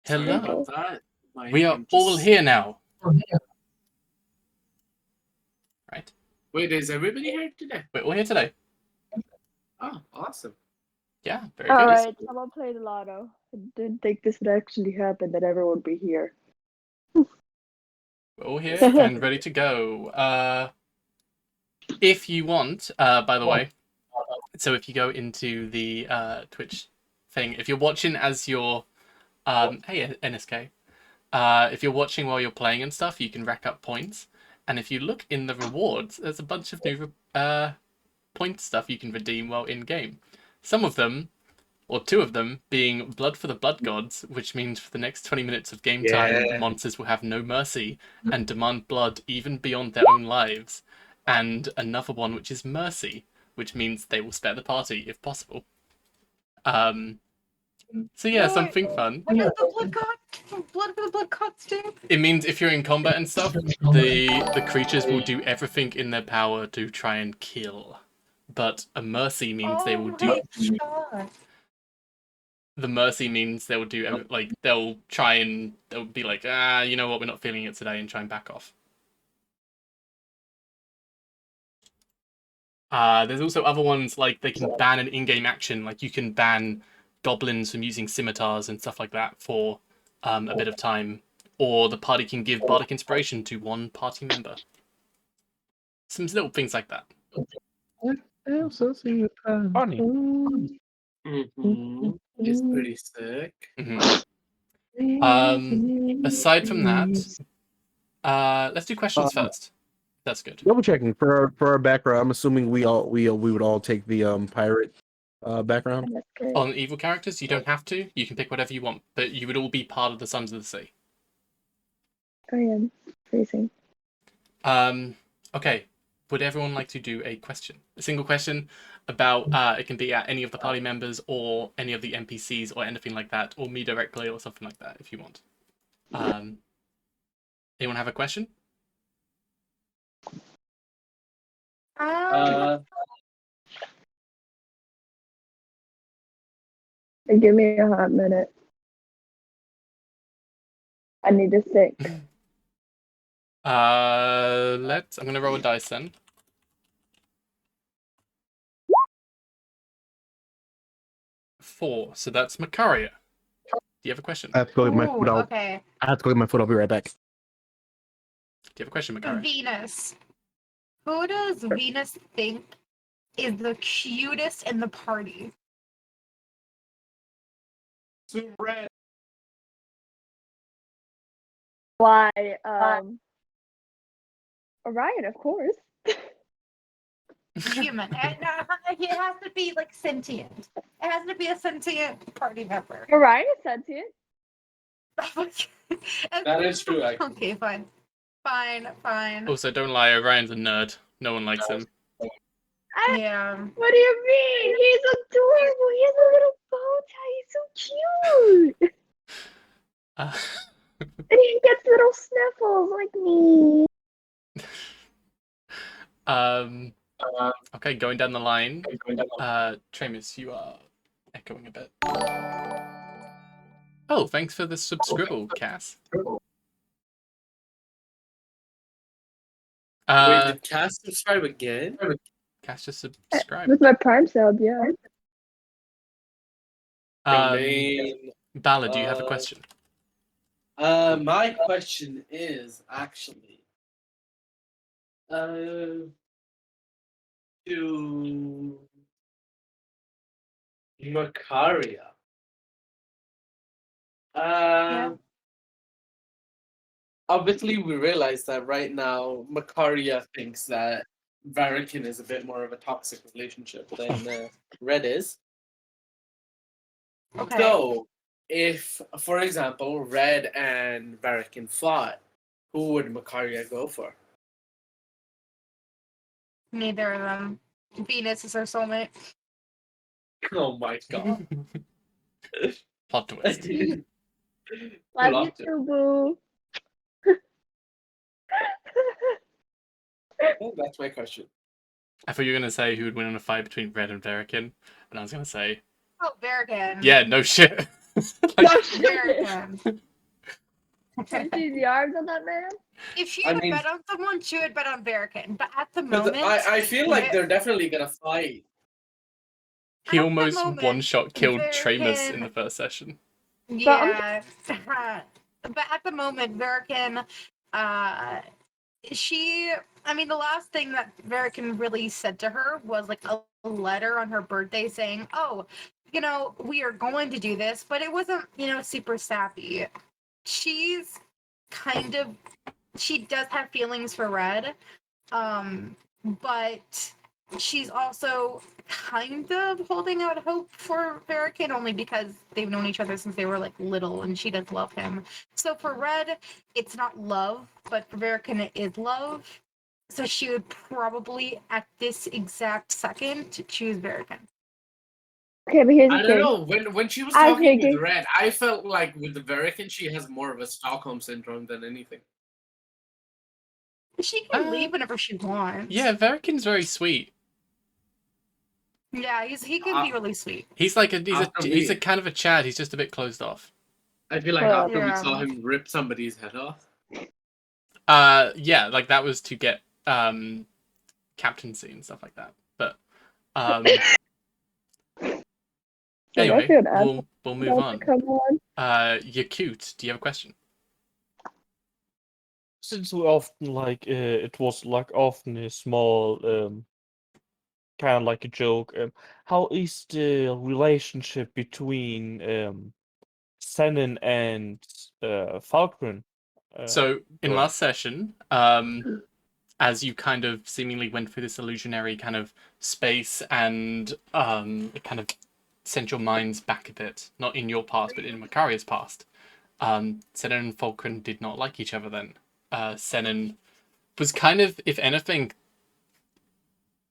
Sorry Hello. about that. We are all here now. Right? Wait, is everybody here today? We're all here today. Oh, awesome. Yeah, very good. Alright, someone played the lotto. I didn't think this would actually happen, that everyone would be here. We're all here and ready to go. If you want, by the way, so if you go into the Twitch thing, if you're watching as you're, hey NSK, if you're watching while you're playing and stuff, you can rack up points. And if you look in the rewards, there's a bunch of new point stuff you can redeem while in game. Some of them, or two of them, being Blood for the Blood Gods, which means for the next 20 minutes of game time, monsters will have no mercy and demand blood even beyond their own lives. And another one, which is Mercy, which means they will spare the party if possible. So yeah, something fun. What does the blood for the blood gods do? It means if you're in combat and stuff, the creatures will do everything in their power to try and kill. But a mercy means they will do. God. The mercy means they'll do they'll try and they'll be like, you know what, we're not feeling it today, and try and back off. There's also other ones like they can ban an in-game action, like you can ban goblins from using scimitars and stuff like that for a bit of time, or the party can give bardic inspiration to one party member. Some little things like that. Funny. Mm-hmm. It's pretty sick. Aside from that, let's do questions first. That's good. Double checking for our background. I'm assuming we would all take the pirate background. That's great. On evil characters, you don't have to. You can pick whatever you want, but you would all be part of the Sons of the Sea. I am freezing. Okay. Would everyone like to do a question? A single question about, it can be at any of the party members or any of the NPCs or anything like that, or me directly or something like that, if you want. Anyone have a question? Give me a hot minute. I need to think. I'm gonna roll a dice then. Four, so that's Macaria. Do you have a question? I have to go get my food. Okay. I have to go get my food. I'll be right back. Do you have a question, Macaria? Venus. Who does Venus think is the cutest in the party? Red. Why, Orion, of course. Human. It has to be like sentient. It has to be a sentient party member. Orion is sentient. That is true, actually. Okay, fine. Fine. Also, don't lie, Orion's a nerd. No one likes him. Yeah. What do you mean? He's adorable. He has a little bow tie. He's so cute. And he gets little sniffles like me. Okay, going down the line. Tramus, you are echoing a bit. Oh, thanks for the subscribble, Cass. Wait, did Cass subscribe again? Cass just subscribed. With my Prime sub, yeah. Bala, do you have a question? My question is actually to Macaria. Yeah. Obviously, we realize that right now, Macaria thinks that Varikin is a bit more of a toxic relationship than Red is. Okay. So, if, for example, Red and Varikin fought, who would Macaria go for? Neither of them. Venus is her soulmate. Oh my god. Plot twist. Love you too, boo. Well, that's my question. I thought you were going to say who would win in a fight between Red and Varikin, and I was going to say... Oh, Berrigan. Yeah, no shit. Like, Oh, shit. American. Can you see the arms on that man? If she I would mean- bet on someone, she would bet on Verican. But at the But moment, I feel like Ver- they're definitely gonna fight. he at the almost moment, one-shot killed Tramus in Verican- the first session. Yeah. But at the moment, Verican, I mean, the last thing that Verican really said to her was like a letter on her birthday saying, oh, we are going to do this, but it wasn't, super sappy. She's kind of, she does have feelings for Red, but she's also kind of holding out hope for Verican only because they've known each other since they were like little and she does love him. So for Red, it's not love, but for Verican it is love. So she would probably at this exact second choose Verican. Okay, but here's the I don't thing. know. When she was I talking think with it- Red, I felt like with the Verican, she has more of a Stockholm syndrome than anything. She can leave whenever she wants. Yeah, Verican's very sweet. Yeah, he can be really sweet. He's like After he's a we- kind of a Chad. He's just a bit closed off. I feel like Well, after we yeah. saw him rip somebody's head off. Yeah, like that was to get captaincy and stuff like that. But anyway, feel bad. we'll move on. Come on. You're cute. Do you have a question? Since we often it was like often a small kind of like a joke. How is the relationship between Senin and Falcon? So in go last session, as you kind of seemingly went through this illusionary kind of space and it kind of sent your minds back a bit, not in your past, but in Macaria's past. Senin and Falcon did not like each other then. Senin was kind of, if anything,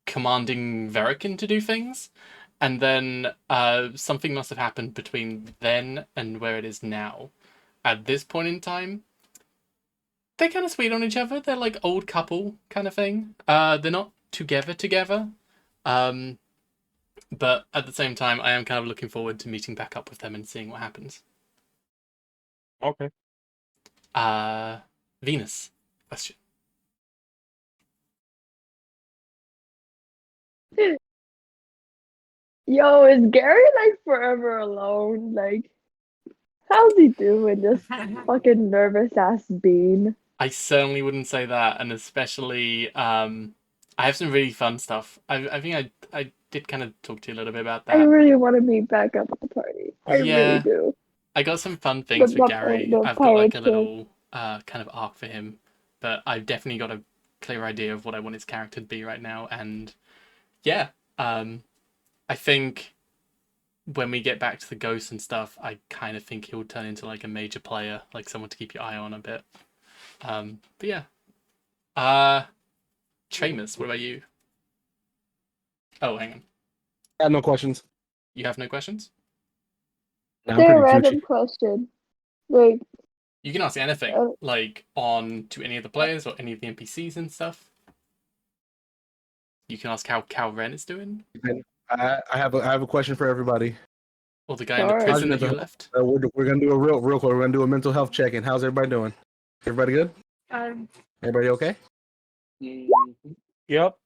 commanding Verican to do things, and then something must have happened between then and where it is now. At this point in time, they're kind of sweet on each other. They're like old couple kind of thing. They're not together. But at the same time, I am kind of looking forward to meeting back up with them and seeing what happens. Okay. Venus, question. Yo, is Gary like forever alone? Like, how's he doing? This fucking nervous ass bean. I certainly wouldn't say that, and especially, I have some really fun stuff. I think I did kind of talk to you a little bit about that. I really want to meet back up at the party. I Yeah. really do. I got some fun things for the Gary. the I've got like a pirate little kind of arc for him, but I've definitely got a clear idea of what I want his character to be right now. And yeah, I think when we get back to the ghosts and stuff, I kind of think he'll turn into like a major player, like someone to keep your eye on a bit. But yeah, Tramus, what about you? Oh, hang on, I have no questions. you have no questions? Nah, I'm They're a pretty random Gucci. question. Like, You can ask anything, Oh. like on to any of the players or any of the NPCs and stuff. You can ask how Cal Ren is doing, I have a question for everybody. or the guy in Sure. the prison that How's you your left. We're gonna do a real quick. We're gonna do a mental health check in. How's everybody doing? Everybody good? Everybody okay? Mhm. Yep.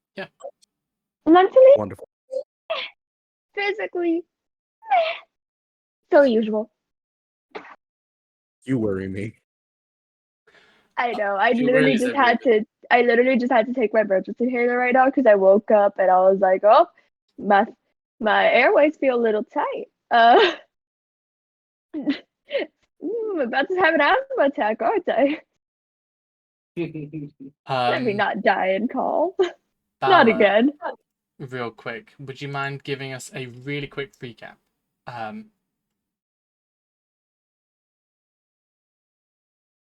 mentally, Wonderful. physically, still the usual. You worry me. I know. I She literally worries just every had to. I literally just had to take my birth inhaler right now because I woke up and I was like, "Oh, my airways feel a little tight." I'm about to have an asthma attack, aren't I? Let me not die and call. Not Bala, again. real quick, would you mind giving us a really quick recap?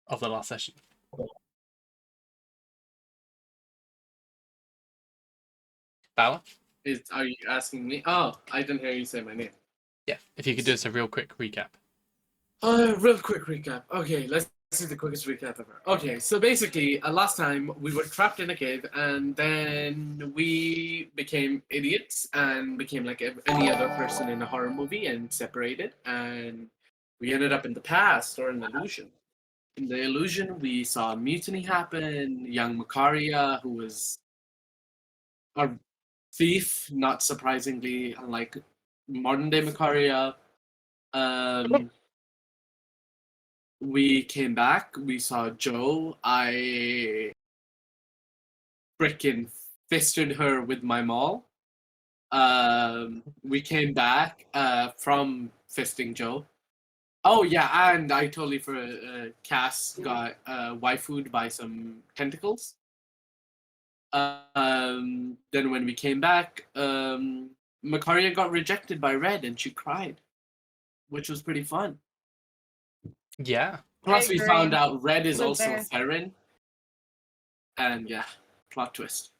Of the last session. Bala? Are you asking me? Oh, I didn't hear you say my name. Yeah, if you could do us a real quick recap. Real quick recap. Okay, let's do the quickest recap ever. Okay, so basically, last time we were trapped in a cave, and then we became idiots and became like any other person in a horror movie and separated. And we ended up in the past or an illusion. In the illusion, we saw a mutiny happen. Young Macaria, who was a thief, not surprisingly, unlike modern day Macaria. We came back. We saw Joe. I freaking fisted her with my maul. We came back from fisting Joe. Oh yeah, and I totally forgot. Cass got waifued by some tentacles. Then when we came back, Macaria got rejected by Red, and she cried, which was pretty fun. Yeah. Plus, we agree. found out Red is Live also there. a Theron, and yeah, plot twist.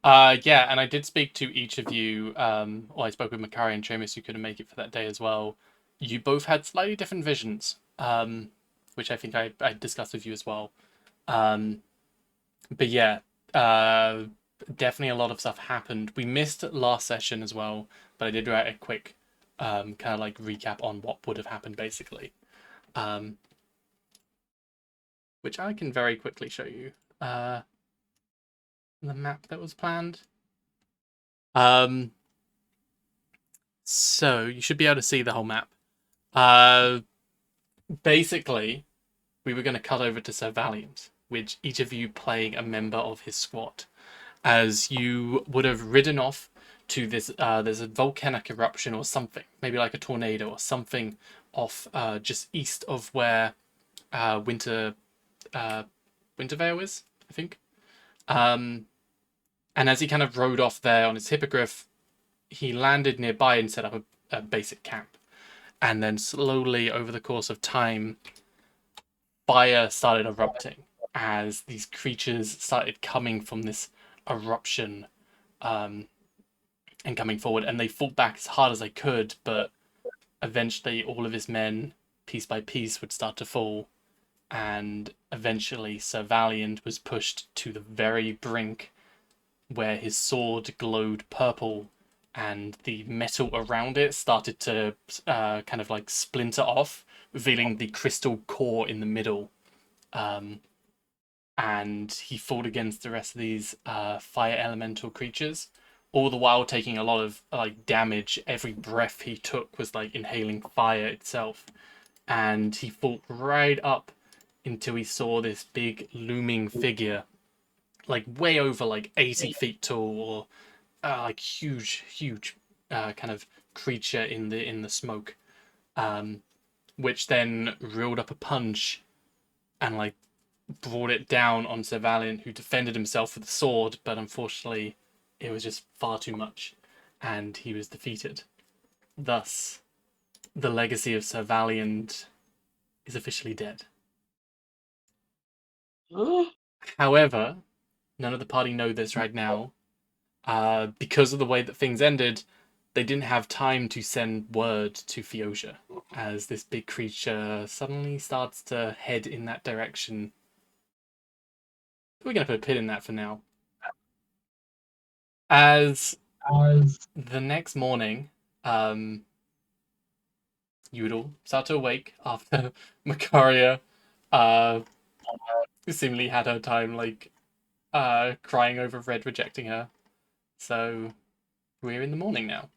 Yeah, and I did speak to each of you. Well, I spoke with Makari and Chomis, who couldn't make it for that day as well. You both had slightly different visions, which I think I discussed with you as well. But yeah, definitely a lot of stuff happened. We missed last session as well, but I did write a quick kind of like recap on what would have happened, basically. Which I can very quickly show you. The map that was planned. So you should be able to see the whole map. Basically, we were going to cut over to Sir Valiant, with each of you playing a member of his squad, as you would have ridden off to this. There's a volcanic eruption or something, maybe like a tornado or something, off just east of where Wintervale is, I think. And as he kind of rode off there on his hippogriff, he landed nearby and set up a basic camp. And then slowly, over the course of time, fire started erupting as these creatures started coming from this eruption and coming forward. And they fought back as hard as they could, but eventually all of his men, piece by piece, would start to fall. And eventually Sir Valiant was pushed to the very brink, where his sword glowed purple and the metal around it started to kind of like splinter off, revealing the crystal core in the middle. And he fought against the rest of these fire elemental creatures, all the while taking a lot of like damage. Every breath he took was like inhaling fire itself. And he fought right up until he saw this big looming figure, like way over like 80 feet tall, or like huge kind of creature in the smoke, which then reeled up a punch and like brought it down on Sir Valiant, who defended himself with the sword, but unfortunately it was just far too much and he was defeated. Thus, the legacy of Sir Valiant is officially dead. However, none of the party know this right now. Because of the way that things ended, they didn't have time to send word to Pheosia, as this big creature suddenly starts to head in that direction. We're going to put a pin in that for now. As the next morning, you would all start to awake after Macaria seemingly had her time like crying over Red rejecting her. So we're in the morning now.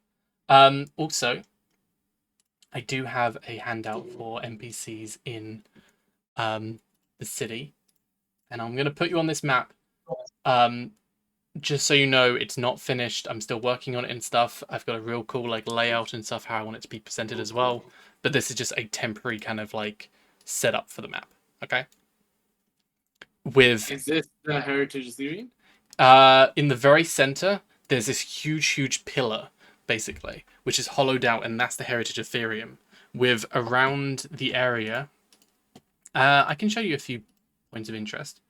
Also, I do have a handout for NPCs in the city, and I'm going to put you on this map. Just so you know, it's not finished. I'm still working on it and stuff. I've got a real cool like layout and stuff, how I want it to be presented as well. But this is just a temporary kind of like setup for the map. Okay. Is this the Heritage Theory? In the very center, there's this huge pillar, basically, which is hollowed out, and that's the Heritage Ethereum. With around the area, I can show you a few points of interest.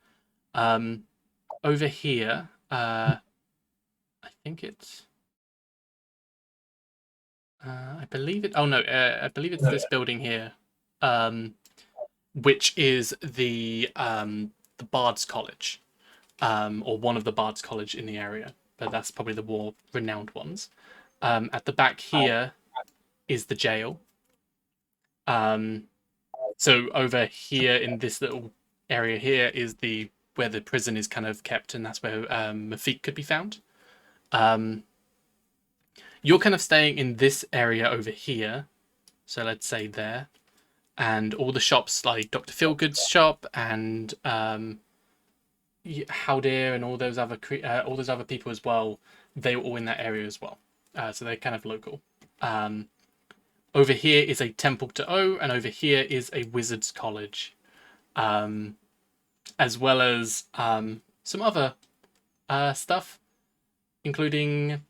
Over here, I think it's, I believe it. Oh no, I believe it's this building here, which is the Bard's College, or one of the Bard's College in the area, but that's probably the more renowned ones. At the back here is the jail, So over here in this little area here is where the prison is kind of kept, and that's where Mafik could be found. You're kind of staying in this area over here, so let's say there, and all the shops like Dr. Feelgood's shop and Howdear and all those other people as well. They were all in that area as well, so they're kind of local. Over here is a temple to O, and over here is a wizard's college, as well as some other stuff, including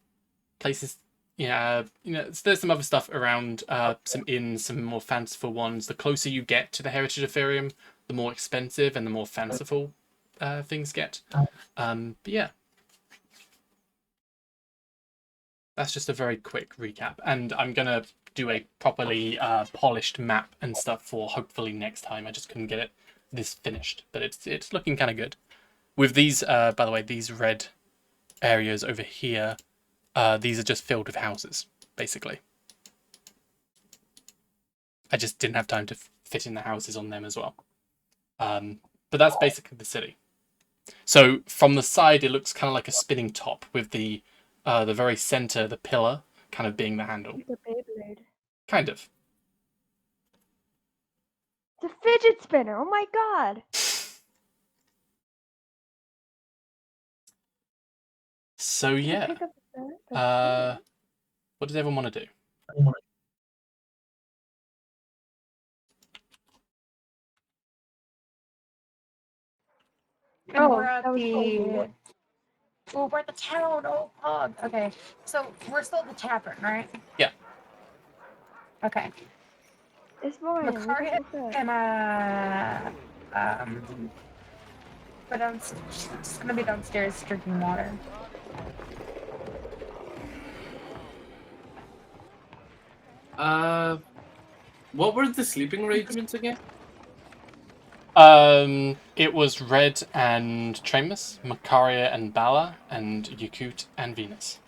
places. There's some other stuff around, some inns, some more fanciful ones. The closer you get to the Heritage Ethereum, the more expensive and the more fanciful things get. But yeah. That's just a very quick recap. And I'm going to do a properly polished map and stuff for hopefully next time. I just couldn't get this finished. But it's looking kind of good. With these, by the way, these red areas over here, these are just filled with houses, basically. I just didn't have time to fit in the houses on them as well. But that's basically the city. So from the side, it looks kind of like a spinning top with the very center, the pillar, kind of being the handle. Like a Beyblade. Kind of. It's a fidget spinner. Oh my god. So Can I yeah. pick up the What does everyone want to do? And Oh, we're at that was the. Oh, we're at the town. Oh, pog. Okay, so we're still at the tavern, right? Yeah. Okay. It's morning. Macaria Look at and go downstairs. She's gonna be downstairs drinking water. What were the sleeping arrangements again? It was Red and Tramus, Macaria and Bala, and Yakut and Venus.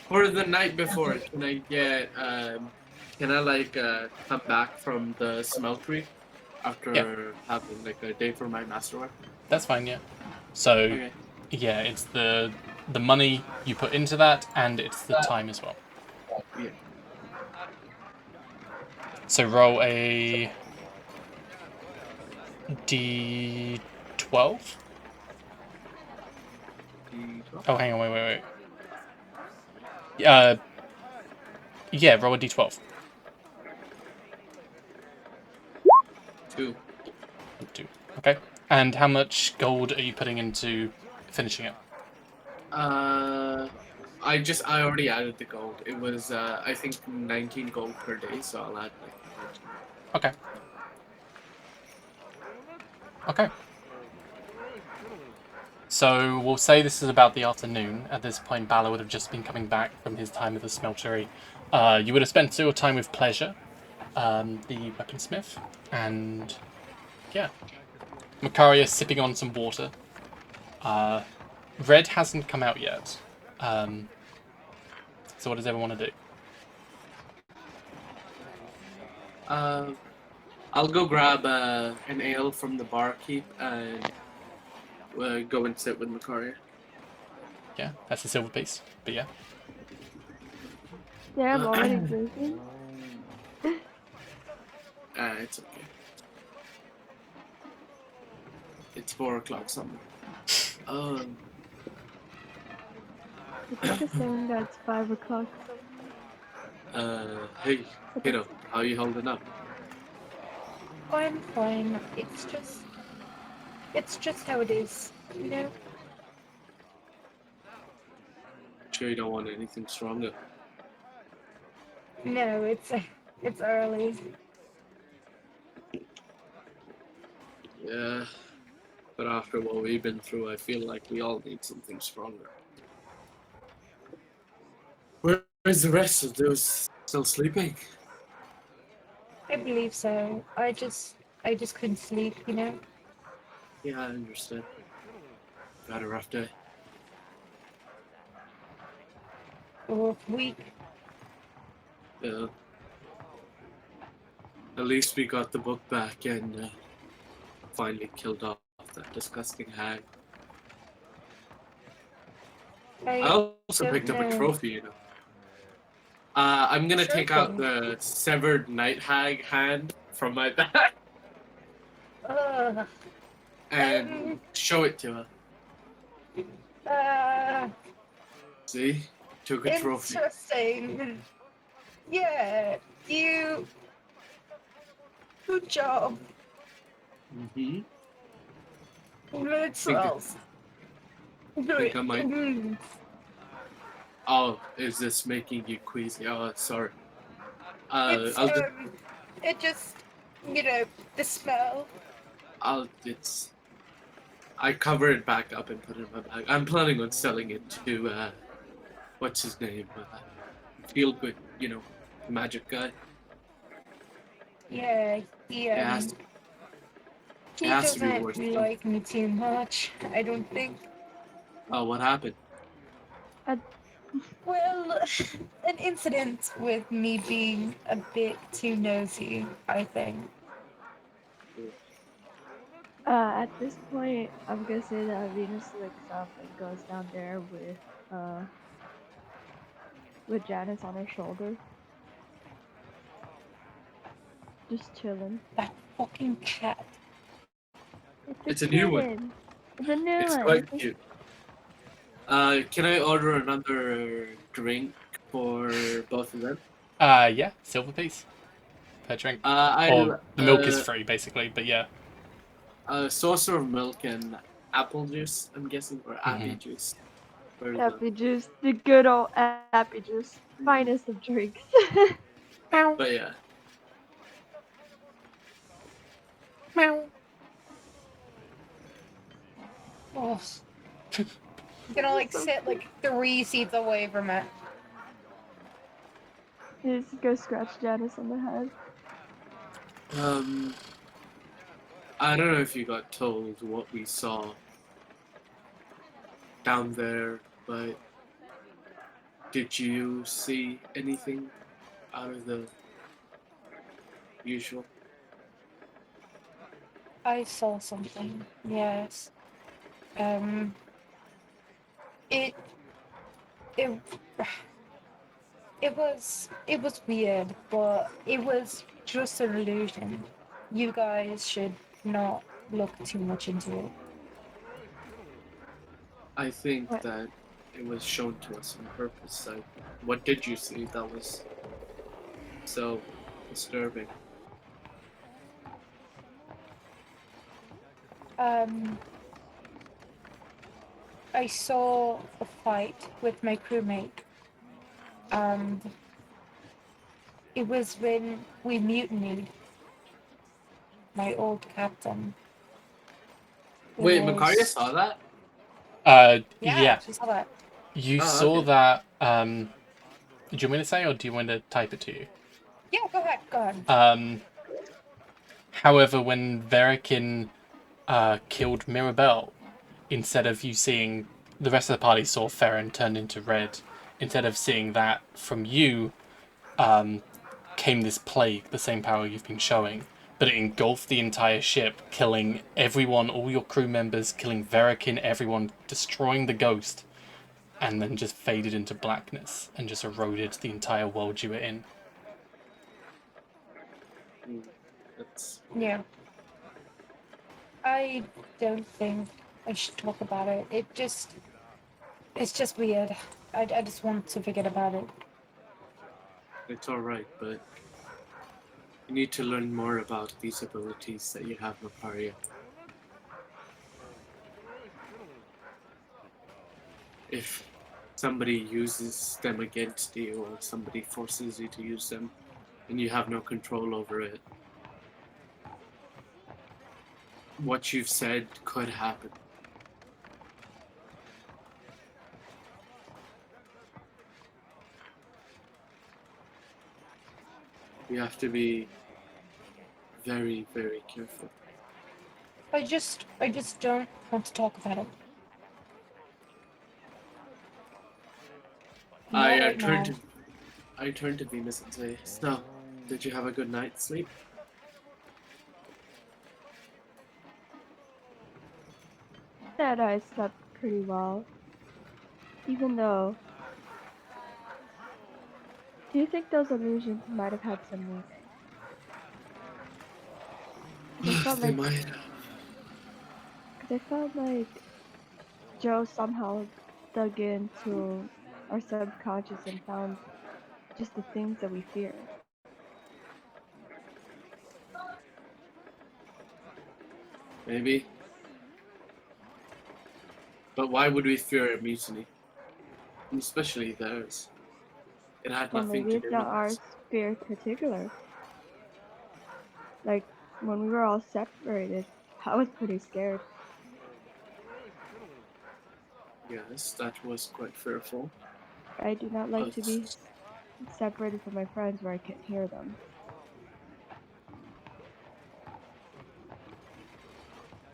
For the night before, can I get can I come back from the smeltery after having like a day for my masterwork? That's fine, yeah. So Okay. yeah, it's the money you put into that, and it's the time as well. Yeah. So roll a D12. Oh, hang on, wait. Yeah, roll a D12. 2. 2. Okay. And how much gold are you putting into finishing it? I already added the gold. It was I think 19 gold per day, so I'll add Okay. Okay. So we'll say this is about the afternoon. At this point, Bala would have just been coming back from his time at the smeltery. You would have spent your time with Pleasure, the weaponsmith, and yeah. Macaria sipping on some water. Red hasn't come out yet. So what does everyone want to do? I'll go grab an ale from the barkeep and go and sit with Macaria. Yeah, that's a silver piece. But yeah. Yeah, I'm already drinking. It's okay. It's 4 o'clock somewhere. It's just saying that it's 5 o'clock. Hey, kiddo, how you holding up? I'm fine. It's just how it is, you know? Sure you don't want anything stronger? No, it's early. Yeah, but after what we've been through, I feel like we all need something stronger. Where's the rest of those still sleeping? I believe so. I I just couldn't sleep, you know? Yeah, I understand. Had a rough day. A rough week. Yeah. At least we got the book back and finally killed off that disgusting hag. I also don't picked up a know. trophy, you know. I'm gonna Sure take out thing. the severed night hag hand from my back Ugh. and show it to her. Uh, See? Took a trophy. interesting. Yeah, you. Good job. Mm-hmm. Literals. Think I might. Mm. Oh, is this making you queasy? Oh, sorry. It's I'll just, it just, you know, the smell. it's. I cover it back up and put it in my bag. I'm planning on selling it to, what's his name? Feel good, you know, magic guy. Yeah, he It has, he it has to be doesn't worth it. like me too much. I don't think. Oh, what happened? Well, an incident with me being a bit too nosy, I think. At this point, I'm gonna say that Venus looks up and goes down there with Janice on her shoulder, just chilling. That fucking cat. It's a new one. kitten. It's a new It's one. quite cute. Can I order another drink for both of them? Yeah, silver piece per drink. Or the milk is free, basically, but yeah. A saucer of milk and apple juice, I'm guessing, or appy juice. For the- Appy juice, the good old appy juice, finest of drinks. But yeah, Oh, I'm gonna like sit like 3 seats away from it. You just go scratch Janice on the head. I don't know if you got told what we saw down there, but did you see anything out of the usual? I saw something. Yes. Um. It. It. It was weird, but it was just an illusion. You guys should not look too much into it. I think What? that it was shown to us on purpose. What did you see that was so disturbing? I saw a fight with my crewmate, and it was when we mutinied. My old captain. It Wait, was- Macaria saw that? Yeah. She saw that. You Oh, saw okay. that. Do you want me to say, or do you want to type it to you? Yeah, go ahead, go ahead. However, when Verikin killed Mirabelle, instead of you seeing the rest of the party saw Farron turn into red, instead of seeing that from you, came this plague, the same power you've been showing. But it engulfed the entire ship, killing everyone, all your crew members, killing Verikin, everyone, destroying the ghost, and then just faded into blackness and just eroded the entire world you were in. That's Yeah. I don't think I should talk about it. It's just weird. I just want to forget about it. it's all right, but you need to learn more about these abilities that you have, Macaria. If somebody uses them against you, or somebody forces you to use them, and you have no control over it, what you've said could happen. You have to be very, very careful. I just don't want to talk about it. Not right now. I turned to Venus and say, "So, did you have a good night's sleep?" That I slept pretty well. Even though. Do you think those illusions might have had some meaning? 'Cause I felt They like, might. Joe somehow dug into our subconscious and found just the things that we fear. Maybe. But why would we fear a mutiny? And especially theirs. It had Or nothing maybe to it's do not with our us. fear in particular. Like, when we were all separated, I was pretty scared. Yes, that was quite fearful. I do not like to But be separated from my friends where I can't hear them.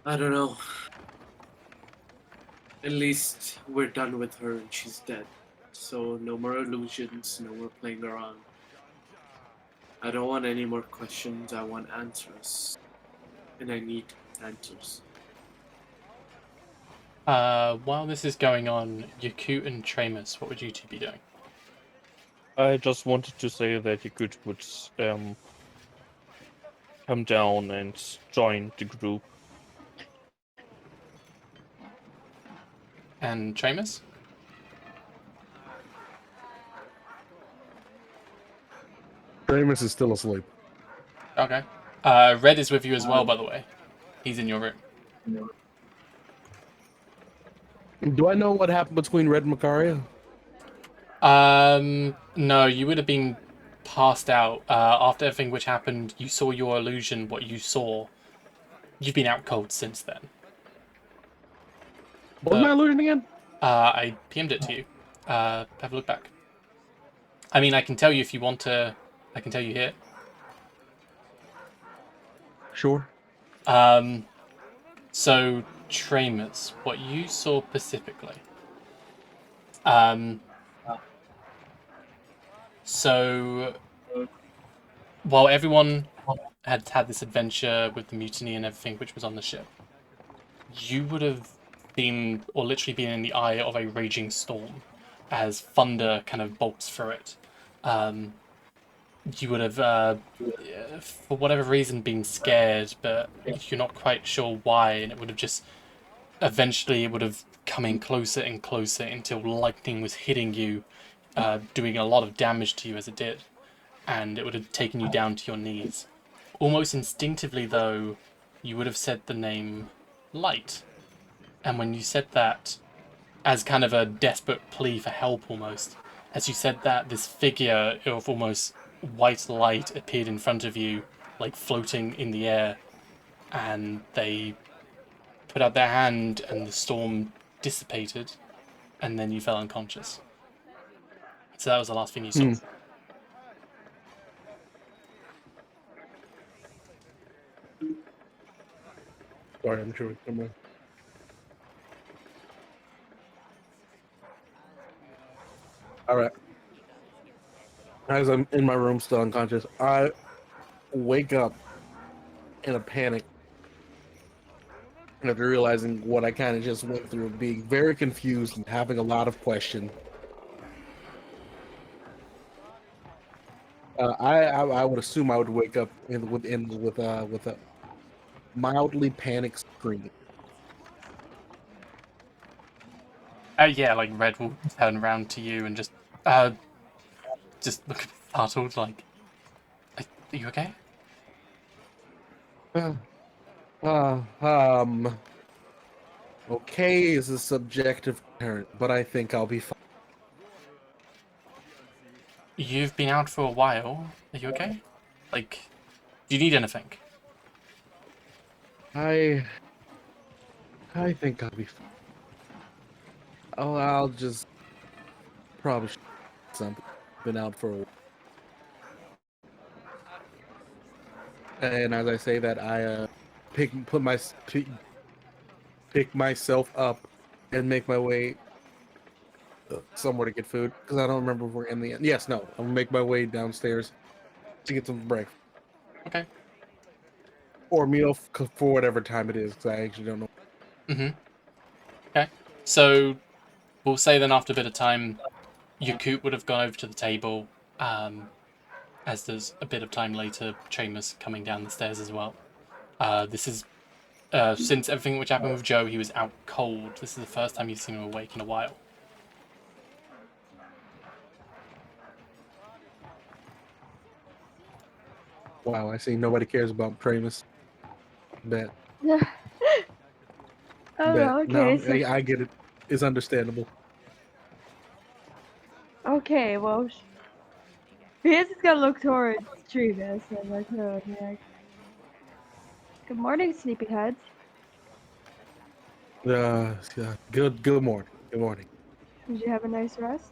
I don't know. At least we're done with her and she's dead. So no more illusions, no more playing around. I don't want any more questions, I want answers. And I need answers. While this is going on, Yakut and Tramus, what would you two be doing? I just wanted to say that Yakut would come down and join the group. And Tramus? Ramus is still asleep. Okay. Red is with you as well, by the way. He's in your room. Do I know what happened between Red and Macaria? No, you would have been passed out after everything which happened. You saw your illusion, what you saw. You've been out cold since then. What was my illusion again? I PM'd it to you. Have a look back. I mean, I can tell you if you want to. I can tell you here. Sure. So, Tramus, what you saw specifically. So, while everyone had had this adventure with the mutiny and everything which was on the ship, you would have been, or literally been in the eye of a raging storm as thunder kind of bolts through it. You would have, for whatever reason, been scared, but you're not quite sure why, and it would have just, eventually it would have come in closer and closer until lightning was hitting you, doing a lot of damage to you as it did, and it would have taken you down to your knees. Almost instinctively, though, you would have said the name Light. And when you said that, as kind of a desperate plea for help almost, as you said that, this figure of almost white light appeared in front of you, like floating in the air, and they put out their hand and the storm dissipated, and then you fell unconscious. So that was the last thing you saw. Sorry, I'm sure. All right. As I'm in my room, still unconscious, I wake up in a panic after realizing what I kind of just went through, being very confused and having a lot of questions. I would assume I would wake up with a mildly panicked scream. Yeah, like Red will turn around to you and just look startled, like, are you okay? Uh, um, okay is a subjective term, but I think I'll be fine. You've been out for a while. Are you okay? Like, do you need anything? I think I'll be fine. Oh, I'll just probably something. Been out for a while. And as I say that, I pick myself up and make my way somewhere to get food because I don't remember if we're in the end. Yes, no, I'll make my way downstairs to get some breakfast Okay. or meal for whatever time it is because I actually don't know. Mm-hmm. Okay. So we'll say then after a bit of time, Yakut would have gone over to the table. As there's a bit of time later, Chamus coming down the stairs as well. This is since everything which happened with Joe, he was out cold. This is the first time you've seen him awake in a while. Wow, I see nobody cares about Primus. Bet. Oh, Bet. okay. No, So, I get it. It's understandable. okay, well, Piers is gonna look towards Trevis and like, good morning, sleepyheads. Yeah, good morning. Good morning. Did you have a nice rest?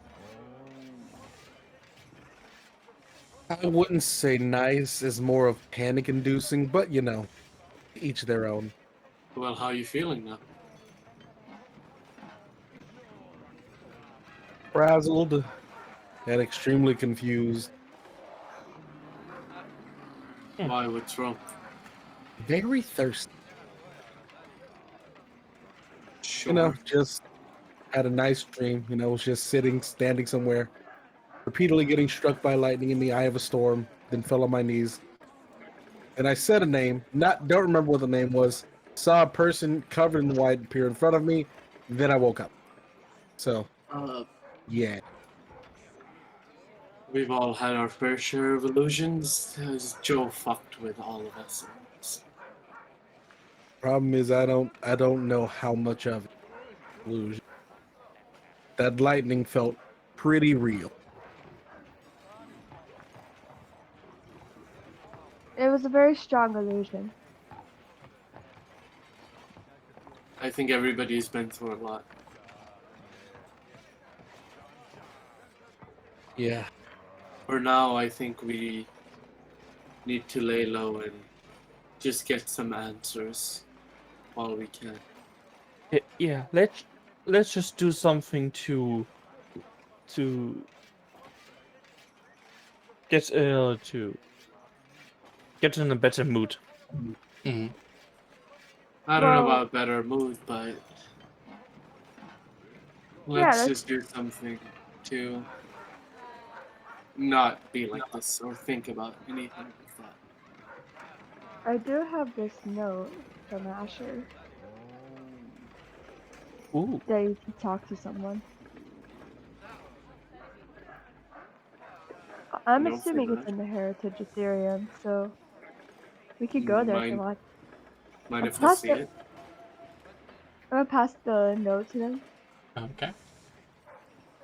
I wouldn't say nice is more of panic inducing, but you know, each their own. Well, how are you feeling now? Frazzled and extremely confused. Why? What's wrong? Very thirsty. Sure. You know, just had a nice dream. You know, was just standing somewhere, repeatedly getting struck by lightning in the eye of a storm, then fell on my knees. And I said a name, don't remember what the name was. Saw a person covered in white appear in front of me, then I woke up. So, Uh, yeah. we've all had our fair share of illusions. Joe fucked with all of us. Problem is I don't know how much of it illusion. That lightning felt pretty real. It was a very strong illusion. I think everybody's been through a lot. Yeah. For now, I think we need to lay low and just get some answers while we can. Yeah, let's just do something to get in a better mood. Mm-hmm. I don't know Well- about a better mood, but Yeah, let's let's- just do something to not be like this or think about anything like that. I do have this note from Asher Ooh, that you can talk to someone. I'm Don't say assuming it's that. in the Heritage Ethereum, so we could go there if you Mind- want. Mind if I Plus see the- it? I'm gonna pass the note to them. Okay.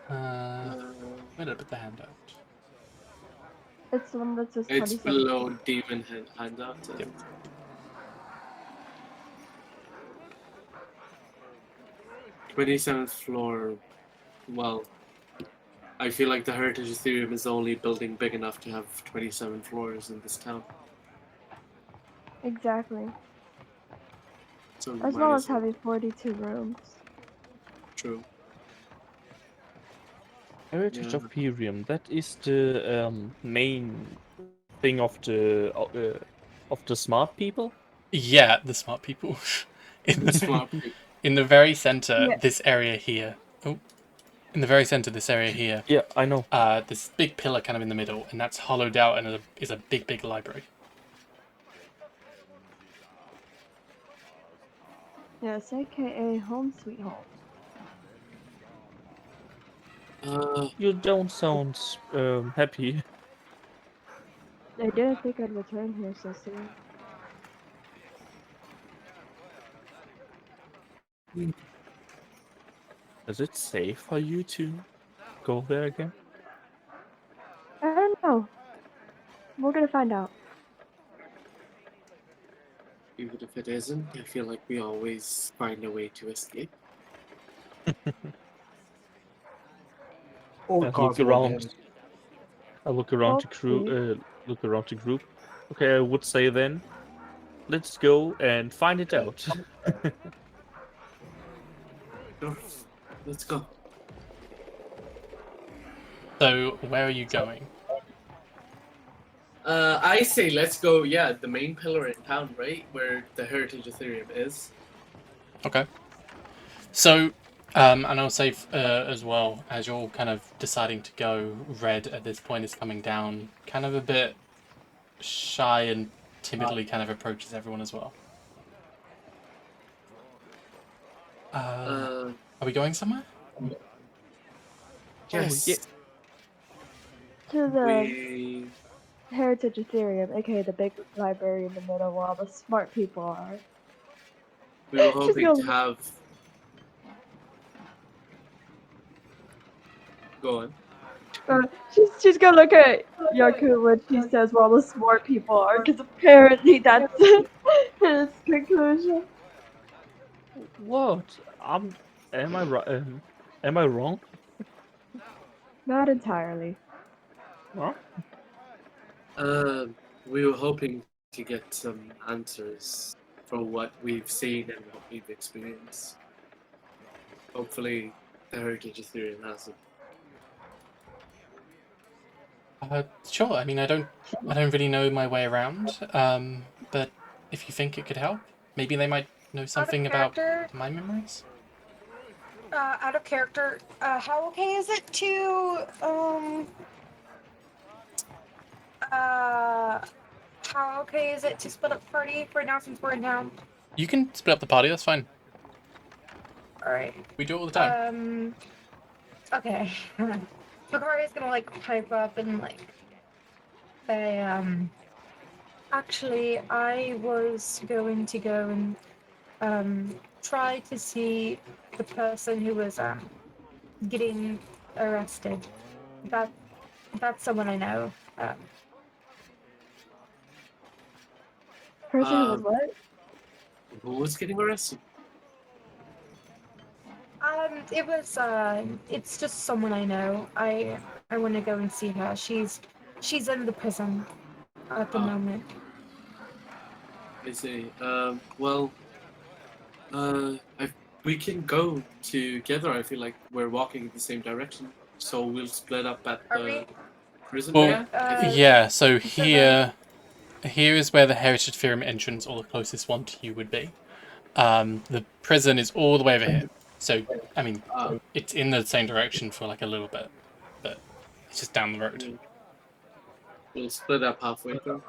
Where did I put the handout? It's the one that says It's 27. below Demon Handout. Yep. 27th floor. Well, I feel like the Heritage Ethereum is the only building big enough to have 27 floors in this town. Exactly. So As might well as well. having 42 rooms. True. Heritage Yeah. of Imperium. That is the main thing of the smart people. Yeah, the smart people. in, Smart the, people. in the very center, Yeah. this area here. Oh, in the very center, this area here. Yeah, I know. This big pillar kind of in the middle, and that's hollowed out and is a big library. Yes, aka Home Sweet Home. You don't sound happy. I didn't think I'd return here so soon. Is it safe for you to go there again? I don't know. We're gonna find out. Even if it isn't, I feel like we always find a way to escape. Or Look cause more around. damage. I look around the Hopefully. crew. Look around the group. Okay, I would say then, let's go and find it out. Sure. Let's go. So, where are you going? I say let's go. Yeah, the main pillar in town, right, where the Heritage Ethereum is. Okay. So, and I'll say as well, as you're kind of deciding to go, Red at this point is coming down, kind of a bit shy and timidly kind of approaches everyone as well. Are we going somewhere? Yes. yeah. To the We. Heritage Ethereum, aka the big library in the middle where all the smart people are. We were She's hoping to gonna- have. Go on. She's gonna look at Yaku when she says where all the smart people are, because apparently that's his conclusion. What? Am I right? Am I wrong? Not entirely. Huh? We were hoping to get some answers for what we've seen and what we've experienced. Hopefully, the Heritage Ethereum has it. Sure. I mean, I don't really know my way around. But if you think it could help, maybe they might know something about character? my memories. Out of character, how okay is it to how okay is it to split up the party right now since we're in town? You can split up the party. That's fine. All right. We do it all the time. Okay. Makari's gonna like pipe up and like say, actually, I was going to go and try to see the person who was getting arrested. That's someone I know. Person who was Um, what? Who was getting arrested? It was it's just someone I know. I want to go and see her. She's in the prison at the Ah. moment. I see. Well, we can go together. I feel like we're walking in the same direction, so we'll split up at Are the we? prison Well, there. I think. yeah. So here is where the Heritage Theorem entrance, or the closest one to you, would be. The prison is all the way over here. So, I mean, it's in the same direction for like a little bit, but it's just down the road. We'll split up halfway through.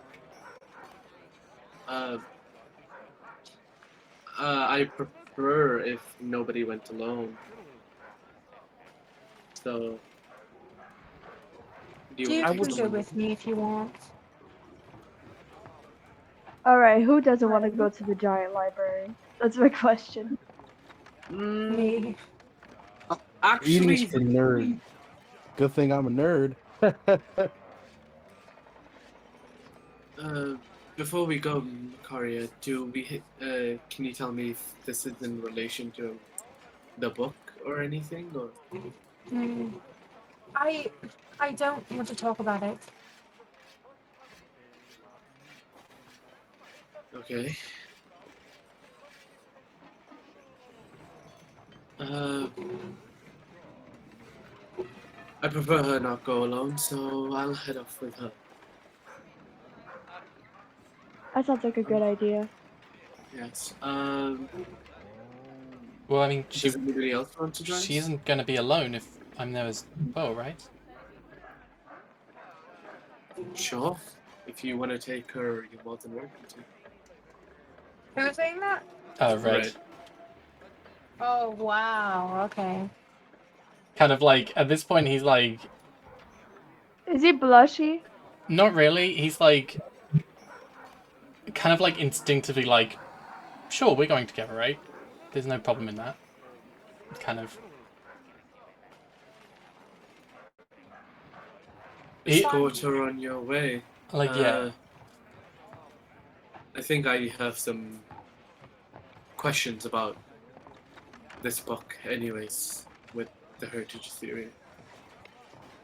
I prefer if nobody went alone. So, do you You want to can take go someone with me if you want. Alright, who doesn't want to go to the giant library? That's my question. Me. Reading's Actually, for nerds. Good thing I'm a nerd. before we go, Makaria, can you tell me if this is in relation to the book or anything? Or Mm, I don't want to talk about it. okay. I prefer her not go alone, so I'll head off with her. That sounds like a good idea. Yes. Well, I mean, Does anybody else want to join she us? isn't going to be alone if I'm there as well, right? Sure. If you want to take her, you're more than welcome to. Who's saying that? Red. Right. Oh wow. Okay. Kind of like, at this point, he's like, Is he blushy? not really. He's like, kind of like instinctively like, sure, we're going together, right? There's no problem in that. Kind of. Escort her on your way. Like, yeah. I think I have some questions about this book, anyways, with the Heritage Theory.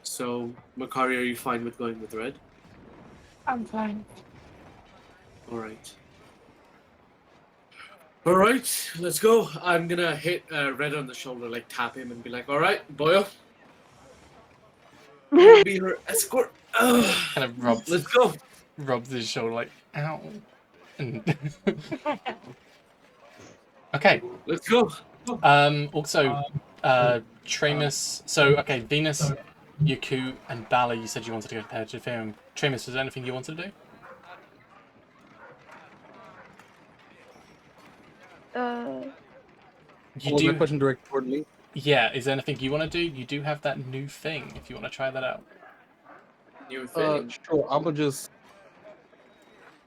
So, Makari, are you fine with going with Red? I'm fine. Alright. Alright, let's go. I'm gonna hit Red on the shoulder, like tap him and be like, alright, boyo. I'll be her escort. Ugh. Kind of rubs Let's go. rubs his shoulder like, ow. And okay. Let's go. Also, Tramus. So, okay, Venus, Yaku, and Bala, you said you wanted to go to the film. Tramus, was there anything you wanted to do? You What was do. my question directed toward me? Yeah, is there anything you want to do? You do have that new thing if you want to try that out. New thing. Sure. I'm gonna just.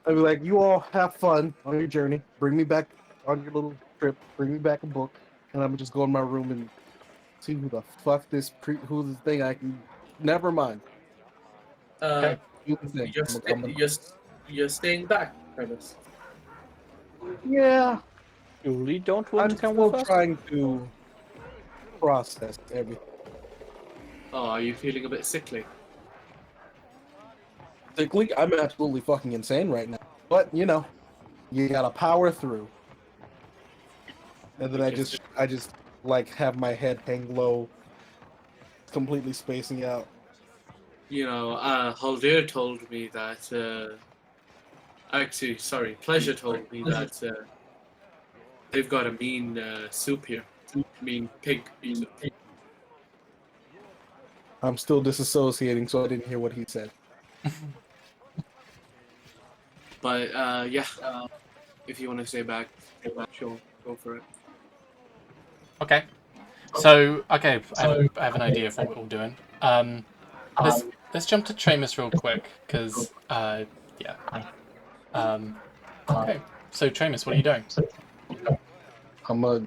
I'll be like, you all have fun on your journey. Bring me back on your little trip. Bring me back a book, and I'm gonna just go in my room and see who the fuck who's this thing I can. Never mind. Okay. You can think. You're staying back, Premise. Yeah. You really don't want I'm to come still with us? trying to process everything. Oh, are you feeling a bit sickly? Sickly, I'm absolutely fucking insane right now. But you know, you gotta power through. And then I just like have my head hang low, completely spacing out. You know, Haldir told me that. Actually, sorry, Pleasure told me that they've got a mean soup here. Mean pig. I'm still disassociating, so I didn't hear what he said. But yeah, if you want to stay back, sure, go for it. Okay. So, okay, I have an idea of what we're all doing. Let's jump to Tramus real quick, because, yeah. Okay. So, Tramus, what are you doing? I'm gonna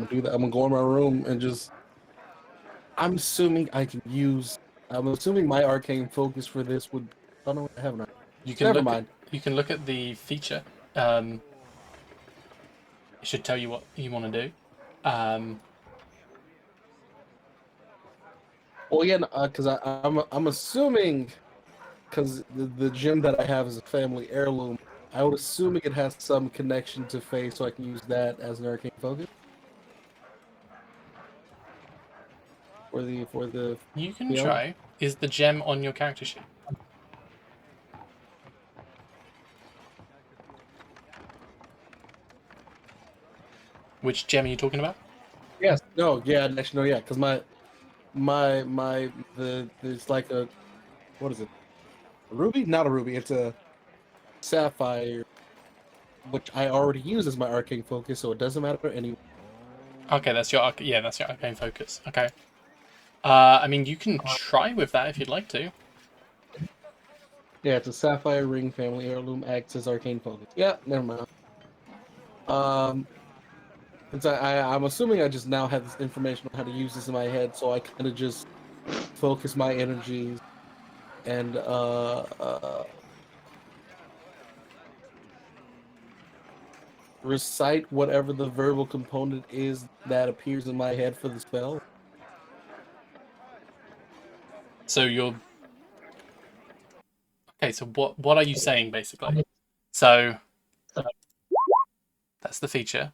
do that. I'm gonna go in my room and just. I'm assuming my arcane focus for this would. I don't know what I have. You can Never look mind. You can look at the feature. It should tell you what you want to do. Well, yeah, because I'm assuming, because the gem that I have is a family heirloom. I would assume it has some connection to Fae, so I can use that as an arcane focus. For the You can Yeah. try. Is the gem on your character sheet? Which gem are you talking about? Yes. No. Yeah. Actually, no. Yeah. Because it's like a, what is it? A ruby? Not a ruby. It's a sapphire, which I already use as my arcane focus, so it doesn't matter anyway. Okay, that's your arcane focus. Okay. I mean, you can try with that if you'd like to. Yeah, it's a sapphire ring family heirloom, acts as arcane focus. Yeah. Never mind. Since I'm assuming I just now have this information on how to use this in my head, so I kind of just focus my energies and recite whatever the verbal component is that appears in my head for the spell. So you're okay. So what are you saying basically? So that's the feature.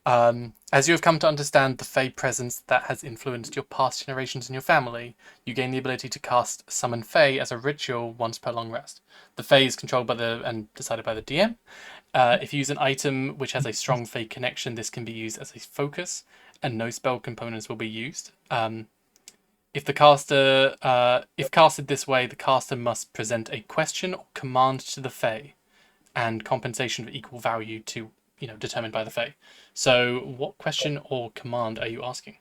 As you have come to understand the Fae presence that has influenced your past generations in your family, you gain the ability to cast Summon Fae as a ritual once per long rest. The Fae is controlled by and decided by the DM. If you use an item which has a strong Fae connection, this can be used as a focus, and no spell components will be used. If casted this way, the caster must present a question or command to the Fae, and compensation of equal value to determined by the Fae. So, what question or command are you asking?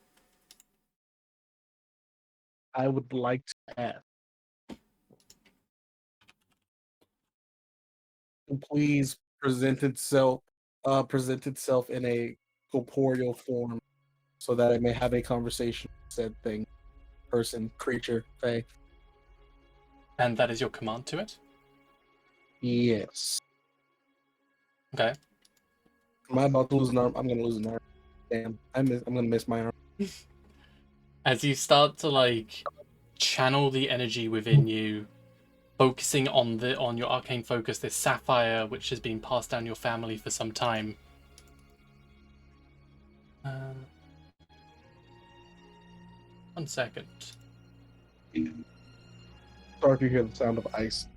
I would like to ask. Please present itself in a corporeal form so that I may have a conversation with said thing, person, creature, Fae. And that is your command to it? Yes. Okay. Am I about to lose an arm? I'm gonna lose an arm. Damn. I'm gonna miss my arm. As you start to channel the energy within you, focusing on your arcane focus, this sapphire which has been passed down your family for some time. One second. Sorry if you hear the sound of ice.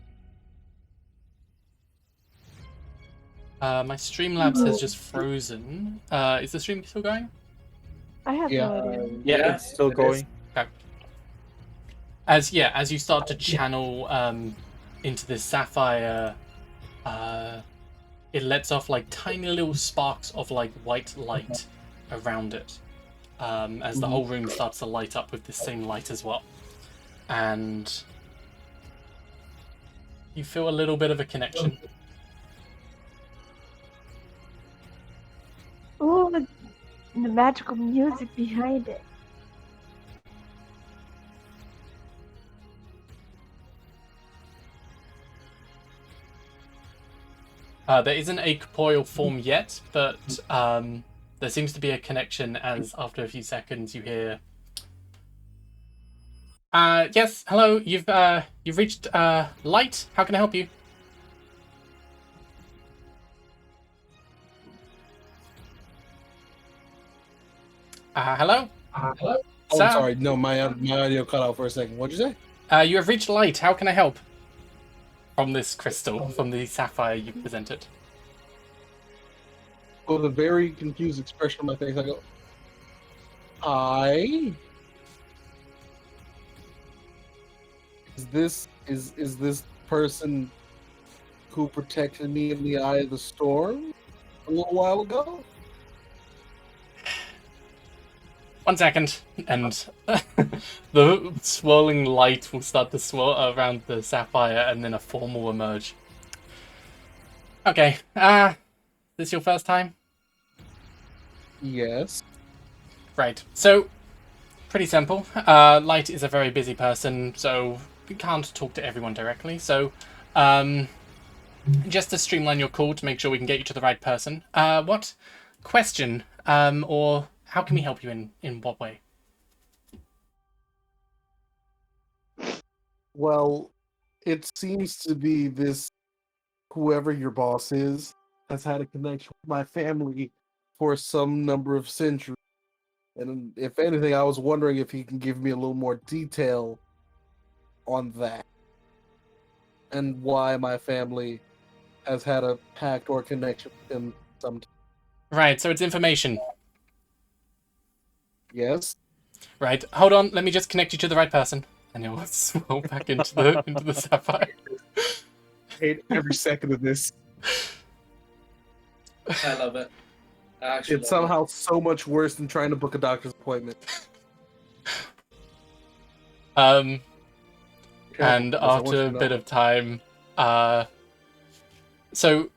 My Streamlabs has just frozen. Is the stream still going? I have Yeah. no idea. Yeah, it's still it is. going. Okay. As you start to channel into this sapphire, it lets off like tiny little sparks of like white light around it, as the whole room starts to light up with this same light as well, and you feel a little bit of a connection. Oh, the magical music behind it. There isn't a corporeal form yet, but there seems to be a connection as after a few seconds you hear, yes, hello, you've reached Light. How can I help you? Hello? Oh, Sir? I'm sorry. No, my audio cut out for a second. What'd you say? You have reached Light. How can I help? From this crystal, from the sapphire you presented. With a very confused expression on my face, I go, "I." Is this person who protected me in the eye of the storm a little while ago? One second, and the swirling light will start to swirl around the sapphire, and then a form will emerge. Okay, this your first time? Yes. Right, so, pretty simple. Light is a very busy person, so we can't talk to everyone directly, so, just to streamline your call to make sure we can get you to the right person, what question, or how can we help you in what way? Well, it seems to be this whoever your boss is has had a connection with my family for some number of centuries. And if anything, I was wondering if he can give me a little more detail on that and why my family has had a pact or connection with him sometime. Right, so it's information. Yes. Right, hold on, let me just connect you to the right person. And he'll swirl back into the sapphire. I hate every second of this. I love it. I actually It's love somehow so much worse than trying to book a doctor's appointment. And Because I want after you a to bit know. of time, so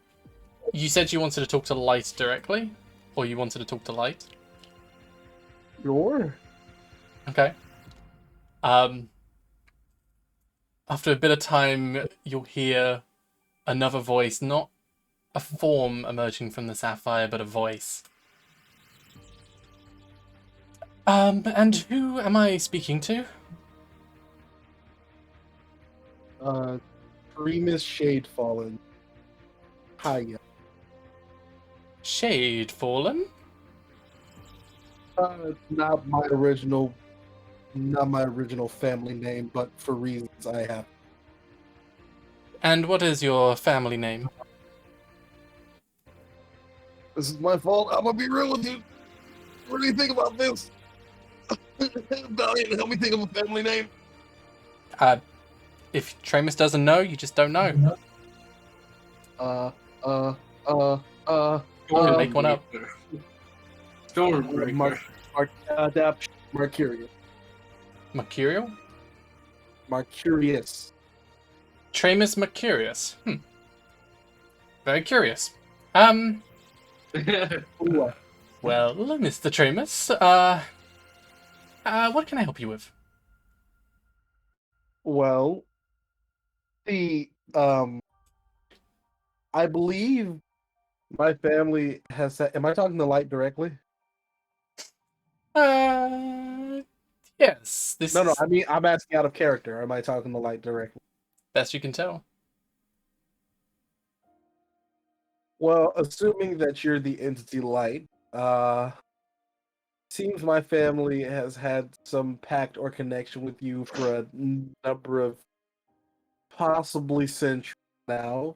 you said you wanted to talk to Light directly? Or you wanted to talk to Light? Sure. Okay. After a bit of time, you'll hear another voice, not a form emerging from the sapphire, but a voice. And who am I speaking to? Primus Shade Fallen. Hiya. Shade Fallen? Not my original family name, but for reasons I have. And what is your family name? This is my fault. I'm gonna be real with you. What do you think about this? Valiant, help me think of a family name. If Tramus doesn't know, you just don't know. You can make one up. Stormbreaker. Mercurius. Mercurial? Mercurius. Tramus Mercurius. Very curious. Ooh, Well, Mr. Tramus, what can I help you with? well, I believe my family has said, am I talking to Light directly? Yes, this No, is I mean, I'm asking out of character. Or am I talking to Light directly? best you can tell. Well, assuming that you're the entity Light, seems my family has had some pact or connection with you for a number of possibly centuries now.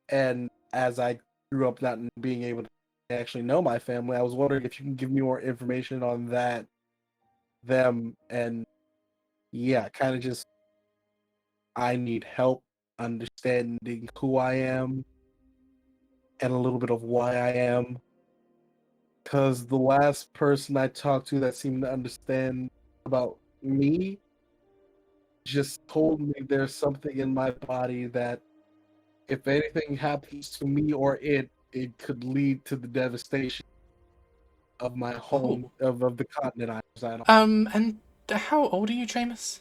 And as I grew up not being able to actually know my family, I was wondering if you can give me more information on that, them, and yeah, kind of just I need help understanding who I am and a little bit of why I am. Because the last person I talked to that seemed to understand about me just told me there's something in my body that if anything happens to me or it could lead to the devastation of my home, of the continent I reside on. And how old are you, Tramus?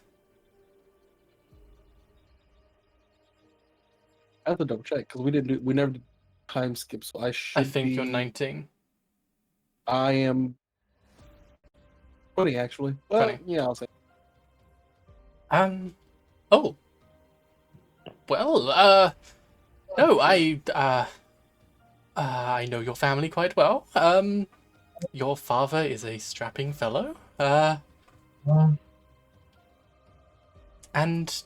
I have to double check because we never did time skip, so I should I think you're be. 19. I am 20 actually. Well, 20. yeah, I'll say. Oh. Well, no, I know your family quite well. Your father is a strapping fellow. And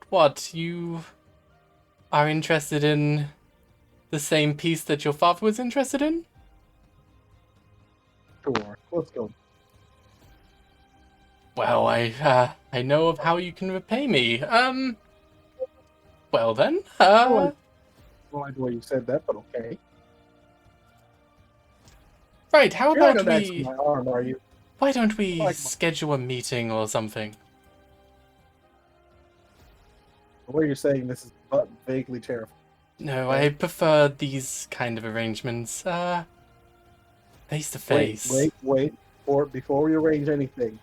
what, you are interested in the same piece that your father was interested in? Sure, let's go. Well, I know of how you can repay me. Well then, I don't like the way you said that, but okay. right, how You're not about gonna ask we... my arm, are you? Why don't we Like my- schedule a meeting or something? The way you're saying this is but vaguely terrifying. No, I prefer these kind of arrangements, face to face. Wait. Before we arrange anything,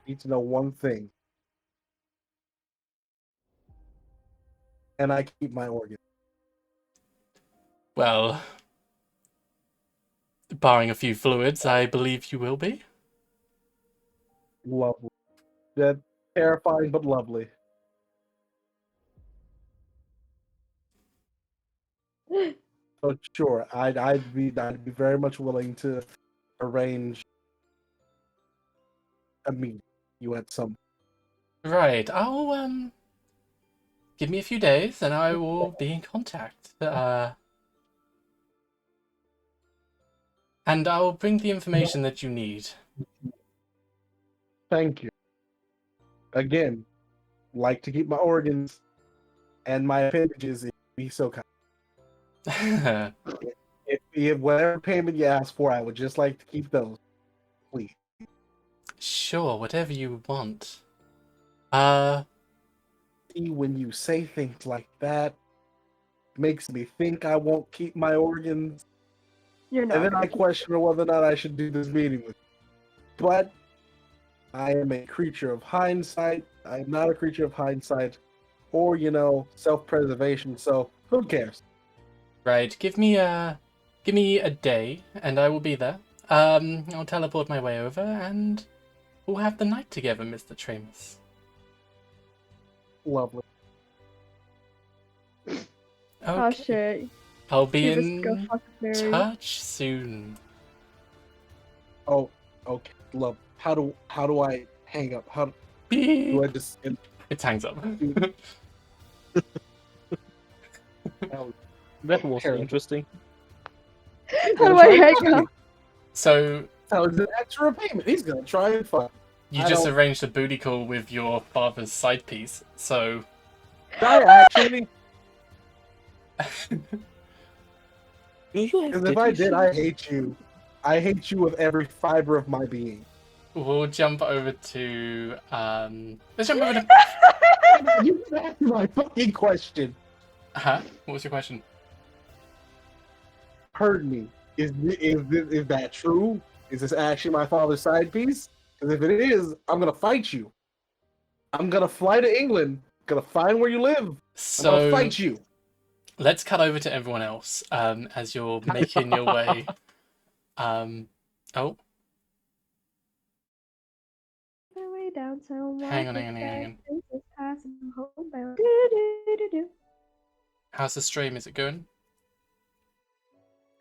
I need to know one thing. And I keep my organ. Well, barring a few fluids, I believe you will be. Lovely. That terrifying but lovely. So sure, I'd be very much willing to arrange a meeting. You at some. Right, I'll, give me a few days and I will be in contact. And I'll bring the information that you need. Thank you. Again, like to keep my organs and my appendages if you be so kind. If whatever payment you ask for, I would just like to keep those. Please. Sure, whatever you want. See, when you say things like that, makes me think I won't keep my organs. You're not. And then gonna I keep- question whether or not I should do this meeting with you. But I am a creature of hindsight. I am not a creature of hindsight or, self-preservation. So who cares? Right, give me a day and I will be there. I'll teleport my way over and we'll have the night together, Mr. Tramus. Lovely. Oh Okay. shit. I'll be You just go in fuck a fairy. touch soon. Oh, okay. Love. How do I hang up? How do I Beep. just? It hangs up. That was Terrible. interesting. How do I hang up? So How is it extra payment? He's gonna try and fuck. you I just don't- arranged a booty call with your father's side piece. So I actually, Do you have because if I titties? did, I hate you. I hate you with every fiber of my being. we'll jump over to let's jump over to You asked my fucking question. Huh? What was your question? Heard me. Is that true? Is this actually my father's side piece? Because if it is, I'm gonna fight you. I'm gonna fly to England. Gonna find where you live. I'm So gonna fight you. let's cut over to everyone else as you're making your way. Oh, My way downtown. Hang on. Do-do-do-do. How's the stream? Is it going?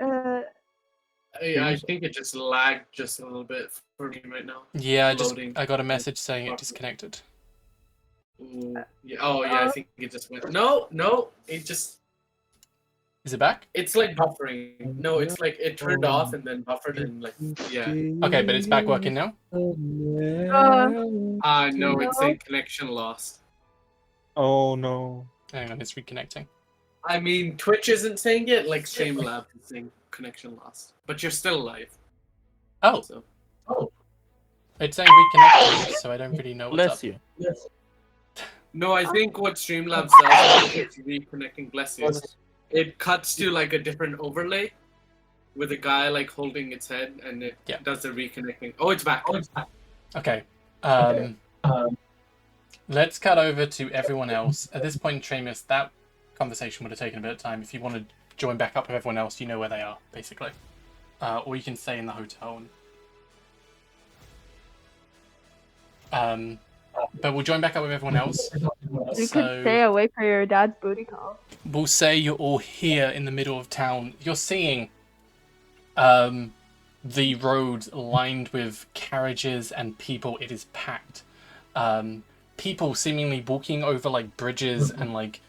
I think it just lagged just a little bit for me right now. Yeah, Loading. I got a message saying it disconnected. Ooh, yeah. Oh yeah, I think it just went. No, it just. Is it back? It's like buffering. No, it's like it turned off and then buffered and like yeah. Okay, but it's back working now? No, it's saying connection lost. Oh no. Hang on, it's reconnecting. I mean, Twitch isn't saying it, like Streamlabs is saying connection lost. But you're still live. Oh, So. it's saying reconnecting, so I don't really know what's Bless up. you. No, I think what Streamlabs does is reconnecting, bless you. It cuts to like a different overlay with a guy like holding its head and it does the reconnecting. Oh, it's back. Okay. Let's cut over to everyone else. At this point, Tramus, that conversation would have taken a bit of time. If you want to join back up with everyone else, you know where they are, basically. Or you can stay in the hotel. But we'll join back up with everyone else. You could stay away from your dad's booty call. We'll say you're all here in the middle of town. You're seeing the road lined with carriages and people. It is packed. People seemingly walking over like bridges and like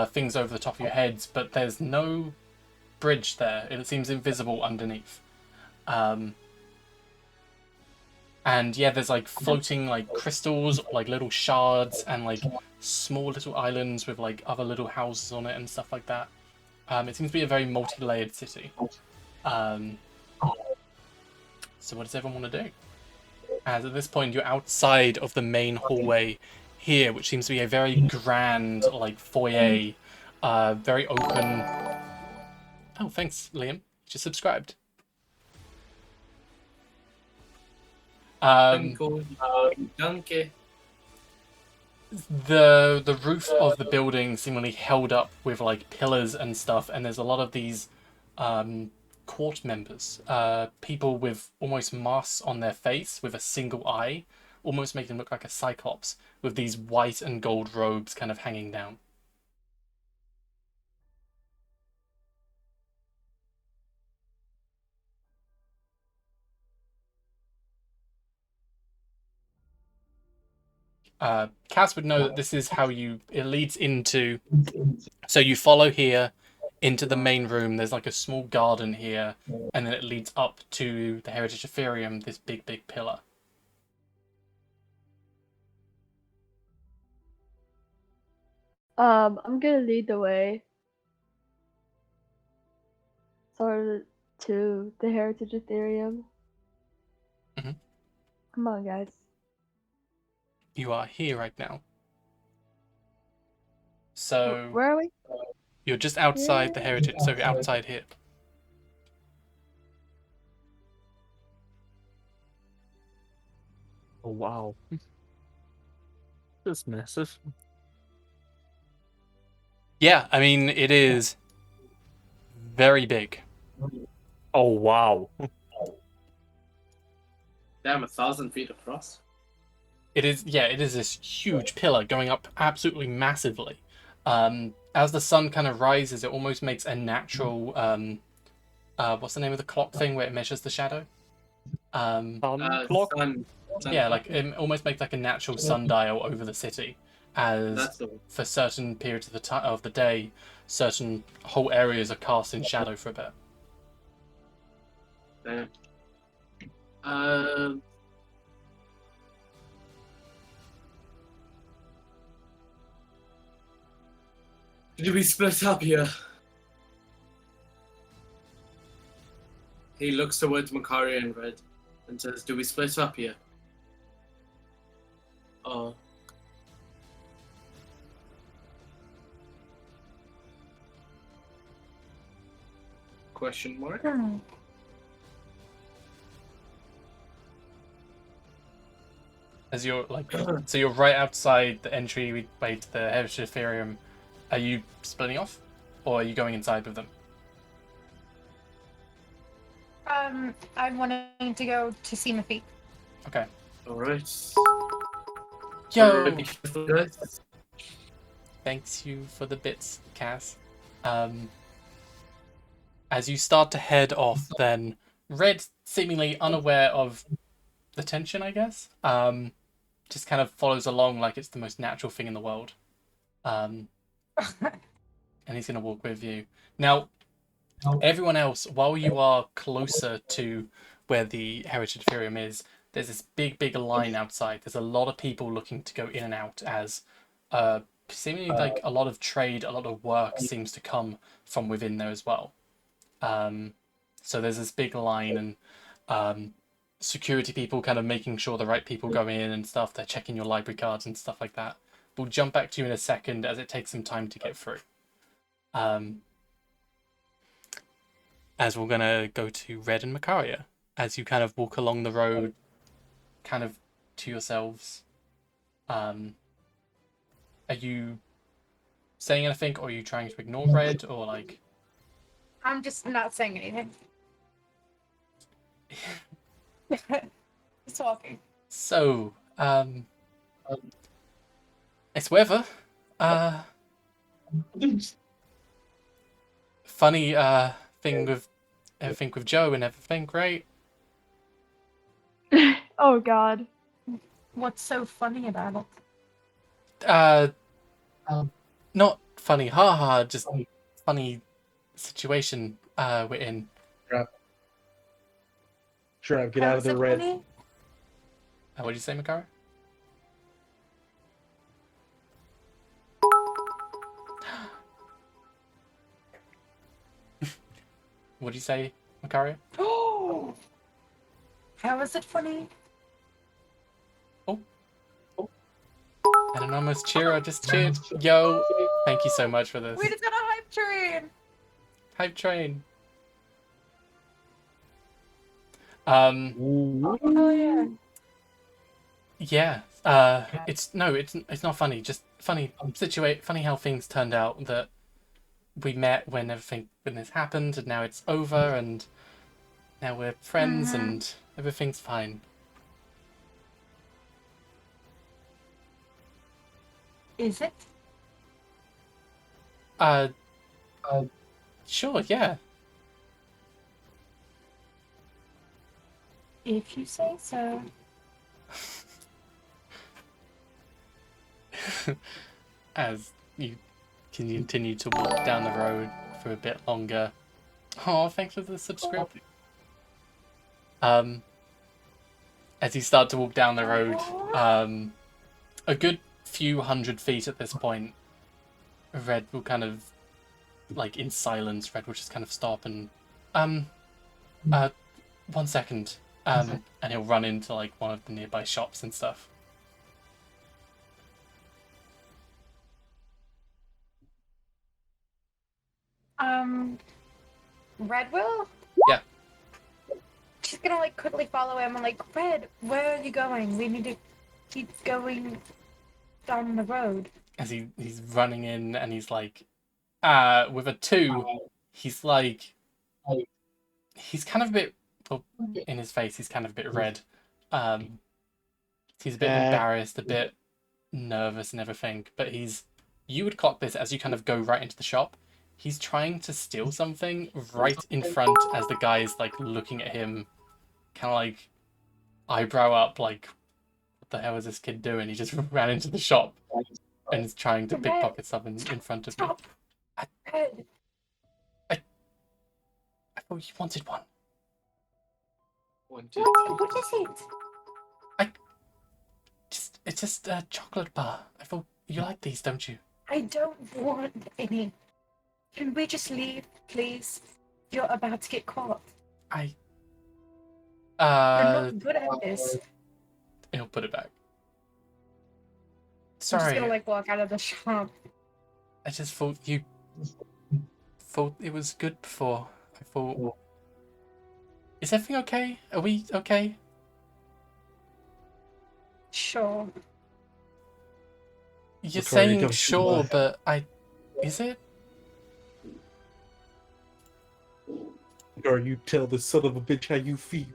things over the top of your heads, but there's no bridge there. It seems invisible underneath. And yeah, there's like floating like crystals, like little shards, and like small little islands with like other little houses on it and stuff like that. It seems to be a very multi-layered city. So what does everyone want to do? As at this point, you're outside of the main hallway here, which seems to be a very grand like foyer, very open. Oh, thanks, Liam. You just subscribed. Donkey. The roof of the building seemingly held up with like pillars and stuff, and there's a lot of these court members, people with almost masks on their face with a single eye, almost making them look like a cyclops, with these white and gold robes kind of hanging down. Cass would know that this is how it leads into, so you follow here into the main room. There's like a small garden here, and then it leads up to the Heritage Ethereum, this big pillar. I'm gonna lead the way. Sort of to the Heritage Ethereum. Mhm. Come on, guys. You are here right now. So Where are we? you're just outside the Heritage, so you're outside here. Oh wow. That's massive. Yeah, I mean, it is very big. Oh wow. Damn, 1,000 feet across. It is this huge pillar going up absolutely massively. As the sun kind of rises, it almost makes a natural, what's the name of the clock thing where it measures the shadow? Clock. Sun. Yeah, like it almost makes like a natural sundial over the city, as for certain periods of the day, certain whole areas are cast in shadow for a bit. Do we split up here? He looks towards Makaria and Red and says, do we split up here? Question mark? As you're like, so you're right outside the entryway to the Heritage Ethereum. Are you splitting off, or are you going inside with them? I'm wanting to go to see my feet. Okay. Alright. Yo! Be careful, guys. Thanks you for the bits, Cass. As you start to head off, then Red, seemingly unaware of the tension, I guess, just kind of follows along like it's the most natural thing in the world. And he's going to walk with you. Now, everyone else, while you are closer to where the Heritage Ethereum is, there's this big line outside. There's a lot of people looking to go in and out as seemingly like a lot of trade, a lot of work seems to come from within there as well. So there's this big line and security people kind of making sure the right people go in and stuff. They're checking your library cards and stuff like that. We'll jump back to you in a second as it takes some time to get through. As we're going to go to Red and Macaria. As you kind of walk along the road, kind of to yourselves. Are you saying anything, or are you trying to ignore Red, or like... I'm just not saying anything. Just walking. So, it's weather. Funny thing with everything with Joe and everything, right? Oh God. What's so funny about it? Not funny, haha, just funny situation we're in. Sure, get How out of is there, it Red. funny? What did you say, Makara? What did you say, Makaria? Oh! How is it funny? Anonymous cheer, I just cheered. Yo, thank you so much for this. We just got a hype train! Hype train. Oh yeah. Yeah. It's not funny. Just funny funny how things turned out, that we met when this happened, and now it's over, and now we're friends, and everything's fine. Is it? Sure, yeah. If you say so. As you can continue to walk down the road for a bit longer. Oh, thanks for the subscription. As you start to walk down the road, a good few 100 feet at this point, Red will kind of, like in silence, Red will just kind of stop and, 1 second, and he'll run into like one of the nearby shops and stuff. Red will? Yeah. She's gonna like quickly follow him and like, Red, where are you going? We need to keep going down the road. As he's running in and he's like, with a 2, he's like, he's kind of a bit, well, in his face, he's kind of a bit red. He's a bit embarrassed, a bit nervous and everything, but you would clock this as you kind of go right into the shop. He's trying to steal something right in front as the guy's like looking at him, kind of like eyebrow up, like, what the hell is this kid doing? He just ran into the shop and is trying to pickpocket something in front of me. Red. I thought you wanted one. One, two, What is it? It's just a chocolate bar. I thought you like these, don't you? I don't want any. Can we just leave, please? You're about to get caught. You're not good at this. He'll put it back. I'm just Sorry, gonna like walk out of the shop. I just thought it was good before. I thought... Is everything okay? Are we okay? Sure. You're Victoria, saying don't you sure, lie. but is it? Or you tell the son of a bitch how you feel.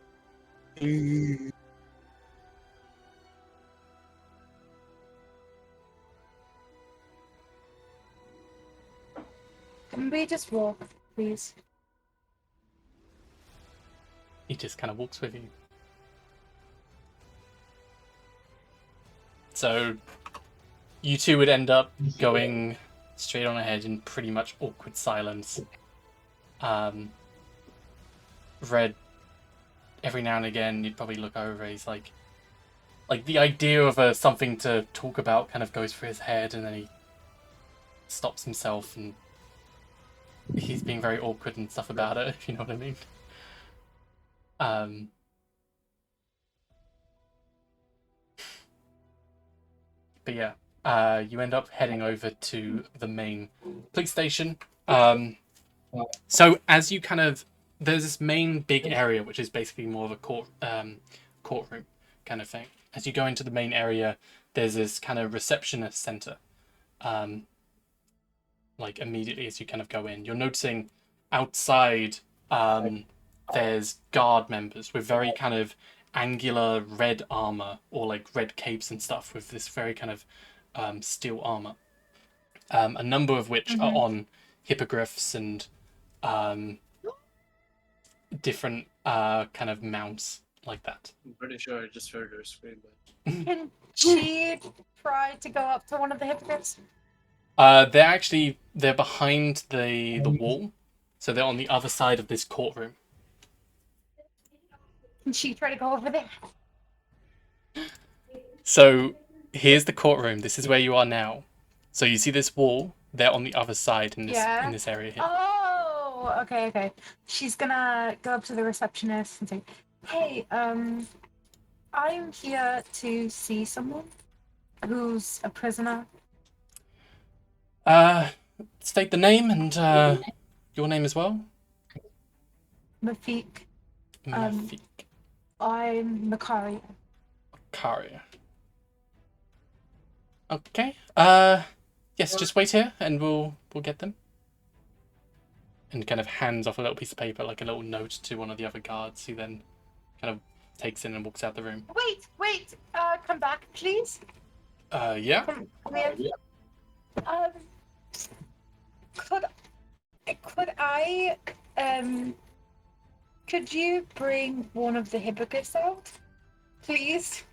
Can we just walk, please? He just kind of walks with you. So you two would end up going straight on ahead in pretty much awkward silence. Red, every now and again, you'd probably look over. He's like the idea of something to talk about kind of goes through his head, and then he stops himself, and he's being very awkward and stuff about it, if you know what I mean. But yeah, you end up heading over to the main police station. So as you there's this main big area, which is basically more of a courtroom kind of thing. As you go into the main area, there's this kind of receptionist center. Like immediately as you kind of go in, you're noticing outside there's guard members with very kind of angular red armor, or like red capes and stuff with this very kind of steel armor. A number of which are on hippogriffs and different kind of mounts like that. I'm pretty sure I just heard her scream that. Can she try to go up to one of the hippogriffs? They're behind the wall, so they're on the other side of this courtroom. Can she try to go over there? So here's the courtroom. This is where you are now. So you see this wall? They're on the other side in this area here. Oh, okay. She's gonna go up to the receptionist and say, "Hey, I'm here to see someone who's a prisoner." State the name and your name as well. Mafik. Mafik. I'm Makaria. Makaria. Okay. Yes, just wait here and we'll get them. And kind of hands off a little piece of paper, like a little note to one of the other guards, who then kind of takes in and walks out the room. Wait, come back, please. Yeah? Come here. Could you bring one of the hippogriffs out, please?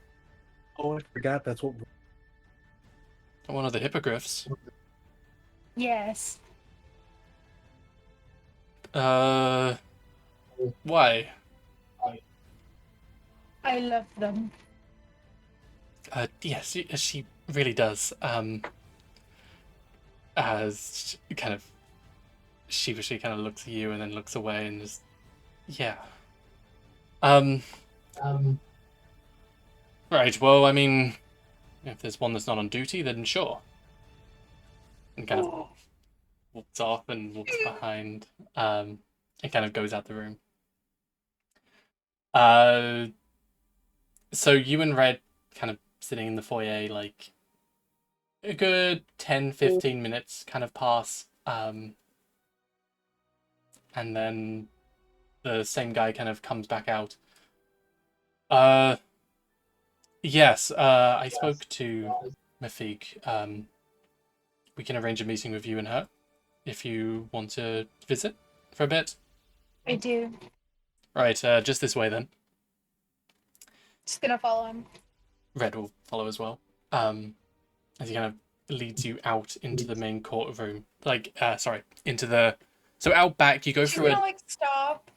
Oh, I forgot. That's what. One of the hippogriffs. Yes. Why? I love them. Yes, she really does. As she kind of sheepishly kind of looks at you and then looks away and just, yeah. Right, well, I mean, if there's one that's not on duty, then sure. And kind of walks off and walks behind, and kind of goes out the room. So you and Red kind of sitting in the foyer, like, a good 10-15 minutes kind of pass, and then the same guy kind of comes back out. Yes, I spoke to Mafik. We can arrange a meeting with you and her if you want to visit for a bit. I do. Right, just this way then. Just gonna follow him. Red will follow as well. As he kind of leads you out into the main courtroom. Into the... So out back, you go She's through gonna, stop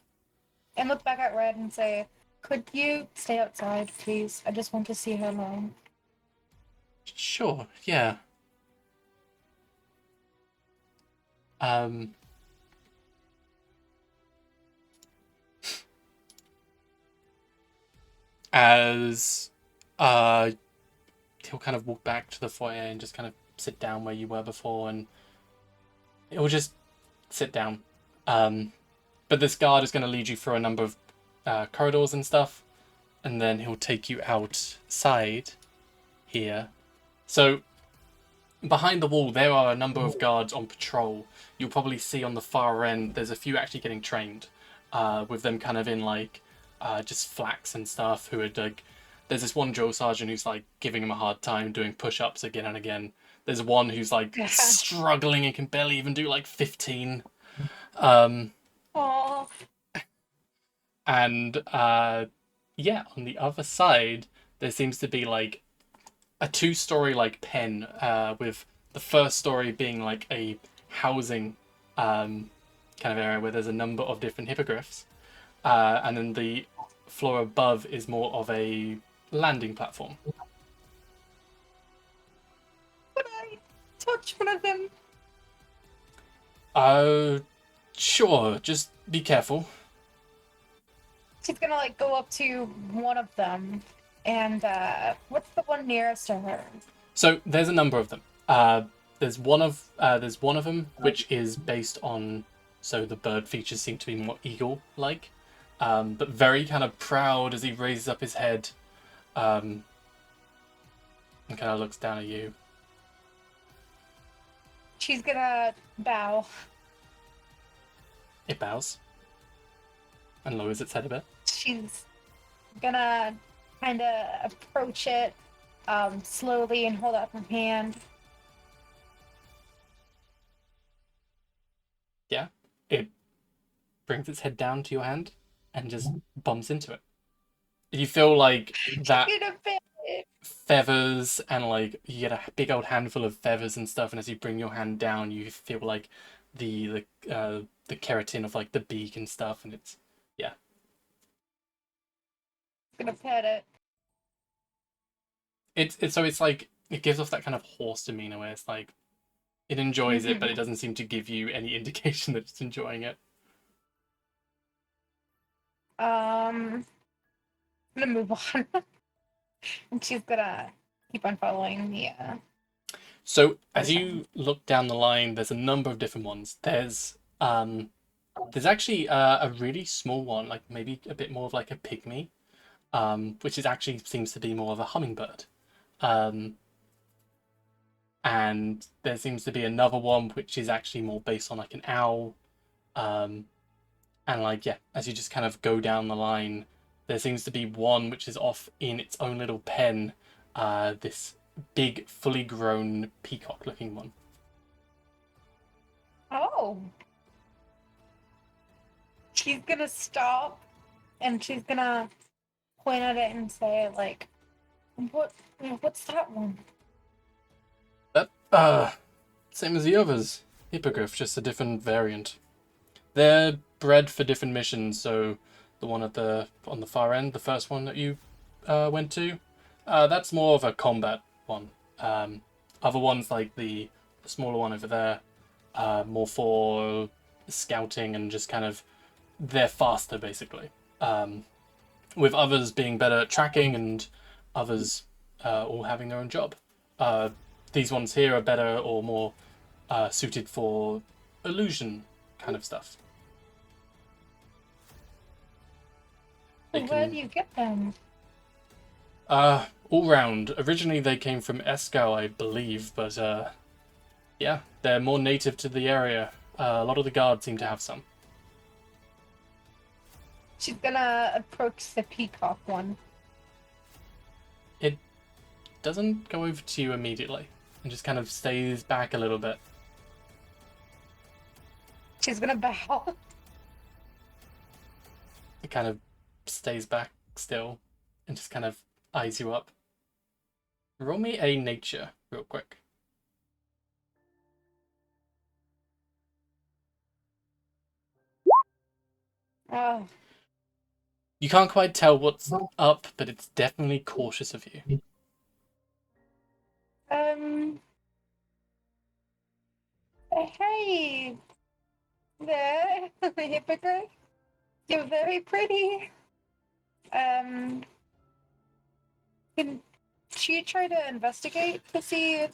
and look back at Red and say, "Could you stay outside, please? I just want to see her alone." Sure, yeah. As he'll kind of walk back to the foyer and just kind of sit down where you were before, and he'll just sit down. But this guard is going to lead you through a number of corridors and stuff, and then he'll take you outside here. So behind the wall there are a number of guards on patrol. You'll probably see on the far end there's a few actually getting trained, with them kind of in like just flaks and stuff, who are like, there's this one drill sergeant who's like giving him a hard time doing push-ups again and again. There's one who's like struggling and can barely even do like 15. And yeah, on the other side, there seems to be like a 2-story like pen, with the first story being like a housing kind of area where there's a number of different hippogriffs, and then the floor above is more of a landing platform. Could I touch one of them? Sure, just be careful. She's gonna like go up to one of them, and what's the one nearest to her? So there's a number of them. There's one of them which is based on, so the bird features seem to be more eagle-like, but very kind of proud as he raises up his head, and kind of looks down at you. She's gonna bow. It bows and lowers its head a bit. She's gonna kind of approach it slowly and hold out her hand. Yeah, it brings its head down to your hand and just bumps into it. You feel like that Get a bit. feathers, and like you get a big old handful of feathers and stuff, and as you bring your hand down, you feel like the keratin of like the beak and stuff, and it's Gonna pet it. it's like it gives off that kind of horse demeanor where it's like it enjoys it, but it doesn't seem to give you any indication that it's enjoying it. I'm gonna move on. And she's gonna keep on following the So as you look down the line, there's a number of different ones. There's actually a really small one, like maybe a bit more of like a pygmy, which is actually seems to be more of a hummingbird. And there seems to be another one which is actually more based on like an owl. And like, yeah, as you just kind of go down the line, there seems to be one which is off in its own little pen, this big, fully grown peacock-looking one. Oh. She's gonna stop and she's gonna point at it and say, like, what's that one? Same as the others. Hippogriff, just a different variant. They're bred for different missions, so the one on the far end, the first one that you went to, that's more of a combat one. Other ones like the smaller one over there, more for scouting and just kind of, they're faster basically. With others being better at tracking and others all having their own job. These ones here are better or more suited for illusion kind of stuff. Where do you get them? All round. Originally they came from Escal, I believe, but yeah, they're more native to the area. A lot of the guards seem to have some. She's gonna approach the peacock one. It doesn't go over to you immediately. It just kind of stays back a little bit. She's gonna bow. It kind of stays back still and just kind of eyes you up. Roll me a nature real quick. Oh, You can't quite tell what's up, but it's definitely cautious of you. hey there, hippogriff. You're very pretty. Can she try to investigate to see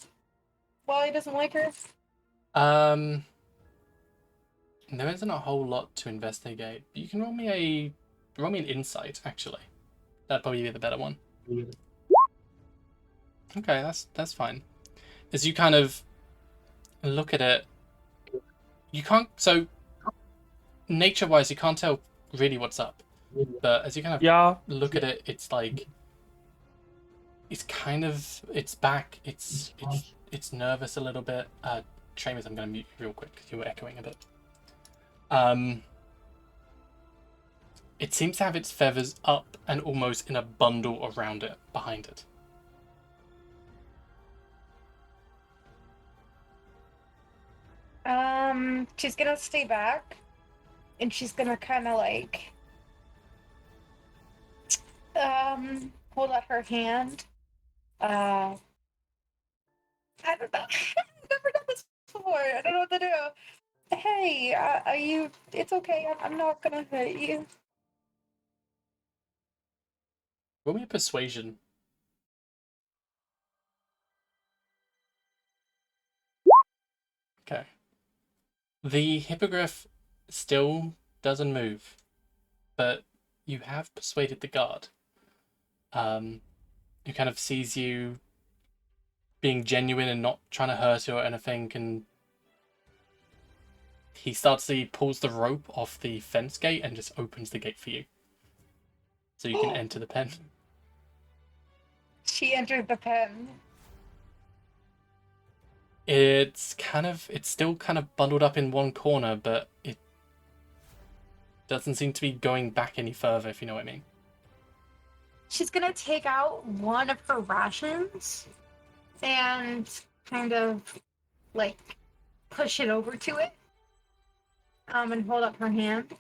why he doesn't like her? There isn't a whole lot to investigate. You can roll me an insight, actually. That'd probably be the better one. Okay, that's fine. As you kind of look at it, you can't, so nature-wise, you can't tell really what's up. But as you kind of look at it, it's like, it's kind of, it's back, it's it's nervous a little bit. Travis, I'm going to mute you real quick because you were echoing a bit. It seems to have its feathers up and almost in a bundle around it, behind it. She's gonna stay back, and she's gonna kind of like, hold out her hand. I don't know. I've never done this before. I don't know what to do. Hey, are you? It's okay. I'm not gonna hurt you. Roll me a persuasion. Okay. The hippogriff still doesn't move, but you have persuaded the guard. Who kind of sees you being genuine and not trying to hurt you or anything, and he pulls the rope off the fence gate and just opens the gate for you. So you can enter the pen. She entered the pen. It's still kind of bundled up in one corner, but it doesn't seem to be going back any further, if you know what I mean. She's gonna take out one of her rations and kind of like push it over to it. And hold up her hand.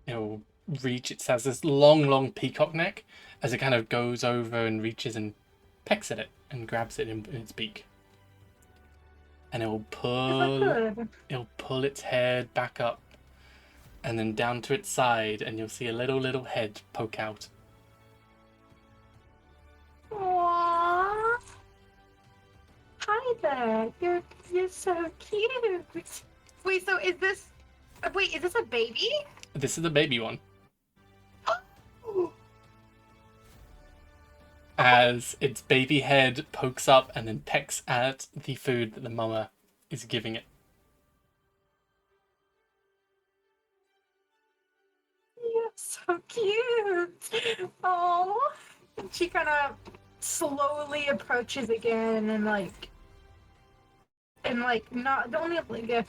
It'll reach, it has this long peacock neck as it kind of goes over and reaches and pecks at it and grabs it in its beak. And it'll pull its head back up and then down to its side, and you'll see a little head poke out. Aww. Hi there. You're so cute. Wait, so is this a baby? This is the baby one. As its baby head pokes up and then pecks at the food that the mama is giving it. You're so cute. Oh. She kind of slowly approaches again and not only like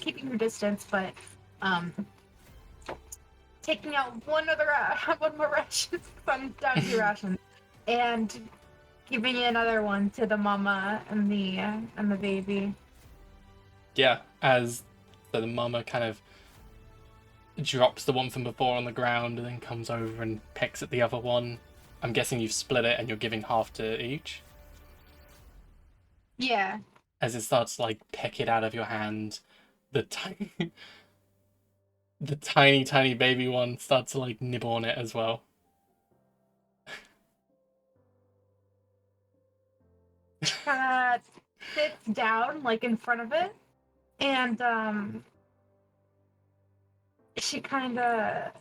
keeping her distance, but taking out one more ration. I'm down to rations, and giving another one to the mama and the baby. Yeah, as the mama kind of drops the one from before on the ground and then comes over and pecks at the other one. I'm guessing you've split it and you're giving half to each? Yeah. As it starts to like peck it out of your hand, the tiny baby one starts to like nibble on it as well. Sits down like in front of it, and she kind of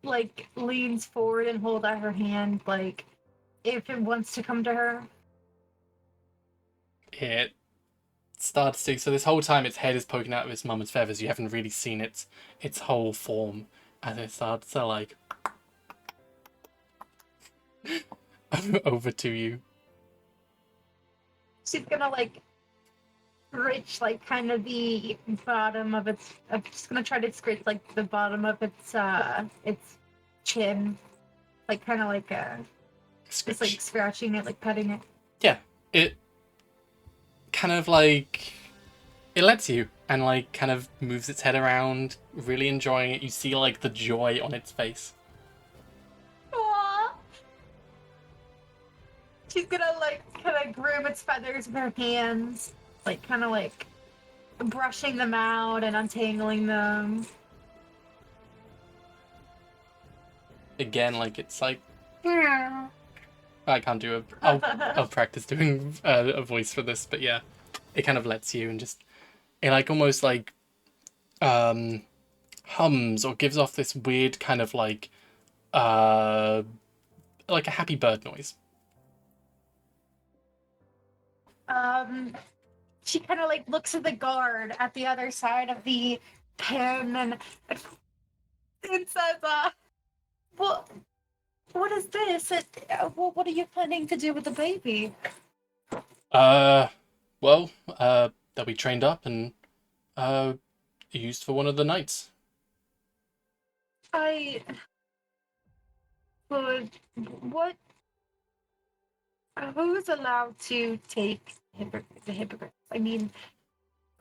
like leans forward and hold out her hand, like if it wants to come to her. It starts to, so this whole time its head is poking out of its mama's feathers. You haven't really seen its whole form as it starts to like over to you. She's gonna like scratch like kind of the bottom of its. I'm just gonna try to scratch like the bottom of its chin, like kind of like just like scratching it, like petting it. Yeah, it kind of like it lets you and like kind of moves its head around, really enjoying it. You see like the joy on its face. Aww. She's gonna like kind of groom its feathers with her hands, like kind of like brushing them out and untangling them. Again, like it's like I can't do I'll practice doing a voice for this, but yeah, it kind of lets you and just it like almost like hums or gives off this weird kind of like a happy bird noise. She kind of like looks at the guard at the other side of the pen and says, well, What is this? What are you planning to do with the baby? Well, they'll be trained up and used for one of the knights. But what? Who's allowed to take the hippogriff? I mean,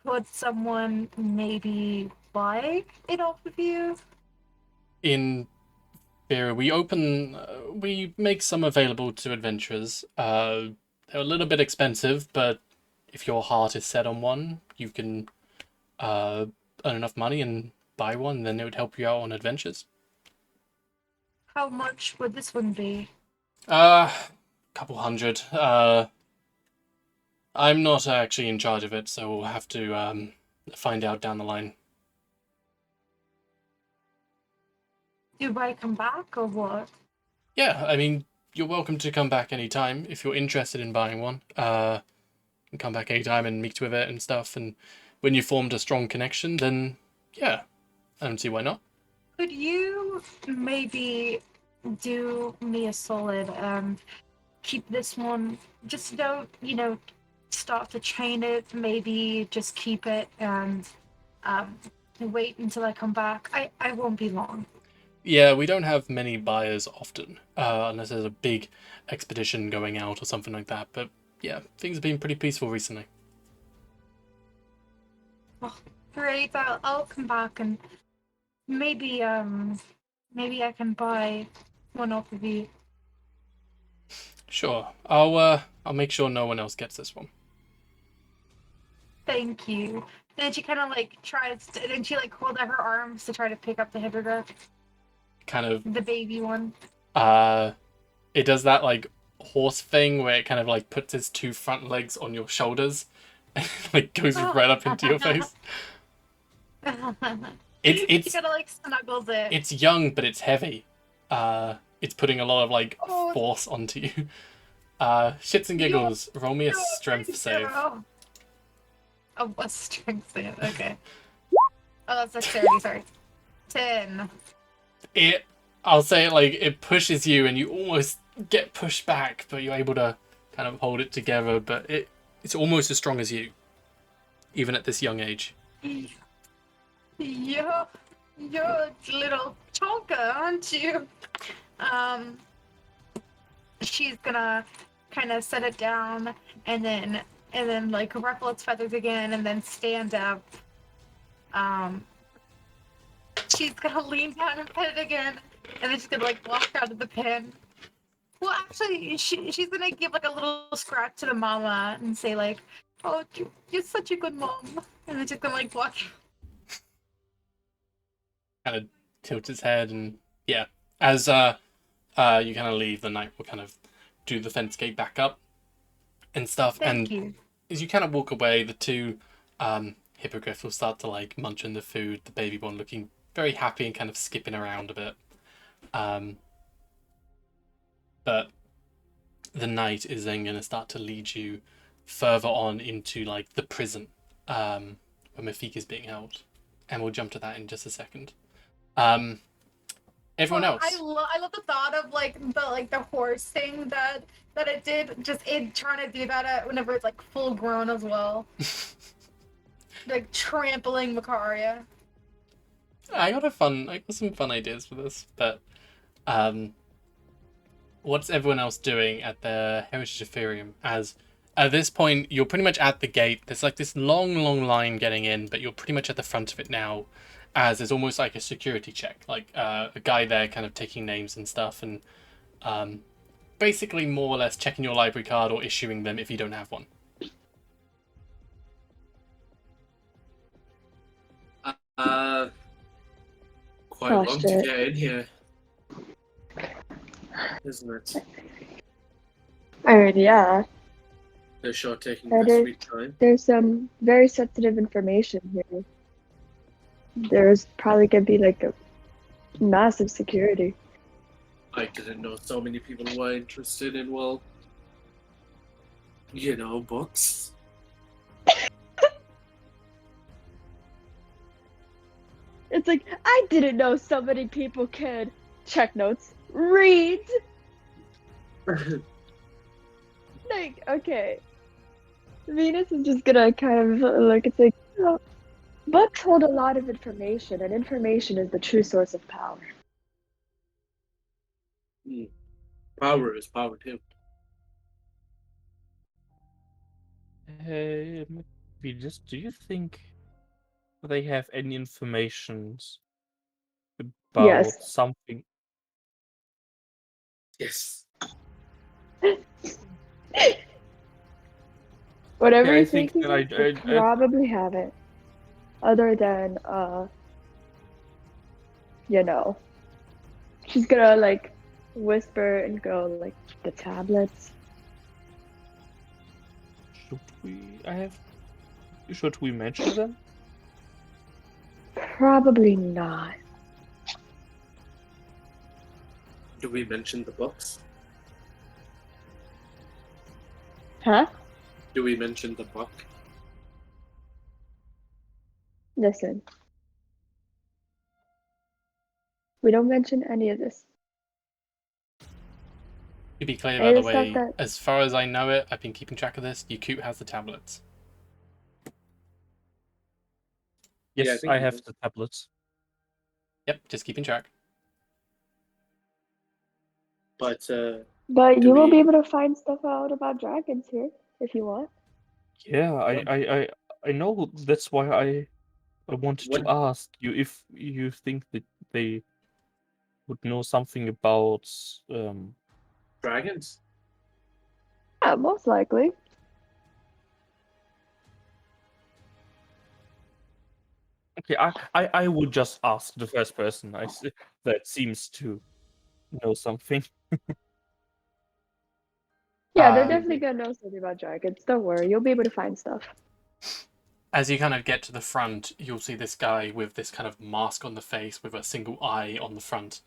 could someone maybe buy it off of you? In theory, we make some available to adventurers. They're a little bit expensive, but if your heart is set on one, you can earn enough money and buy one, then it would help you out on adventures. How much would this one be? Couple hundred. I'm not actually in charge of it, so we'll have to find out down the line. Do I come back or what? Yeah, I mean, you're welcome to come back anytime if you're interested in buying one. You can come back anytime and meet with it and stuff. And when you formed a strong connection, then yeah, I don't see why not. Could you maybe do me a solid and keep this one? Just don't, start to train it. Maybe just keep it and wait until I come back. I won't be long. Yeah, we don't have many buyers often, unless there's a big expedition going out or something like that. But yeah, things have been pretty peaceful recently. Oh, great! I'll come back and maybe I can buy one off of you. Sure, I'll make sure no one else gets this one. Thank you. Then she kind of tries to, then she hold out her arms to try to pick up the hippogriff. Kind of The baby one. it does that horse thing where it kind of puts its two front legs on your shoulders and goes right up into your face. It's She kind of snuggles it. It's young, but it's heavy. It's putting a lot of force onto you. Shits and giggles. Roll me a strength save. Oh, a strength save. Okay. Oh, that's dexterity. Sorry. 10. I'll say it pushes you, and you almost get pushed back, but you're able to kind of hold it together. But it's almost as strong as you, even at this young age. You're a little chonka, aren't you? She's gonna kind of set it down and then ruffle its feathers again and then stand up. She's gonna lean down and pet it again and then she's gonna walk out of the pen. Well, actually, she's gonna give a little scratch to the mama and say "Oh, you're such a good mom," and then she's gonna walk. Kind of tilts its head, and yeah, as you kind of leave, the knight will kind of do the fence gate back up and stuff. Thank you. As you kind of walk away, the two hippogriffs will start to munch on the food. The baby one looking very happy and kind of skipping around a bit. But the knight is then going to start to lead you further on into the prison where Mafik is being held, and we'll jump to that in just a second. Everyone else. I love the thought of the horse thing that it did. Just it trying to do that whenever it's full grown as well. Trampling Macaria. I got some fun ideas for this, but what's everyone else doing at the Heritage Ethereum? As at this point, you're pretty much at the gate. There's this long line getting in, but you're pretty much at the front of it now, as there's almost a security check, a guy there kind of taking names and stuff, and basically more or less checking your library card or issuing them if you don't have one. Quite long to get in here, isn't it? Yeah. They're sure taking their sweet time. There's some very sensitive information here. There's probably gonna be a massive security. I didn't know so many people were interested in, books. It's I didn't know so many people could check notes. Read. Like, okay. Venus is just gonna kind of look. It's like, books hold a lot of information, and information is the true source of power. Power is power too. Venus, do you think they have any information about Yes. something? Yes. Whatever Yeah, I you're think thinking, that they probably have it. Other than, you know, she's gonna like whisper and go like the tablets. Should we mention them? Probably not. Do we mention the books? Huh? Do we mention the book? Listen. We don't mention any of this. To be clear, Any by the of the stuff way, that- as far as I know it, I've been keeping track of this. Yakut has the tablets. Yeah, I Yes, think I he have does. the tablets. Yep, just keeping track. But But Do you will we- be able to find stuff out about dragons here if you want. Yeah, Yeah. I know. That's why I wanted to What- ask you if you think that they would know something about dragons? Yeah, most likely. Okay, I would just ask the first person that seems to know something. Yeah, they're Um, definitely gonna know something about dragons. Don't worry, you'll be able to find stuff. As you kind of get to the front, you'll see this guy with this kind of mask on the face with a single eye on the front.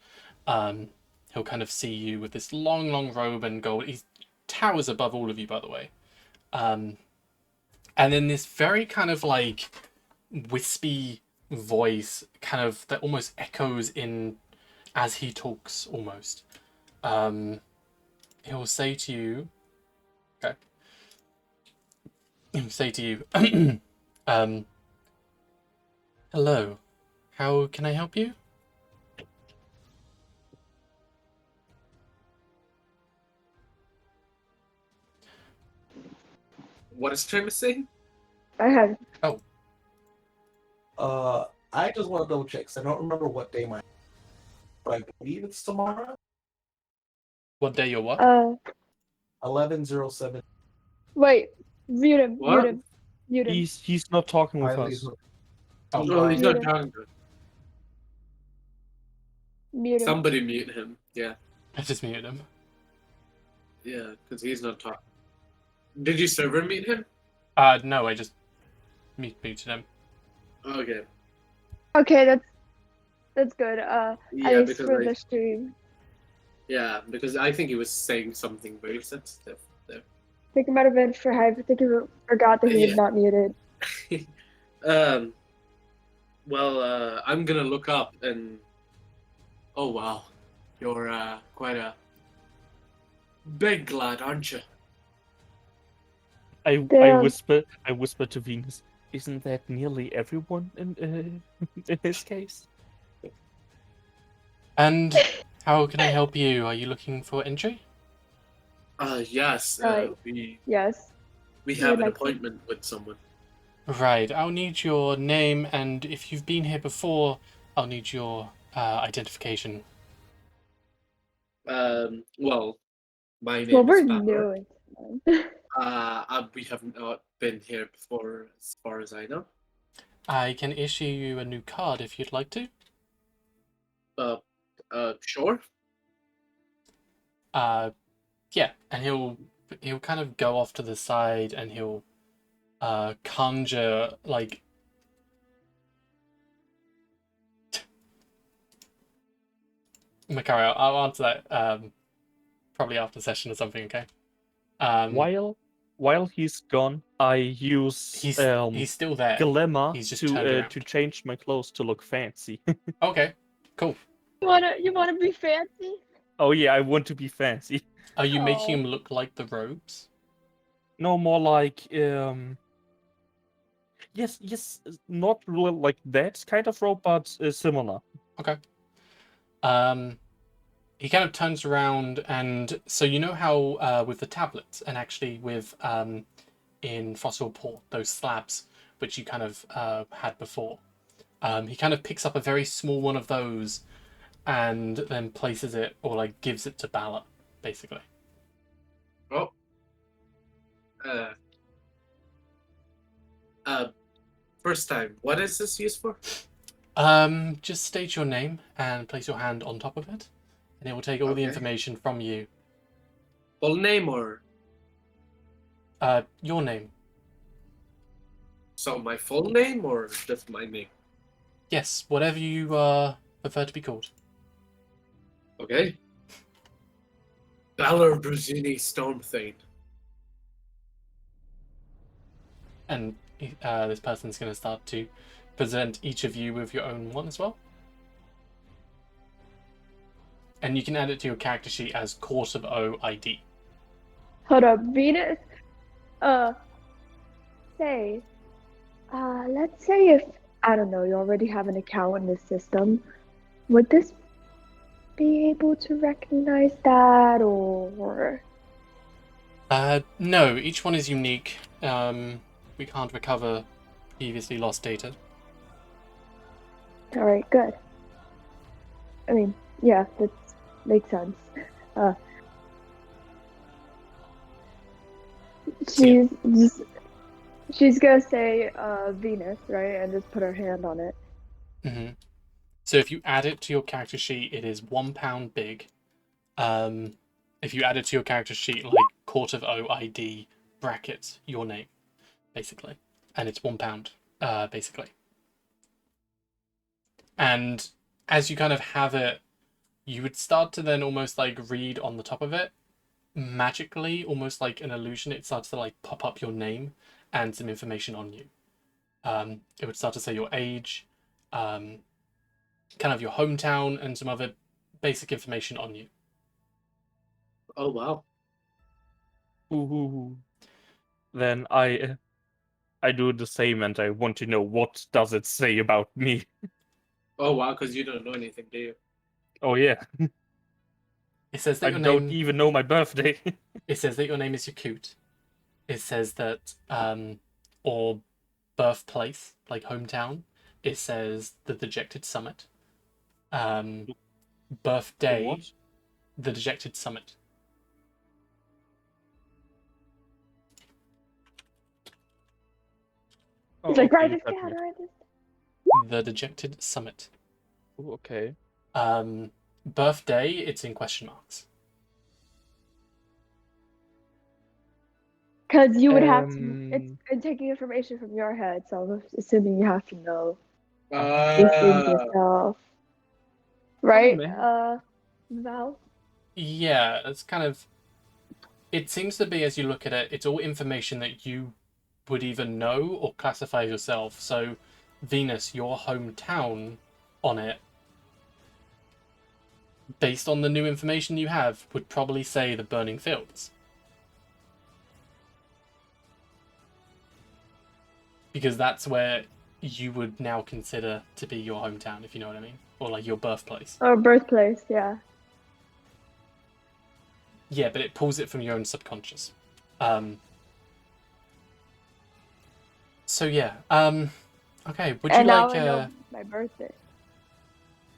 He'll kind of see you with this long, long robe and gold. He towers above all of you, by the way. And then this very kind of like wispy voice, kind of that almost echoes in as he talks, almost. He'll say to you, okay. He'll say to you, hello, how can I help you? What is Travis saying? I have. I just want to double check. 'Cause I don't remember what day but I believe it's tomorrow. What day you're what? 11:07. Wait, mute him, What? mute him. He's not talking with Highly us. Oh, No, he's not Mute him. talking. Mute him. Somebody mute him. Yeah, I just muted him. yeah, because he's not talking. Did you server mute him? No, I just muted him. Okay. Okay, that's good. At Yeah, least because for the stream. because I think he was saying something very sensitive there. I think it might have been for Hype. I think he forgot that he was Yeah. not muted. Well, I'm gonna look up and. Oh wow, you're quite a big lad, aren't you? I Damn. whisper to Venus. Isn't that nearly everyone in this case? And how can I help you? Are you looking for entry? Yes. Right. We Yes. have an like to. appointment with someone. Right, I'll need your name, and if you've been here before, I'll need your identification. Well, my name Well, we're is Pepper. new in town. We have not been here before, as far as I know. I can issue you a new card if you'd like to. Sure. Yeah, and he'll kind of go off to the side and he'll conjure like Macario, I'll answer that probably after session or something, okay? While he's gone, I use he's still there. Dilemma He's just turned around. to change my clothes to look fancy. Okay, cool. You wanna be fancy? Oh yeah, I want to be fancy. Are you making Oh. him look like the robes? No, more like yes, not really like that kind of robe, but similar. Okay. He kind of turns around, and so you know how with the tablets, and actually with in Fossil Port, those slabs which you kind of had before. He kind of picks up a very small one of those, and then places it, or like gives it to Bala, basically. Oh. First time. What is this used for? Just state your name and place your hand on top of it, and it will take all the Okay. information from you. Full name or Your name. so my full name or just my name? Yes, whatever you prefer to be called. Okay. Valor Bruzini Stormthane. And this person's going to start to present each of you with your own one as well. And you can add it to your character sheet as Court of O ID. Hold up, Venus. Say, let's say if I don't know, you already have an account in the system, would this be able to recognize that, or? No, each one is unique. We can't recover previously lost data. All right, good. I mean, yeah, that makes sense. She's gonna say Venus, right, and just put her hand on it. Mm-hmm. So if you add it to your character sheet, it is 1 pound big. If you add it to your character sheet, like Court of O ID bracket your name, basically, and it's 1 pound, basically. And as you kind of have it, you would start to then almost like read on the top of it, magically, almost like an illusion. It starts to like pop up your name and some information on you. It would start to say your age, kind of your hometown, and some other basic information on you. Oh wow. Ooh. Then I do the same, and I want to know what does it say about me. Oh wow, because you don't know anything, do you? Oh yeah, It says that I your don't name. even know my birthday. It says that your name is Yakut. It says that or birthplace, like hometown. It says the Dejected Summit. Birthday, What? the Dejected Summit. Oh, He's like, okay, write you this got down, me. write this. The Dejected Summit. Oh, okay. Birthday, it's in question marks. Because you would have to. It's taking information from your head, so I'm assuming you have to know these things yourself, right? man. Val. Yeah, it's kind of. It seems to be, as you look at it, it's all information that you would either know or classify yourself. So, Venus, your hometown on it, based on the new information you have, would probably say the Burning Fields. Because that's where you would now consider to be your hometown, if you know what I mean. Or like your birthplace. Or birthplace, yeah. Yeah, but it pulls it from your own subconscious. So yeah. Okay, would you And now like I know my birthday.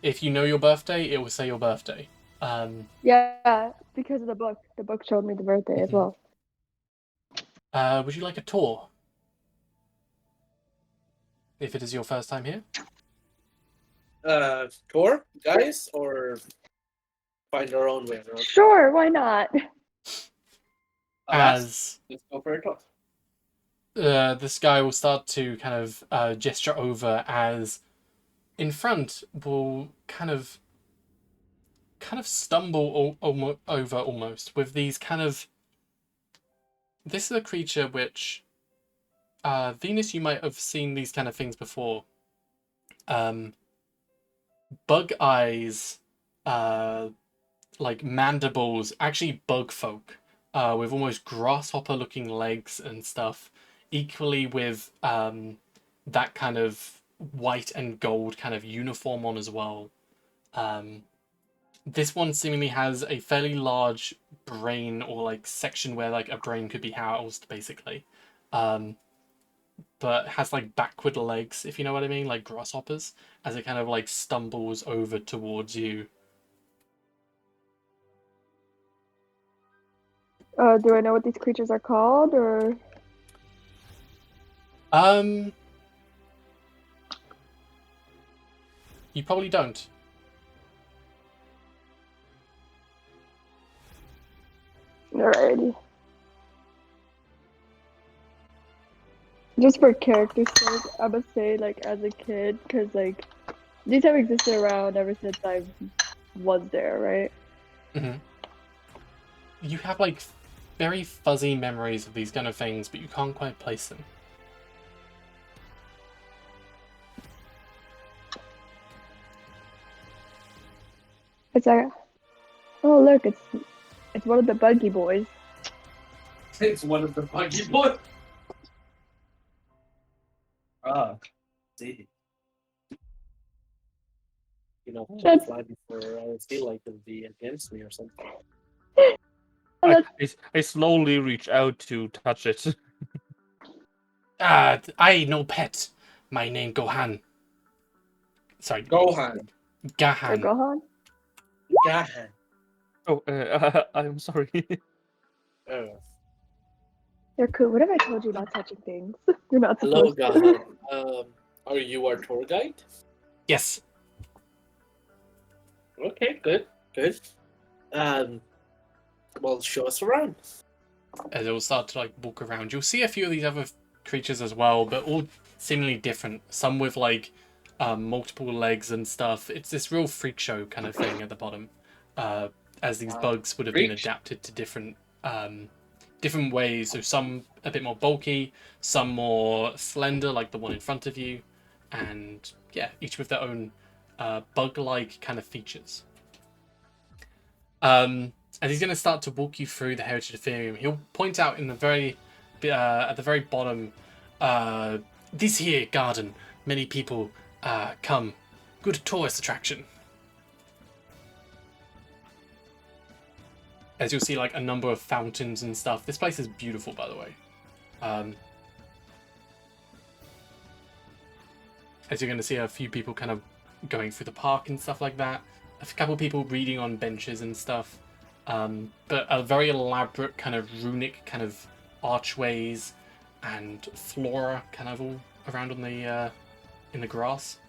if you know your birthday, it will say your birthday. Yeah, because of the book. The book showed me the birthday as Mhm. well. Would you like a tour? If it is your first time here? Tour, guys, or find our own way around? Sure, why not? As Let's go for a tour. this guy will start to kind of gesture over, as in front will kind of stumble over almost with these kind of. This is a creature which Venus, you might have seen these kind of things before. Bug eyes, like mandibles, actually bug folk, with almost grasshopper-looking legs and stuff, equally with that kind of white and gold kind of uniform on as well. This one seemingly has a fairly large brain, or like section where like a brain could be housed, basically. But has like backward legs, if you know what I mean, like grasshoppers, as it kind of like stumbles over towards you. Do I know what these creatures are called, or? You probably don't. Alrighty. Just for character sake, I must say, like, as a kid, because, like, these have existed around ever since I was there, right? Mm-hmm. You have, like, very fuzzy memories of these kind of things, but you can't quite place them. It's like, oh look, it's one of the buggy boys. It's one of the buggy boys. Ah, see. You know, That's- why before I feel like it'd be against me or something. I slowly reach out to touch it. I no pet. My name Gohan. Sorry. Gohan. Or Gahan. Gohan? Gohan. Oh, I'm sorry. Oh. You're cool. What have I told you about touching things? You're not Hello, supposed to. Gohan. Are you our tour guide? Yes. Okay, good, good. Well, show us around. As it will start to like walk around, you'll see a few of these other creatures as well, but all seemingly different. Some with like multiple legs and stuff. It's this real freak show kind of thing at the bottom, as these bugs would have been Freak. adapted to different ways. So some a bit more bulky, some more slender, like the one in front of you, and yeah, each with their own bug-like kind of features. As he's going to start to walk you through the Heritage Ethereum, he'll point out in the very at the very bottom, this here garden, many people come. Good tourist attraction. As you'll see, like, a number of fountains and stuff. This place is beautiful, by the way. As you're going to see a few people kind of going through the park and stuff like that. A couple people reading on benches and stuff. But a very elaborate kind of runic kind of archways and flora kind of all around on the in the grass.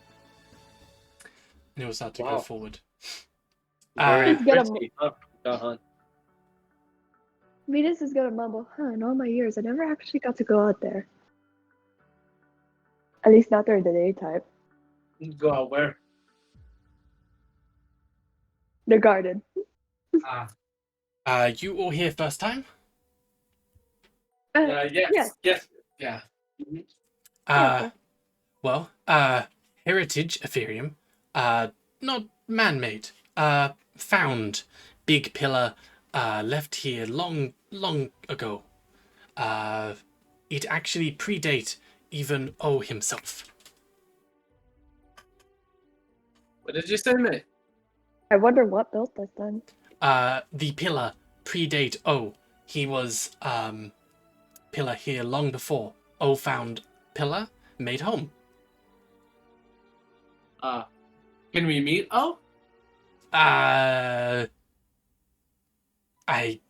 And you'll start to go forward. Very He's gonna- pretty. Oh, Gohan. Venus is gonna mumble, in all my years, I never actually got to go out there. At least not during the daytime. Go out where? The garden. You all here first time? Yes. Yeah. Well, Heritage Ethereum, not man-made, found, big pillar, left here long ago. It actually predate even O himself. What did you say, mate? I wonder what built this then. The pillar predate O. He was pillar here long before. O found pillar, made home. Can we meet? Oh, I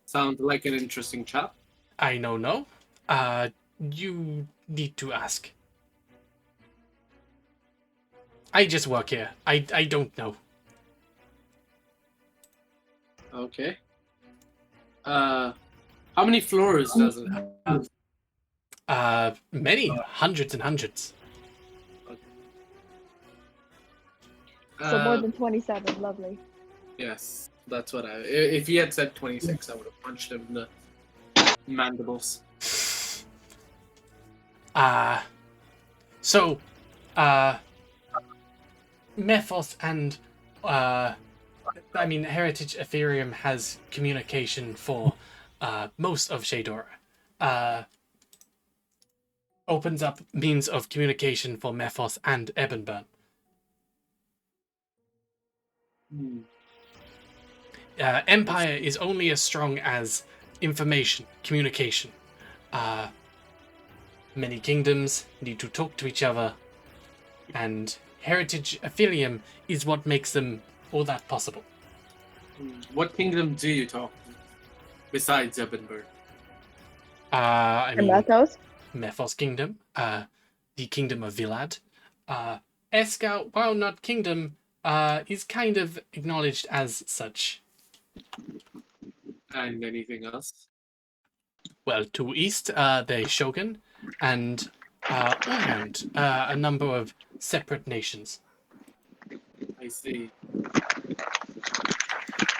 sounds like an interesting chap. know no. You need to ask. I just work here. I don't know. Okay. How many floors does it have? Many, hundreds and hundreds. So more than 27, lovely. Yes, that's what if he had said 26, I would have punched him in the mandibles. So, Mephos and I mean, Heritage Ethereum has communication for most of Shadora. Opens up means of communication for Mephos and Ebonburn. Empire is only as strong as information, communication. Many kingdoms need to talk to each other, and Heritage Ethereum is what makes them all that possible. What kingdom do you talk to besides Ebonburn? I And mean, Mathos? Mephos Kingdom, the Kingdom of Vilad. Esca, while not kingdom, is kind of acknowledged as such. And anything else? Well, to east, the Shogun, and Ormond, a number of separate nations. I see.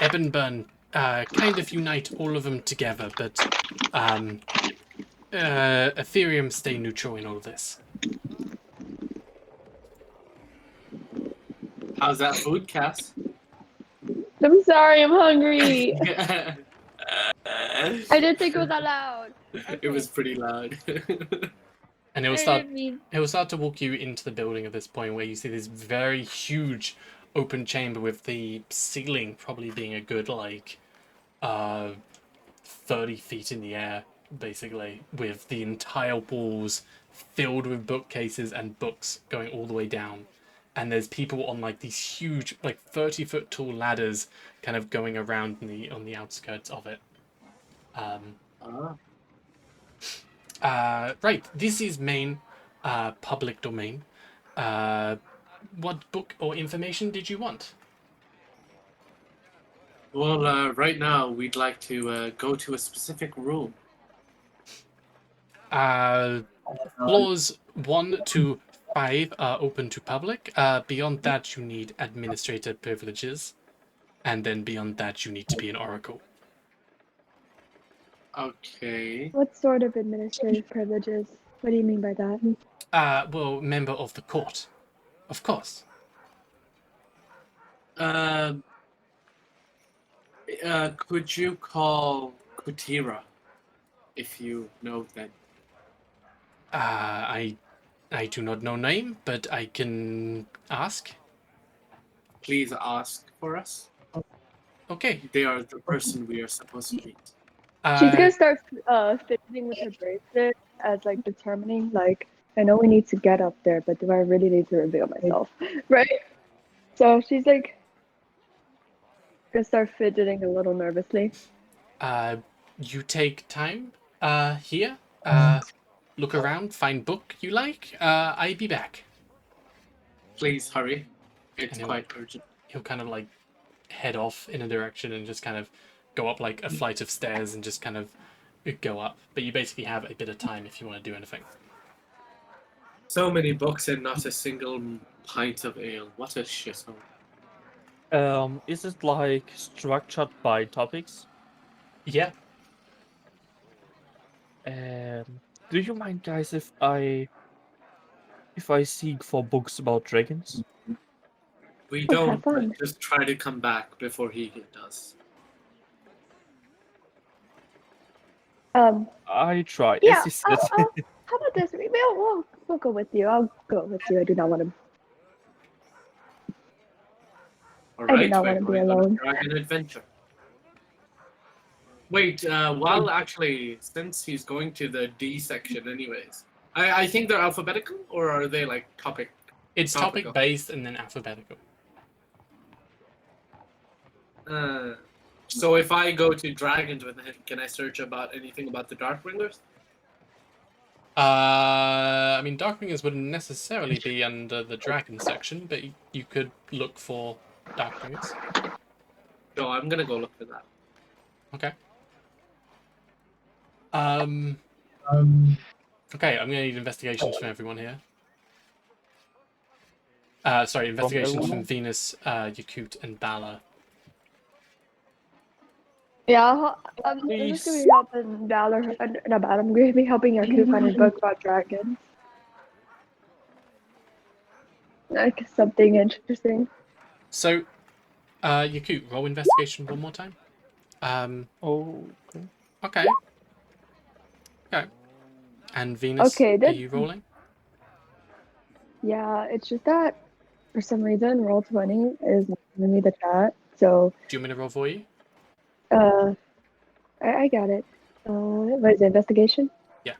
Ebonburn kind of unite all of them together, but Ethereum stay neutral in all this. How's that food, Cass? I'm sorry, I'm hungry. I didn't think it was that loud. It was pretty loud. And it will I start. didn't mean- It will start to walk you into the building at this point, where you see this very huge open chamber with the ceiling probably being a good 30 feet in the air, basically, with the entire walls filled with bookcases and books going all the way down. And there's people on these huge 30-foot tall ladders kind of going around on the outskirts of it. Right, this is main public domain. What book or information did you want? Well, right now we'd like to go to a specific room. Floors 1 to 5 are open to public. Beyond that, you need administrator privileges. And then beyond that, you need to be an oracle. Okay. What sort of administrative privileges? What do you mean by that? Well, member of the court. Of course. Could you call Kutira if you know that? I do not know name, but I can ask. Please ask for us. Okay. They are the person we are supposed to meet. She's gonna start fidgeting with her bracelet as determining I know we need to get up there, but do I really need to reveal myself? Right? So she's gonna start fidgeting a little nervously. You take time here. Look around, find book you like. I be back. Please hurry. It's And quite urgent. He'll kind of head off in a direction and just kind of go up a flight of stairs and just kind of go up. But you basically have a bit of time if you want to do anything. So many books and not a single pint of ale. What a shithole. Is it structured by topics? Yeah. Do you mind, guys, if I seek for books about dragons? We Oh, have don't, fun. but just try to come back before he does. I try. Yeah. Assisted. How about this? We'll go with you. I'll go with you. I do not want to. All I do right, not we're want to be going on a alone. dragon adventure. Wait, well, actually, since he's going to the D section anyways, I think they're alphabetical, or are they topic? It's Topical. topic based and then alphabetical. So if I go to dragons with him, can I search about anything about the Darkwingers? I mean, Darkwingers wouldn't necessarily be under the dragon section, but you could look for Darkwingers. So I'm gonna go look for that. Okay. Okay, I'm gonna need investigations from everyone here. Sorry, investigations from everyone? Venus, Yakut, and Bala. Yeah, I'm just gonna be helping Valor. Not bad. I'm gonna be helping Yaku find a book about dragons. Something interesting. So, Yakut, roll investigation one more time. Oh, okay. Okay. Okay. And Venus, Okay, are you rolling? Yeah, it's just that for some reason Roll20 is not giving me the chat. So Do you want me to roll for you? uh I got it. What is it, investigation? Yeah.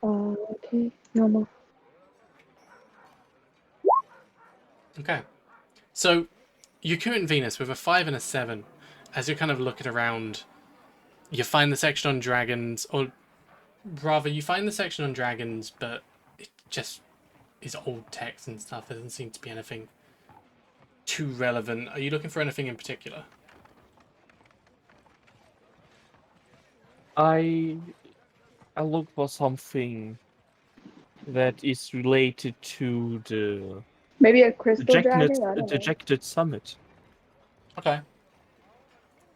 Okay, normal. Okay. So, Yakut and Venus, with a 5 and a 7, as you're kind of looking around, you find the section on dragons, or rather, you find the section on dragons, but it just is old text and stuff. There doesn't seem to be anything too relevant. Are you looking for anything in particular? I look for something that is related to the Maybe a crystal dragon? I don't know. dejected summit. Okay.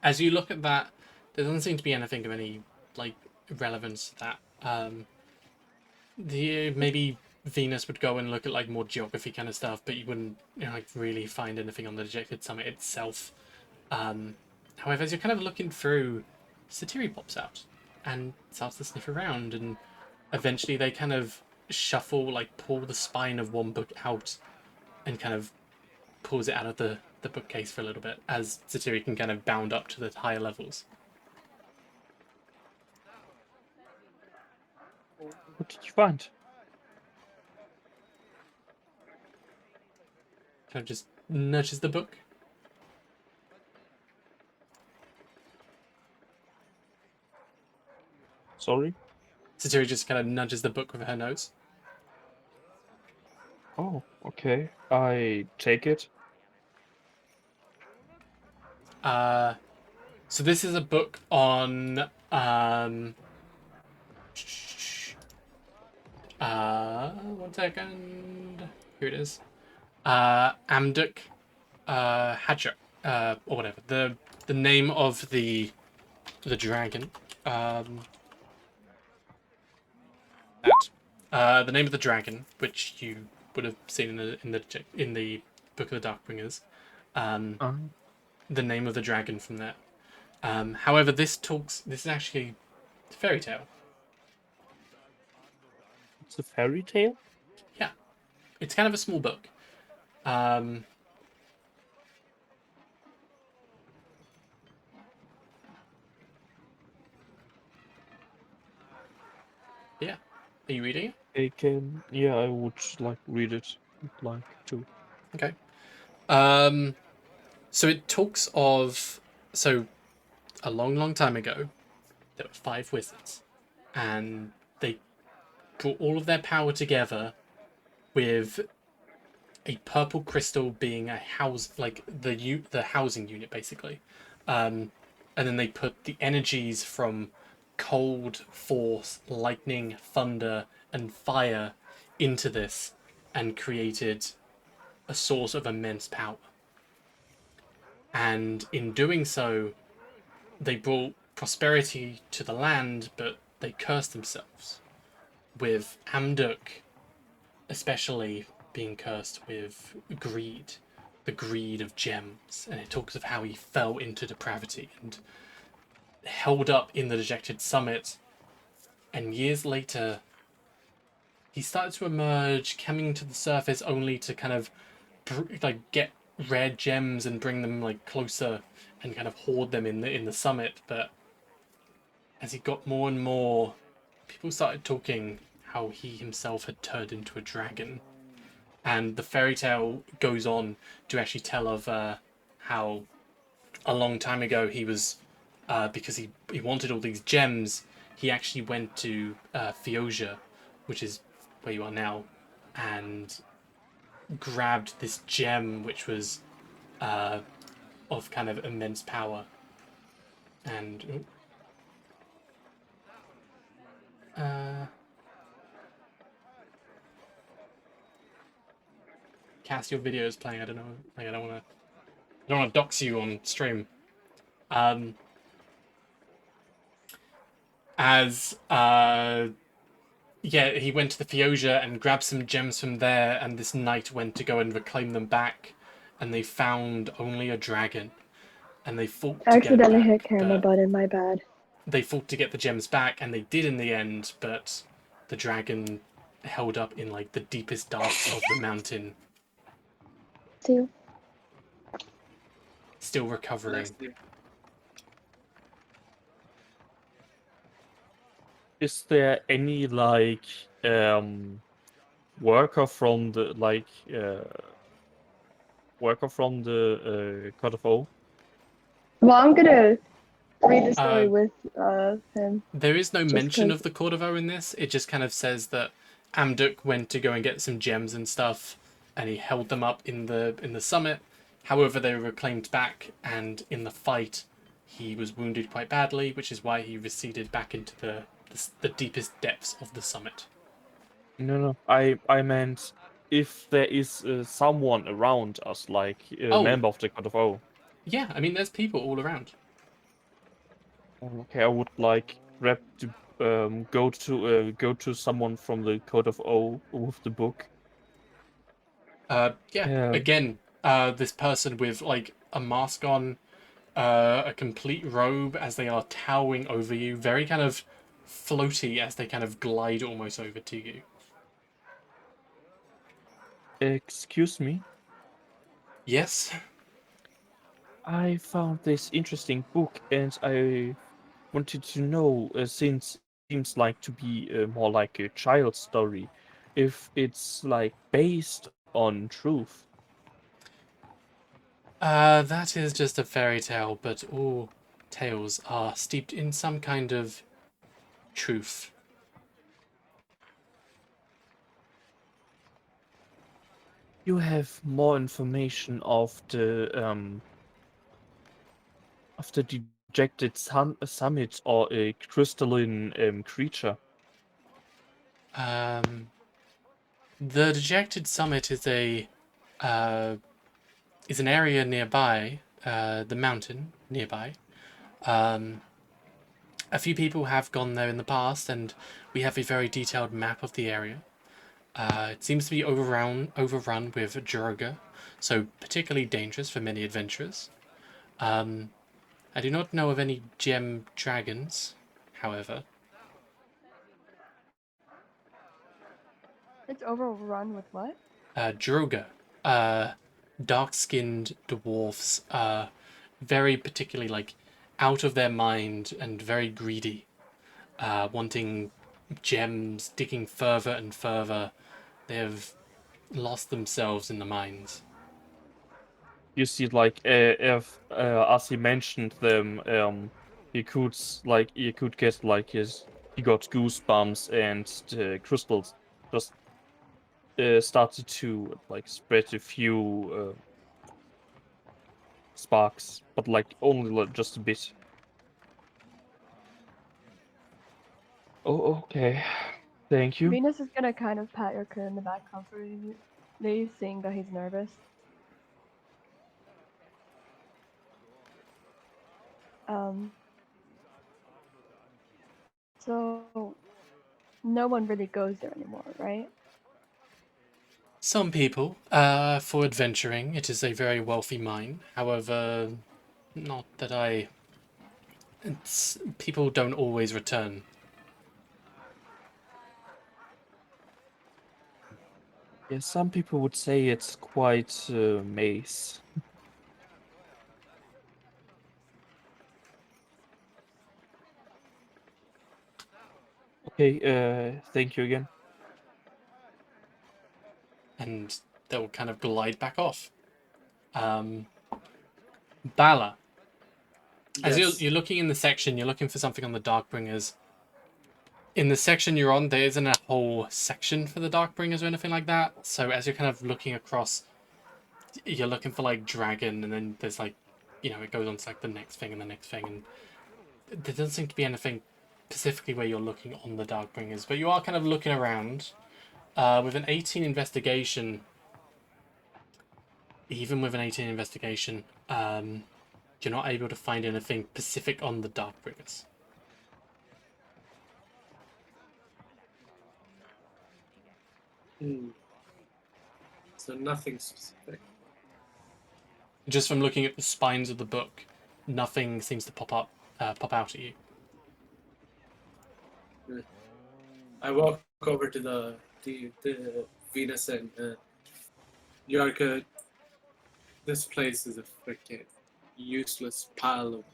As you look at that, there doesn't seem to be anything of any like relevance to that. Maybe Venus would go and look at like more geography kind of stuff, but you wouldn't like really find anything on the Dejected Summit itself. However, as you're kind of looking through, Satiri pops out and starts to sniff around, and eventually they kind of shuffle, like pull the spine of one book out, and kind of pulls it out of the bookcase for a little bit, as Satiri can kind of bound up to the higher levels. What did you find? Kind of just nudges the book. Sorry? Satiri just kind of nudges the book with her nose. Oh, okay. I take it. So this is a book on one second. Here it is. Amduk Hadjuk, or whatever. The name of the dragon. That. The name of the dragon, which you would have seen in the Book of the Darkbringers. The name of the dragon from there. However, this is actually a fairy tale. It's a fairy tale? Yeah, it's kind of a small book. Yeah, are you reading it? Yeah, I would like read it. I'd like to. Okay. So it talks of a long, long time ago, there were 5 wizards, and they brought all of their power together with a purple crystal being a house, like the housing unit basically, and then they put the energies from cold, force, lightning, thunder, and fire into this, and created a source of immense power. And in doing so, they brought prosperity to the land, but they cursed themselves, with Amduk especially being cursed with greed, the greed of gems. And it talks of how he fell into depravity and held up in the Dejected Summit, and years later he started to emerge, coming to the surface only to kind of like get rare gems and bring them like closer and kind of hoard them in the summit. But as he got more and more, people started talking how he himself had turned into a dragon. And the fairy tale goes on to actually tell of how a long time ago he was, because he wanted all these gems, he actually went to Phaeosia, which is where you are now, and grabbed this gem which was of kind of immense power. And Cass, your video is playing. I don't know. Like, I don't want to dox you on stream. As Yeah, he went to the Fiosia and grabbed some gems from there, and this knight went to go and reclaim them back, and they found only a dragon, and they fought I to get it accidentally hit back, camera but button, my bad. they fought to get the gems back, and they did in the end, but the dragon held up in like the deepest darks of the mountain, See you. still recovering. Bless you. Is there any like worker from the God of O? Well, I'm gonna read the story Uh, with him. There is no Just mention 'cause- of the Cordovo in this. It just kind of says that Amduk went to go and get some gems and stuff, and he held them up in the summit. However, they were reclaimed back, and in the fight, he was wounded quite badly, which is why he receded back into the deepest depths of the summit. No. I meant if there is someone around us, like a Oh. member of the God of O. Yeah, I mean, there's people all around. Okay, I would like grab to go to someone from the Code of O with the book. Yeah. Again, this person with like a mask on, a complete robe as they are towering over you, very kind of floaty as they kind of glide almost over to you. Excuse me, Yes. I found this interesting book and I wanted to know, since it seems like to be more like a child story, if it's like based on truth. That is just a fairy tale, but all tales are steeped in some kind of truth. You have more information of the dejected summit or a crystalline creature. The dejected summit is an area nearby, the mountain nearby. A few people have gone there in the past, and we have a very detailed map of the area. It seems to be overrun with Juroga, so particularly dangerous for many adventurers. I do not know of any gem dragons, however. It's overrun with what? Juroga, dark-skinned dwarfs, very particularly like out of their mind and very greedy, wanting gems, digging further and further. They have lost themselves in the mines. You see, like if as he mentioned them, he could get like he got goosebumps and the crystals just started to like spread a few sparks, but like only like, just a bit. Oh, okay. Thank you. Venus is gonna kind of pat your kid in the back, comforting you, seeing that he's nervous. So no one really goes there anymore, right? Some people, for adventuring, it is a very wealthy mine. However, not that people don't always return. Yeah, some people would say it's quite a maze. Okay, thank you again. And they'll kind of glide back off. Bala, as Yes. you're looking in the section, you're looking for something on the Darkbringers. In the section you're on, there isn't a whole section for the Darkbringers or anything like that. So as you're kind of looking across, you're looking for like dragon, and then there's like, it goes on to like the next thing and the next thing, and there doesn't seem to be anything specifically where you're looking on the Darkbringers, but you are kind of looking around. With an 18 investigation, even with an 18 investigation, you're not able to find anything specific on the Darkbringers. So nothing specific. Just from looking at the spines of the book, nothing seems to pop out at you. I walk over to the Venus and Yarka. This place is a freaking useless pile of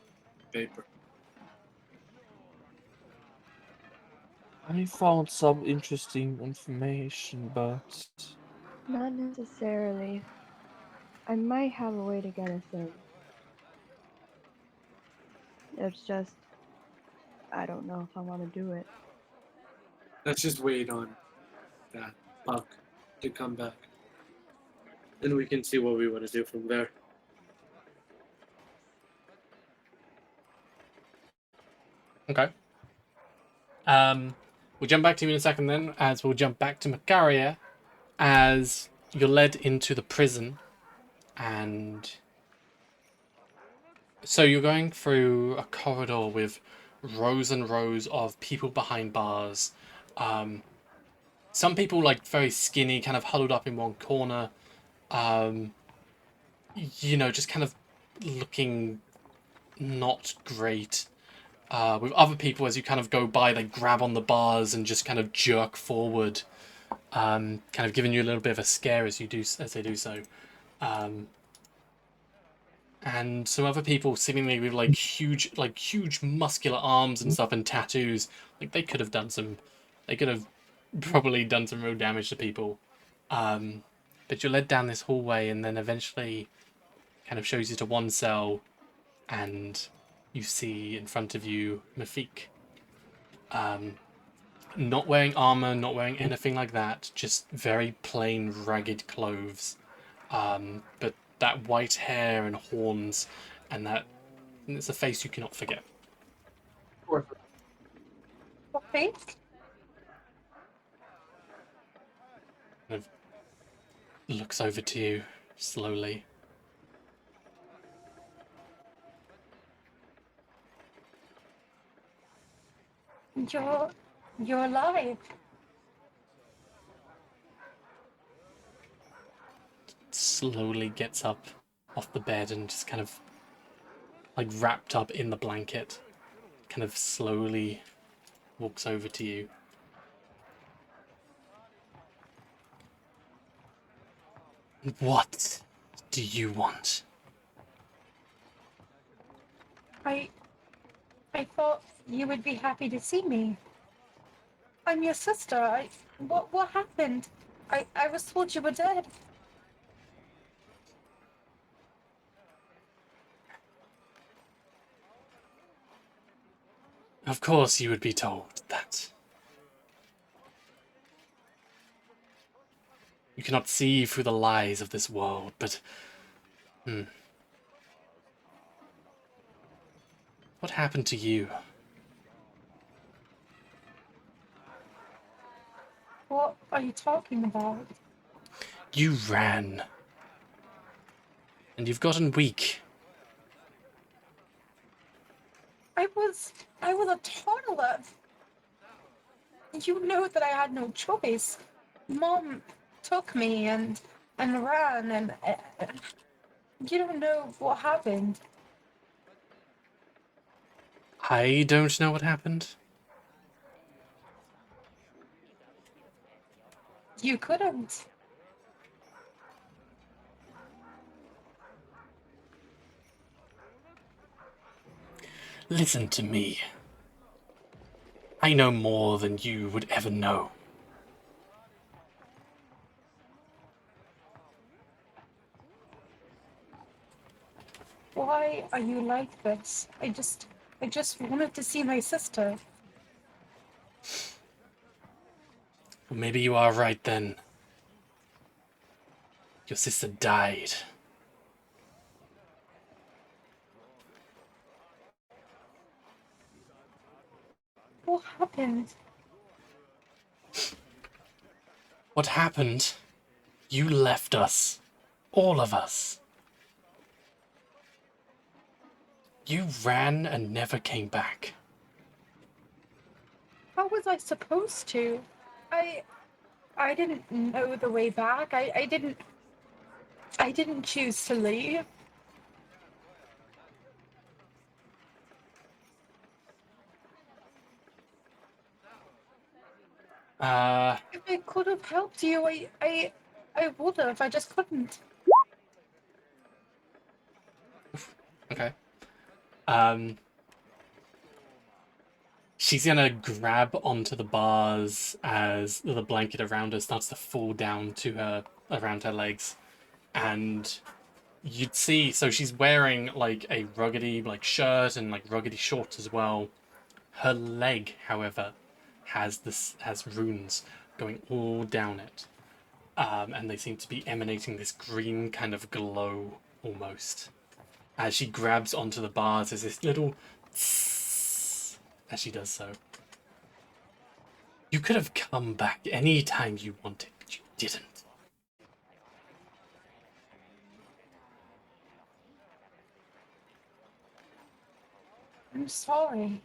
paper. I found some interesting information, but Not necessarily. I might have a way to get us in. It's just, I don't know if I want to do it. Let's just wait on that buck to come back. And we can see what we want to do from there. Okay. We'll jump back to you in a second then, as we'll jump back to Macaria as you're led into the prison. And so you're going through a corridor with rows and rows of people behind bars. Some people like very skinny, kind of huddled up in one corner. Just kind of looking not great. With other people, as you kind of go by, they grab on the bars and just kind of jerk forward, kind of giving you a little bit of a scare as they do so. And some other people seemingly with huge muscular arms and stuff and tattoos, like they could have probably done some real damage to people. But you're led down this hallway and then eventually kind of shows you to one cell, and you see in front of you Mafik. Not wearing armor, not wearing anything like that, just very plain, ragged clothes. But that white hair and horns, and it's a face you cannot forget. Okay. Kind of looks over to you slowly. You're alive. Slowly gets up off the bed and just kind of like wrapped up in the blanket, kind of slowly walks over to you. What do you want? I thought you would be happy to see me. I'm your sister. What happened? I was told you were dead. Of course you would be told that. You cannot see through the lies of this world, but... What happened to you? What are you talking about? You ran. And you've gotten weak. I was a toddler. You know that I had no choice. Mom took me and ran, and you don't know what happened. I don't know what happened. You couldn't. Listen to me. I know more than you would ever know. Why are you like this? I just wanted to see my sister. Well, maybe you are right then. Your sister died. What happened? What happened? You left us. All of us. You ran and never came back. How was I supposed to? I didn't know the way back. I didn't choose to leave. If I could have helped you, I would have. I just couldn't. Okay. She's gonna grab onto the bars as the blanket around her starts to fall down to her, around her legs. And you'd see, so she's wearing like a ruggedy like shirt and like ruggedy shorts as well. Her leg, however, has runes going all down it. And they seem to be emanating this green kind of glow almost. As she grabs onto the bars, there's this little tss as she does so. You could have come back any time you wanted, but you didn't. I'm sorry.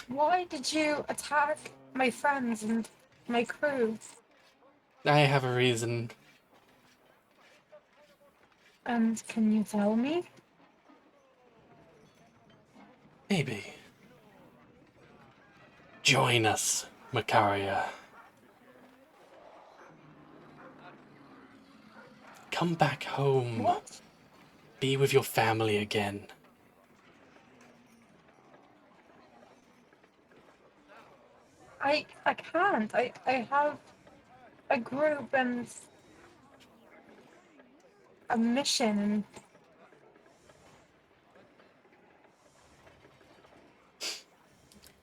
Why did you attack my friends and my crew? I have a reason. And can you tell me? Maybe. Join us, Macaria. Come back home. What? Be with your family again. I can't. I have a group and a mission and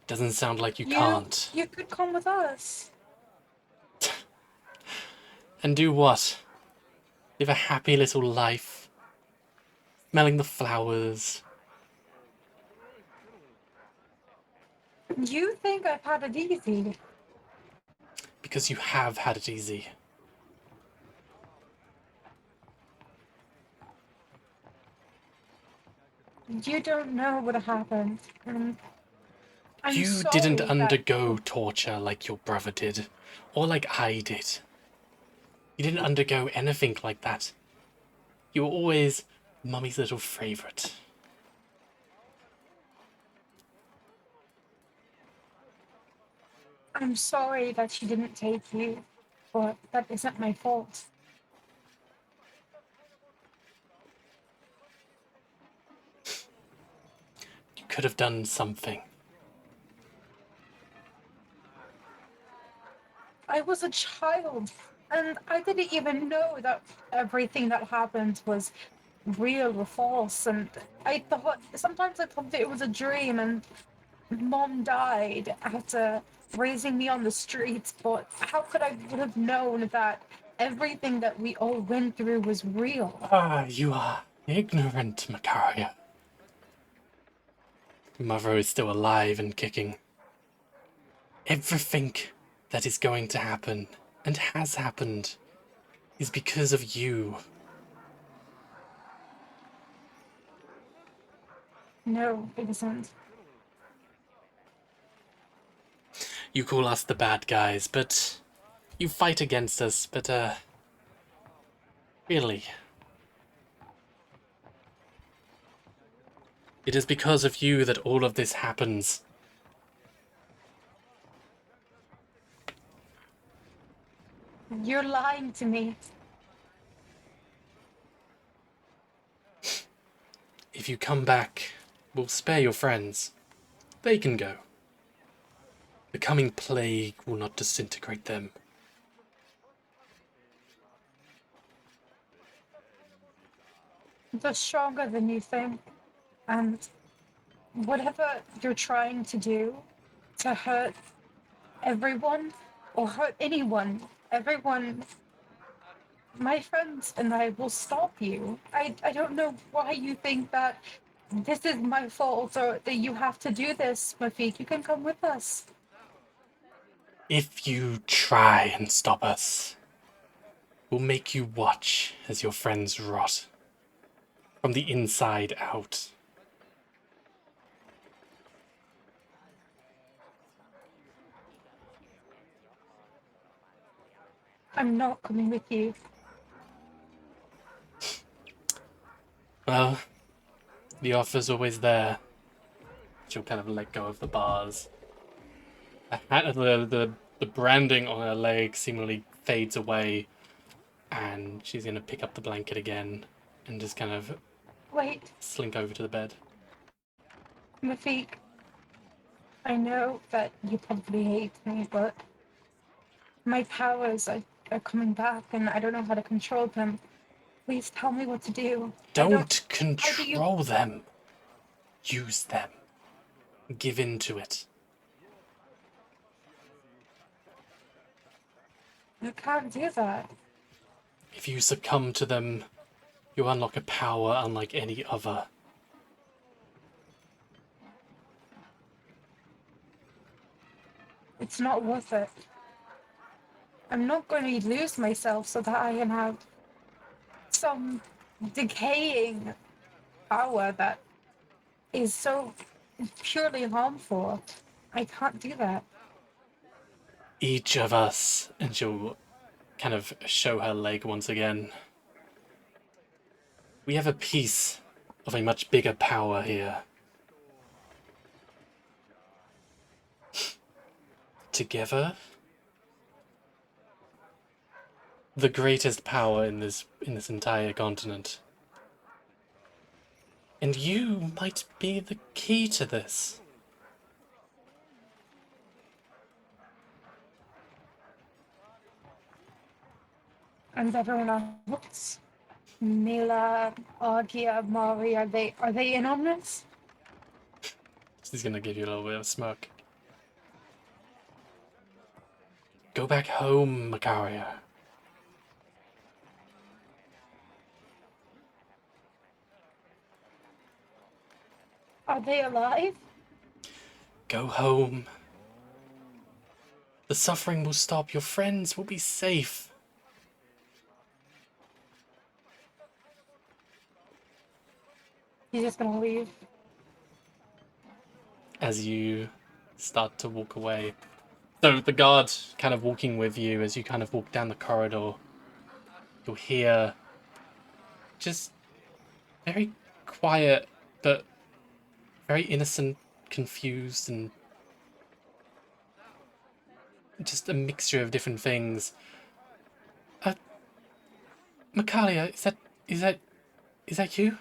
Doesn't sound like you can't. you could come with us. And do what? Live a happy little life. Smelling the flowers. You think I've had it easy? Because you have had it easy. You don't know what happened. And I'm You sorry didn't that- undergo torture like your brother did. Or like I did. You didn't undergo anything like that. You were always Mummy's little favourite. I'm sorry that she didn't take you, but that isn't my fault. You could have done something. I was a child, and I didn't even know that everything that happened was real or false. And sometimes I thought that it was a dream, and Mom died after raising me on the streets. But how could I would have known that everything that we all went through was real? Ah, you are ignorant, Macaria. Mother is still alive and kicking. Everything that is going to happen, and has happened, is because of you. No, it isn't. You call us the bad guys, but you fight against us, but, really. It is because of you that all of this happens. You're lying to me. If you come back, we'll spare your friends. They can go. The coming plague will not disintegrate them. They're stronger than you think. And whatever you're trying to do to hurt everyone or hurt anyone, everyone, my friends and I will stop you. I don't know why you think that this is my fault or that you have to do this, Mafik. You can come with us. If you try and stop us, we'll make you watch as your friends rot. From the inside out. I'm not coming with you. Well, the offer's always there. She'll kind of let go of the bars. The branding on her leg seemingly fades away, and she's gonna pick up the blanket again and just kind of Wait, slink over to the bed. Mafik. I know that you probably hate me, but my powers are coming back, and I don't know how to control them. Please tell me what to do. Don't How do you? control them. Use them. Give in to it. I can't do that. If you succumb to them, you unlock a power unlike any other. It's not worth it. I'm not going to lose myself so that I can have some decaying power that is so purely harmful. I can't do that. Each of us, and she'll kind of show her leg once again. We have a piece of a much bigger power here. Together, the greatest power in this entire continent. And you might be the key to this. And everyone else, Mila, Argia, Mari, are they in on this? She's gonna give you a little bit of a smirk. Go back home, Macaria. Are they alive? Go home. The suffering will stop. Your friends will be safe. He's just gonna leave. As you start to walk away. So the guard kind of walking with you as you kind of walk down the corridor. You'll hear just very quiet but very innocent, confused, and just a mixture of different things. Makalia, is that you?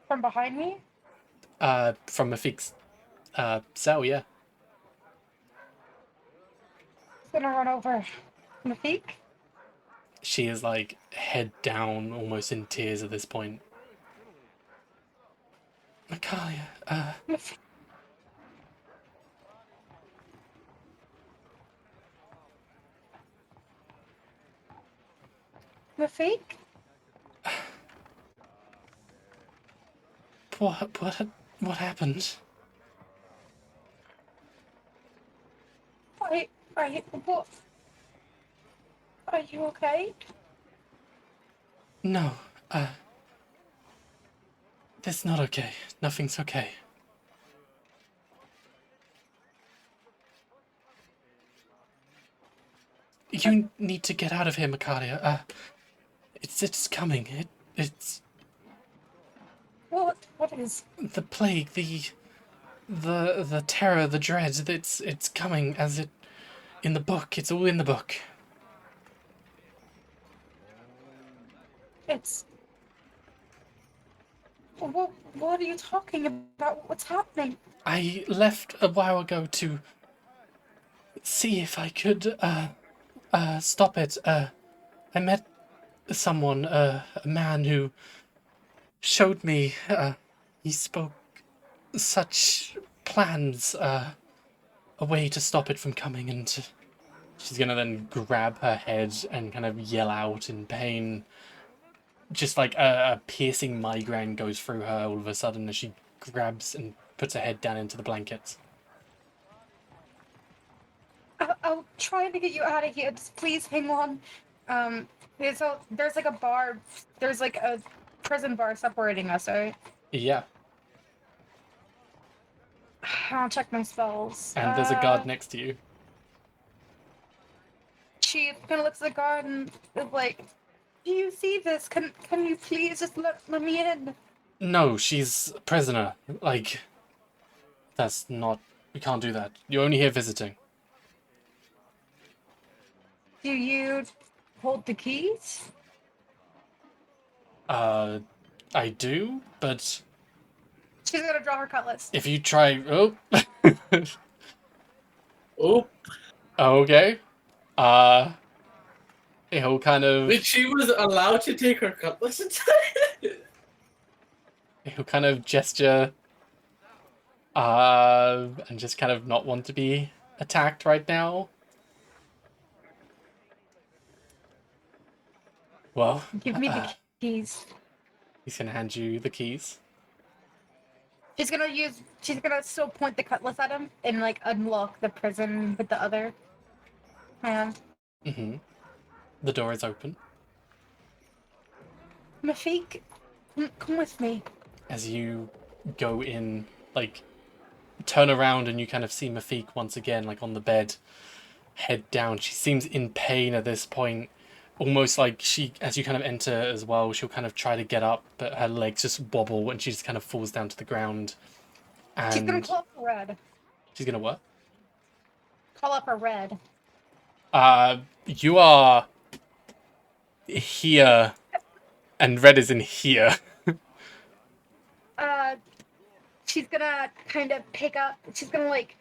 From behind me? From Mafik's cell, yeah. Gonna run over. Mafik? She is like head down, almost in tears at this point. Makalia, Mafik. Mafik? what happened? What? Are you okay? No, that's not okay. Nothing's okay. You need to get out of here, Makalia. It's coming. It's What is? the plague, the terror, the dread. It's coming as it in the book. It's all in the book. It's. What are you talking about? What's happening? I left a while ago to see if I could stop it. I met someone, a man who showed me. He spoke such plans, a way to stop it from coming, and she's gonna then grab her head and kind of yell out in pain. Just like a piercing migraine goes through her all of a sudden as she grabs and puts her head down into the blankets. I'll try to get you out of here. Just please hang on. There's like a bar. There's like a prison bar separating us, right? Yeah. I'll check my spells. And there's a guard next to you. She kind of looks at the guard and is like, "Do you see this? Can you please just let me in?" No, she's a prisoner. Like, that's not... We can't do that. You're only here visiting. Do you hold the keys? I do, but She's gonna draw her cutlass. if you try... Oh! Oh, Okay. He'll kind of... wait, she was allowed to take her cutlass inside? He'll kind of gesture... and just kind of not want to be attacked right now. Well, Give me the keys. he's gonna hand you the keys. She's gonna still point the cutlass at him and like unlock the prison with the other hand. Mm-hmm. The door is open. Mafik, come with me. As you go in, like, turn around and you kind of see Mafik once again, like, on the bed, head down. She seems in pain at this point. Almost like she, as you kind of enter as well, she'll kind of try to get up, but her legs just wobble and she just kind of falls down to the ground. And She's gonna call up a red. she's gonna what? Call up a red. You are here, and Red is in here. She's gonna kind of pick up. She's gonna like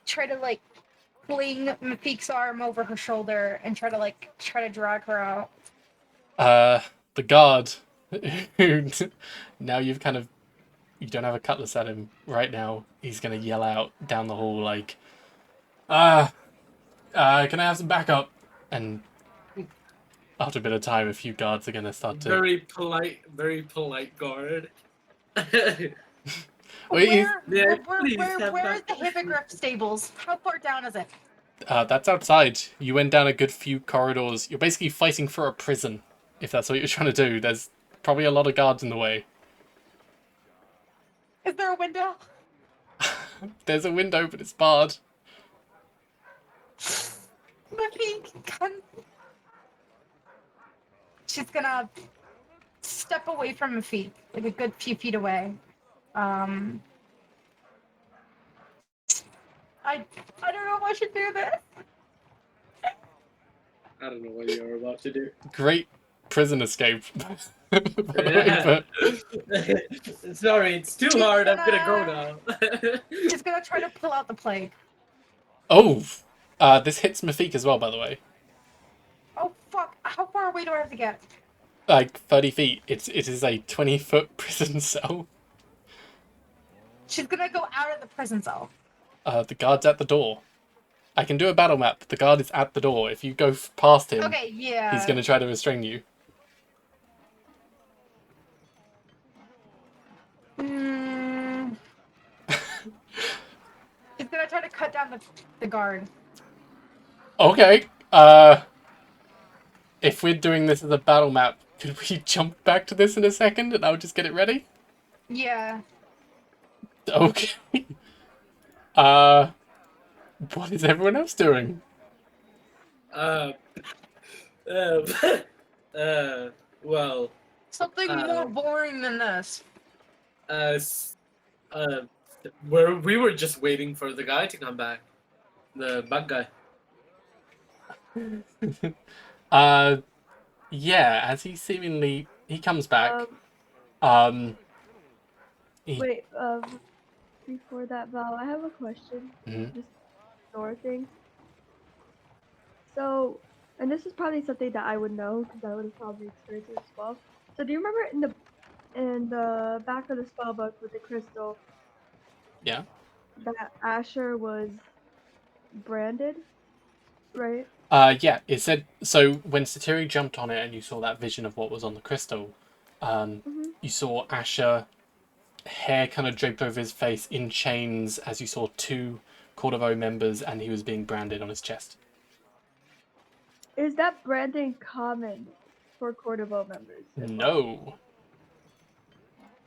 try to like fling Mafik's arm over her shoulder and try to drag her out. The guard, who now you've kind of, you don't have a cutlass at him right now. He's gonna yell out down the hall like, can I have some backup? And after a bit of time, a few guards are gonna start to... Very polite guard. Wait, Where is the hippogriff stables? How far down is it? that's outside. You went down a good few corridors. You're basically fighting for a prison, if that's what you're trying to do. There's probably a lot of guards in the way. Is there a window? There's a window, but it's barred. She's gonna step away from Mafik, like a good few feet away. I don't know if I should do this. I don't know what you're about to do. Great prison escape. Yeah. Sorry, it's too hard. I'm gonna go now. She's gonna try to pull out the plague. Oh, this hits Mafik as well, by the way. Oh fuck! How far away do I have to get? Like 30 feet. It is a 20-foot prison cell. She's gonna go out of the prison cell. The guard's at the door. I can do a battle map. The guard is at the door. If you go past him, Okay, yeah. he's going to try to restrain you. He's gonna try to cut down the guard. Okay. If we're doing this as a battle map, could we jump back to this in a second and I'll just get it ready? Yeah. Okay. What is everyone else doing? Well, Something more boring than this. we were just waiting for the guy to come back. The bug guy. Yeah, as he comes back. Wait, before that, Val, I have a question. Mhm. Just door thing. So, and this is probably something that I would know because I would have probably experienced it as well. So, do you remember in the back of the spell book with the crystal? Yeah. That Asher was branded, right? Yeah, it said, so when Satiri jumped on it and you saw that vision of what was on the crystal, you saw Asher, hair kind of draped over his face in chains as you saw 2 Cordovo members, and he was being branded on his chest. Is that branding common for Cordovo members? No.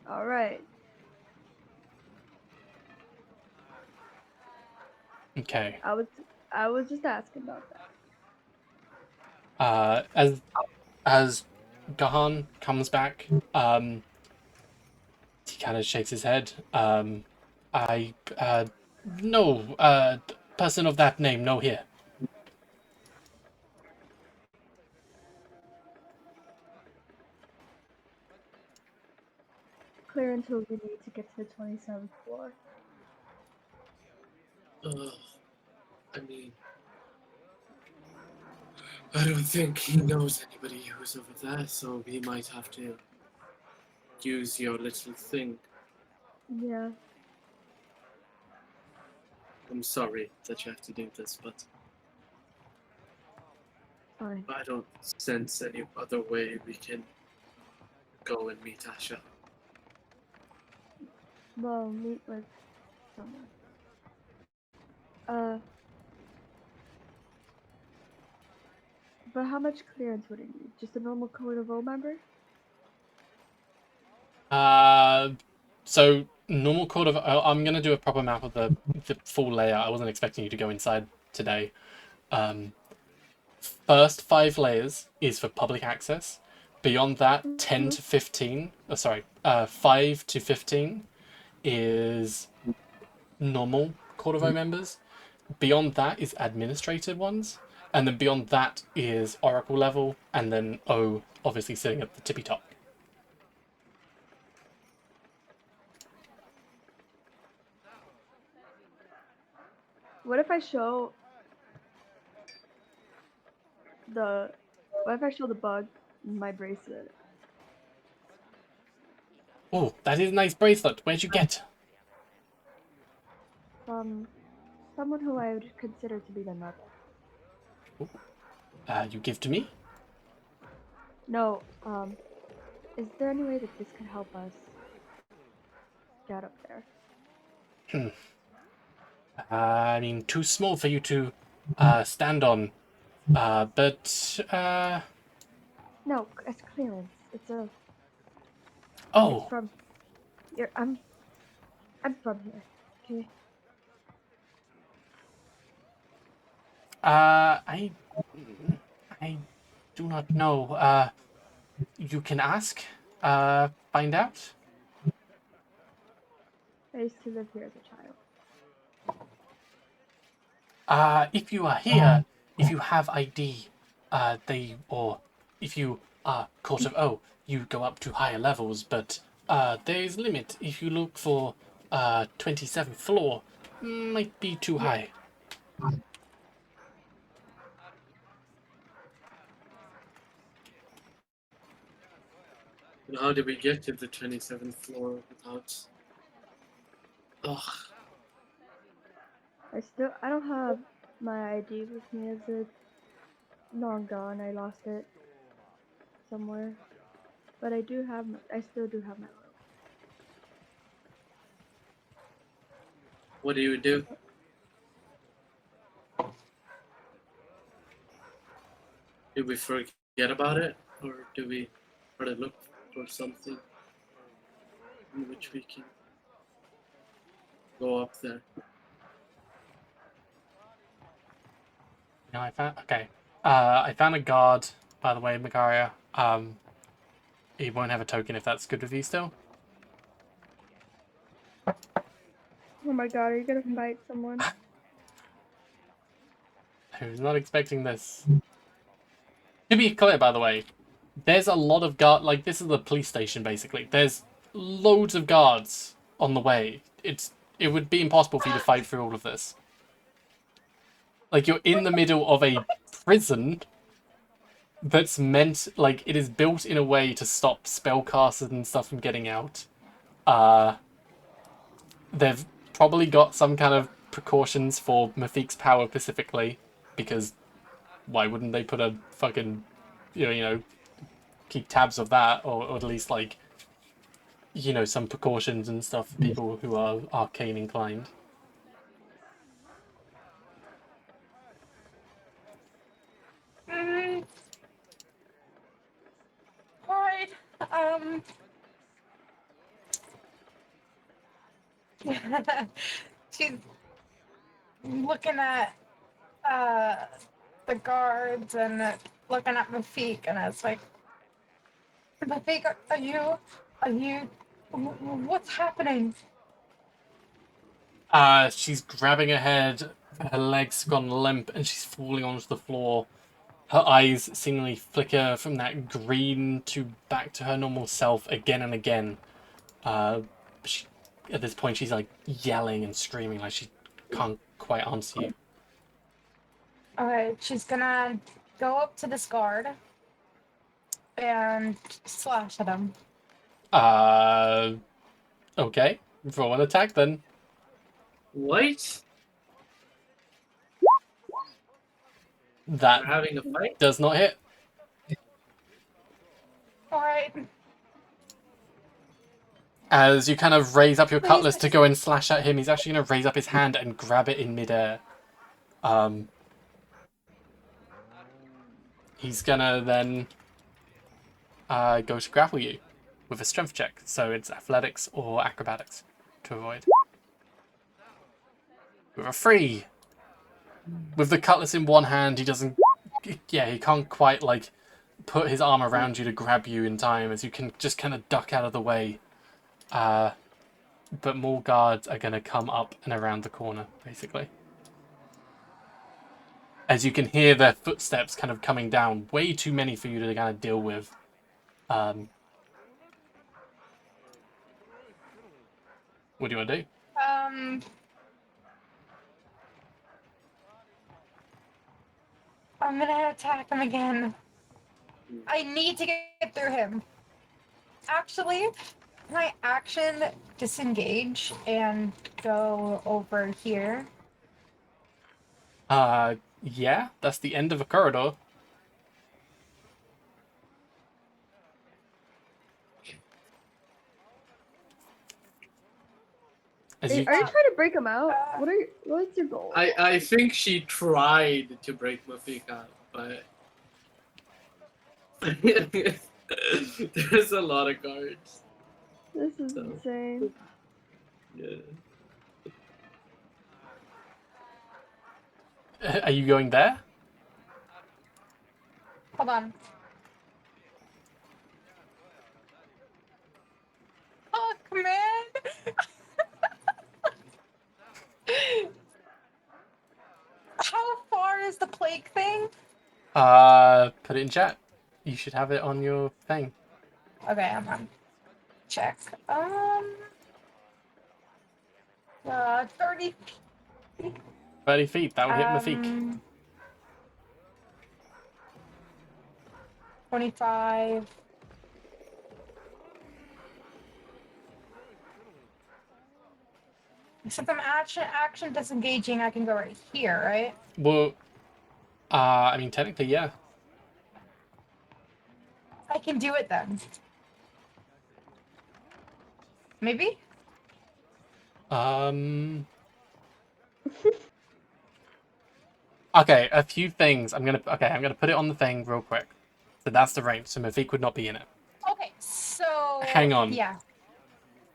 Alright. Okay. I was just asking about that. As Gahan comes back, he kind of shakes his head. I no person of that name, no here. Clearance will be need to get to the 27th floor. I mean, I don't think he knows anybody who's over there, so we might have to use your little thing. Yeah. I'm sorry that you have to do this, but Fine. I don't sense any other way we can go and meet Asha. Well, meet with someone. But how much clearance would it need? Just a normal Code of O member? So normal Court of I'm gonna do a proper map of the full layout. I wasn't expecting you to go inside today. First 5 layers is for public access. Beyond that, 10 to 15. Oh, sorry, 5 to 15 is normal Court of O members. Beyond that is administrative ones, and then beyond that is Oracle level, and then O obviously sitting at the tippy top. What if I show the bug my bracelet? Oh, that is a nice bracelet. Where'd you get? Someone who I would consider to be the mother. You give to me? No, is there any way that this could help us get up there? I mean, too small for you to stand on. But No, it's clearance. It's oh, from here. I'm from here. Okay. I do not know. You can ask. Find out. I used to live here as a child. If you are here, if you have ID, or if you are Court of O, you go up to higher levels, but there is limit. If you look for 27th floor, might be too high. And how did we get to the 27th floor without... Ugh. I don't have my ID with me as it's long gone. I lost it somewhere. But I still do have my own. What do you do? Did we forget about it? Or do we try to look for something in which we can go up there? No, I found a guard, by the way, Magaria. He won't have a token if that's good with you still. Oh my god, are you gonna invite someone? I was not expecting this. To be clear, by the way, there's a lot of guard. Like, this is the police station, basically. There's loads of guards on the way. It would be impossible for you to fight through all of this. Like, you're in the middle of a prison that's meant, like, it is built in a way to stop spellcasters and stuff from getting out. They've probably got some kind of precautions for Mafik's power specifically, because why wouldn't they put a fucking, you know, keep tabs of that, or at least, like, you know, some precautions and stuff for people who are arcane inclined. Alright. She's looking at the guards and looking at Mafik, and I was like, Mafik, are you, what's happening? She's grabbing her head, her legs gone limp, and she's falling onto the floor. Her eyes seemingly flicker from that green to back to her normal self again and again. She, at this point, she's like yelling and screaming like she can't quite answer you. Alright, she's gonna go up to this guard and slash at him. Okay. Roll an attack then. What? That We're having a fight? does not hit. Alright. As you kind of raise up your cutlass to go and slash at him, he's actually going to raise up his hand and grab it in midair. He's going to then go to grapple you with a strength check. So it's athletics or acrobatics to avoid. With a 3. With the cutlass in one hand, he doesn't... Yeah, he can't quite, like, put his arm around you to grab you in time, as you can just kind of duck out of the way. But more guards are going to come up and around the corner, basically. As you can hear their footsteps kind of coming down. Way too many for you to kind of deal with. What do you want to do? I'm gonna attack him again. I need to get through him. Actually, can I action disengage and go over here? Yeah, that's the end of a corridor. Are you trying to break him out? What's your goal? I think she tried to break Mafik out, but there's a lot of guards. This is insane. Yeah. Are you going there? Hold on. Fuck, man! How far is the plague thing? Put it in chat. You should have it on your thing. Okay, I'm on. Check. 30. 30 feet, that will hit Mafik. 25. Since I'm action disengaging, I can go right here, right? Well, I mean, technically, yeah. I can do it then. Maybe? Okay, a few things. I'm gonna put it on the thing real quick. So that's the range. So Mafik would not be in it. Okay, so Hang on. Yeah.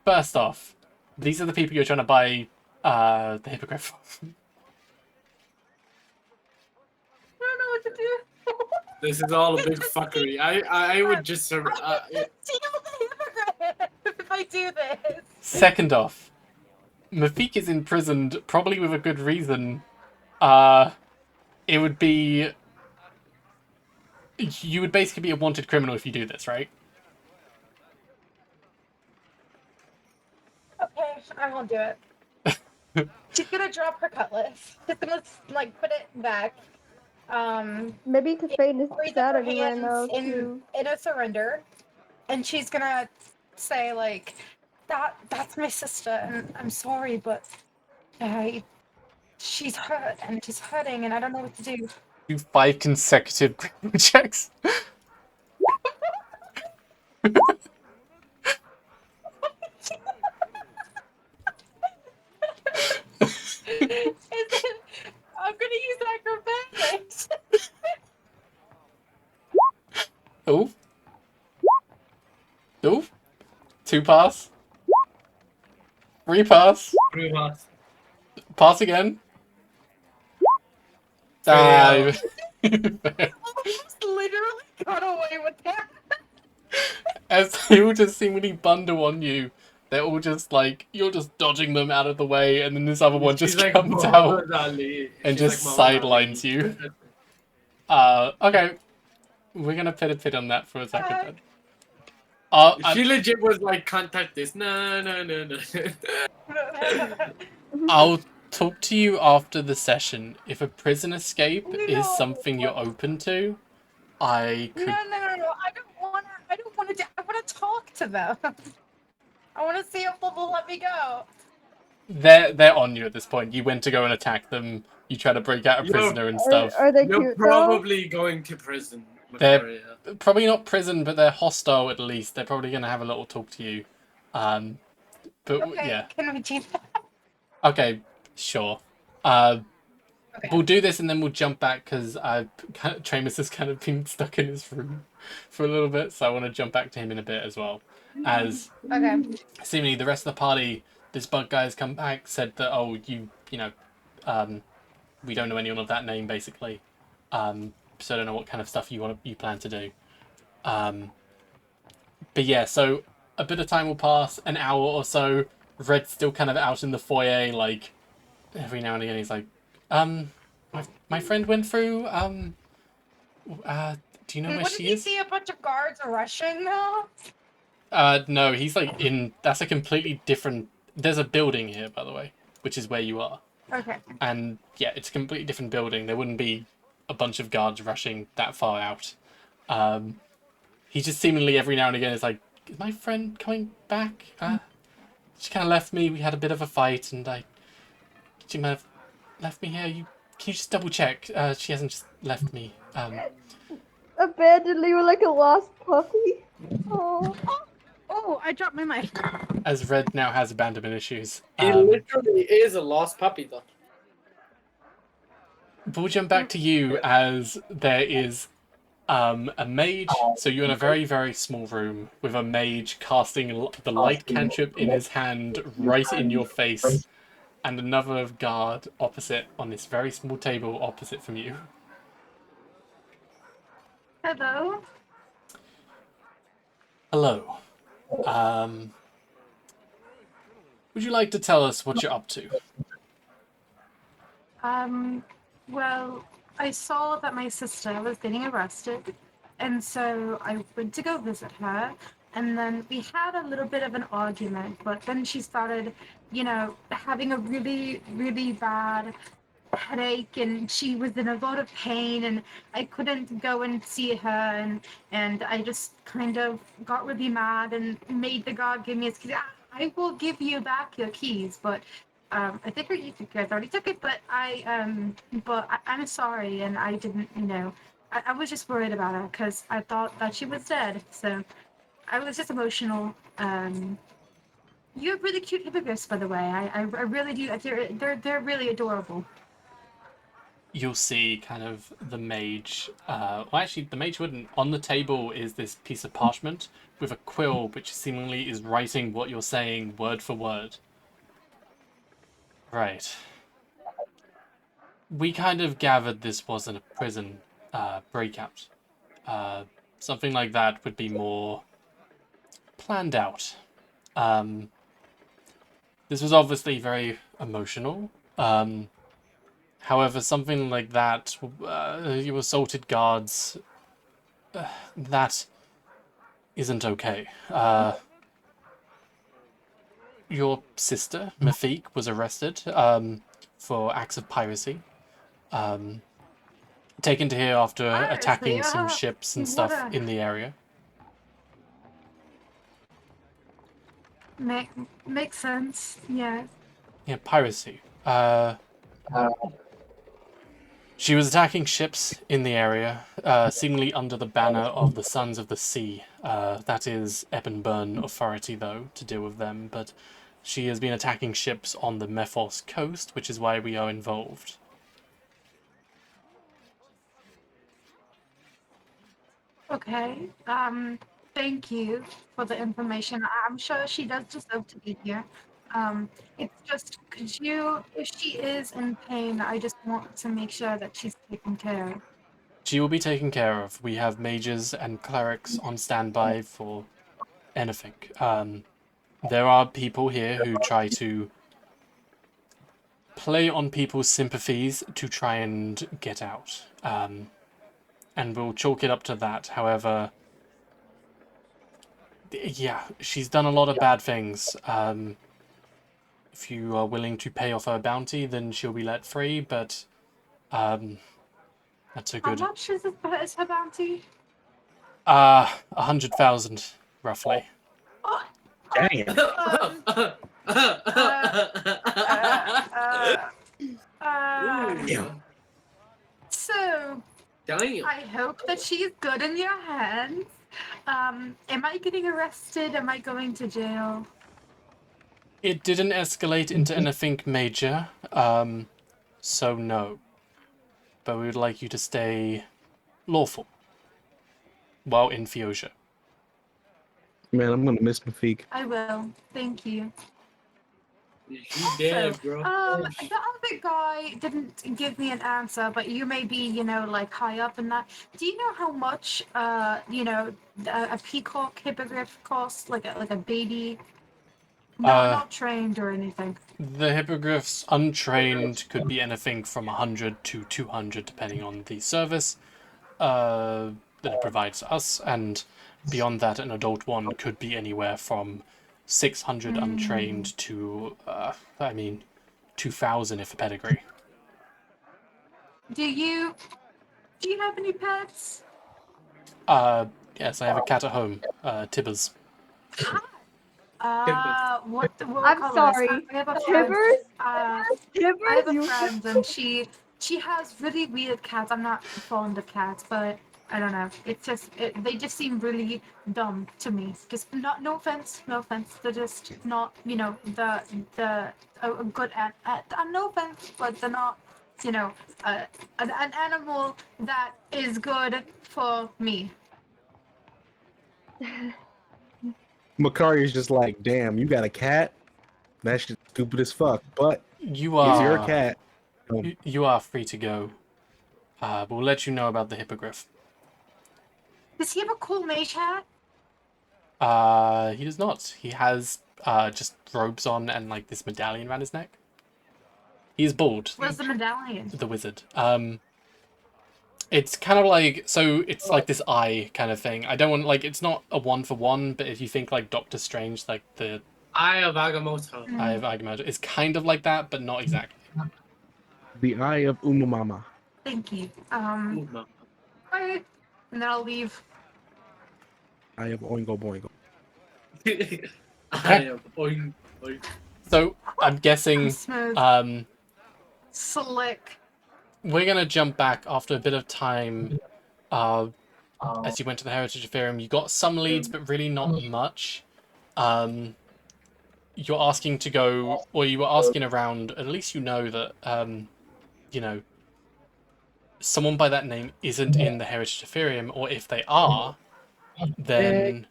First off, these are the people you're trying to buy the hippogriff from. I don't know what to do. This is all a big fuckery. I would just Steal the hippogriff if I do this. Second off, Mafik is imprisoned, probably with a good reason. It would be... You would basically be a wanted criminal if you do this, right? Okay, I won't do it. She's gonna drop her cutlass. She's gonna, like, put it back. Maybe you could say this Raise up her Saturday right now hands too. in a surrender. And she's gonna say, like, that's my sister, and I'm sorry, but she's hurt, and she's hurting, and I don't know what to do. Do 5 consecutive criminal checks. I'm gonna use acrobatics. Oh. Oh. 2 pass. 3 pass. pretty much. Pass again. Ah, Almost literally got away with that. as they all just seemingly bundle on you, they're all just like, you're just dodging them out of the way, and then this other one just She's like comes out Muhammad Ali. and She's just like Muhammad sidelines Ali. you. Okay, we're gonna put a pin on that for a second then. She legit was like, contact this. No. I'll talk to you after the session. If a prison escape is No. something you're open to, I could. No. I don't want to. I want to talk to them. I want to see if they'll let me go. They're on you at this point. You went to go and attack them. You try to break out a Yo, prisoner and stuff. Are they You're cute probably going to prison. They're- Victoria. Probably not prison, but they're hostile at least. They're probably gonna have a little talk to you. But Okay, yeah. can we do that? Okay, sure. We'll do this and then we'll jump back because Tramus has kind of been stuck in his room for a little bit, so I want to jump back to him in a bit as well. As Okay. seemingly the rest of the party, this bug guy has come back, said that, oh, you know, we don't know anyone of that name basically, so I don't know what kind of stuff you plan to do. But yeah, so a bit of time will pass, an hour or so. Red's still kind of out in the foyer, like every now and again he's like, my friend went through, do you know where Wouldn't she you is? see a bunch of guards rushing though? No, he's like that's a completely different, there's a building here, by the way, which is where you are. Okay. And yeah, it's a completely different building. There wouldn't be a bunch of guards rushing that far out. He just seemingly every now and again is like, is my friend coming back? She kind of left me, we had a bit of a fight, and she might have left me here. Can you just double check? She hasn't just left me. Abandoned me like a lost puppy. Oh. Oh, I dropped my mic. As Red now has abandonment issues. He literally is a lost puppy, though. We'll jump back to you as there is a mage. So you're in a very, very small room with a mage casting the light cantrip in his hand right in your face, and another guard opposite on this very small table opposite from you. Hello. Hello. Would you like to tell us what you're up to? Well, I saw that my sister was getting arrested, and so I went to go visit her, and then we had a little bit of an argument, but then she started, having a really, really bad headache, and she was in a lot of pain, and I couldn't go and see her, and I just kind of got really mad and made the guard give me his keys. I will give you back your keys, but I think you guys already took it, but I'm sorry, and I didn't, I was just worried about her because I thought that she was dead, so I was just emotional. You have really cute hippogriffs, by the way. I really do. They're really adorable. You'll see kind of the mage. Well, actually, the mage wouldn't. On the table is this piece of parchment with a quill, which seemingly is writing what you're saying word for word. Right. We kind of gathered this wasn't a prison breakout. Something like that would be more planned out. This was obviously very emotional. However, something like that, you assaulted guards, that isn't okay. Your sister, Mafik, was arrested for acts of piracy. Taken to here after attacking some ships and stuff in the area. Makes sense, yeah. Yeah, piracy. She was attacking ships in the area, seemingly under the banner of the Sons of the Sea. That is Ebonburn authority, though, to deal with them, but she has been attacking ships on the Mephos coast, which is why we are involved. Okay, thank you for the information. I'm sure she does deserve to be here. It's just could you, if she is in pain, I just want to make sure that she's taken care of. She will be taken care of. We have mages and clerics on standby for anything. There are people here who try to play on people's sympathies to try and get out. And we'll chalk it up to that. However, yeah, she's done a lot of bad things. If you are willing to pay off her bounty, then she'll be let free, but that's a How good... much is her bounty? 100,000, roughly. Oh, Dang. Ooh. So, Damn. I hope that she's good in your hands. Am I getting arrested? Am I going to jail? It didn't escalate into anything major, so no. But we would like you to stay lawful while in Fiosia. Man, I'm gonna miss Mafik. I will. Thank you. You dead, bro. The other guy didn't give me an answer, but you may be, like high up in that. Do you know how much, a peacock hippogriff costs, like a baby? Not trained or anything. The hippogriffs, untrained, could be anything from 100 to 200, depending on the service that it provides us, and beyond that, an adult one could be anywhere from 600 untrained to, 2,000 if a pedigree. Do you have any pets? Yes, I have a cat at home, Tibbers. What I'm color is sorry. that? I have a friend. Tibbers? I Tibbers? have a You friend, and she has really weird cats. I'm not fond of cats, but I don't know. It's just they just seem really dumb to me. Just no offense. They're just not a good at no offense, but they're not an animal that is good for me. Makari's just like, damn, you got a cat? That shit's stupid as fuck. But You if you're a are cat, you are free to go. We'll let you know about the hippogriff. Does he have a cool mage hat? He does not. He has just robes on and like this medallion around his neck. He's bald. Where's the medallion? The wizard. It's kind of like, so it's like this eye kind of thing. I don't want, like, it's not a one for one, but if you think like Doctor Strange, like the Eye of Agamotto. Eye of Agamotto, it's kind of like that, but not exactly. the eye of Umamama. Thank you. Ooh, no. Bye. And then I'll leave. Eye of Oingo Boingo. Eye of oink, oink. So I'm guessing Smooth. Slick. we're gonna jump back after a bit of time. As you went to the Heritage Ethereum, you got some leads, but really not much. You're asking to go, or you were asking around. At least you know that someone by that name isn't in the Heritage Ethereum, or if they are, then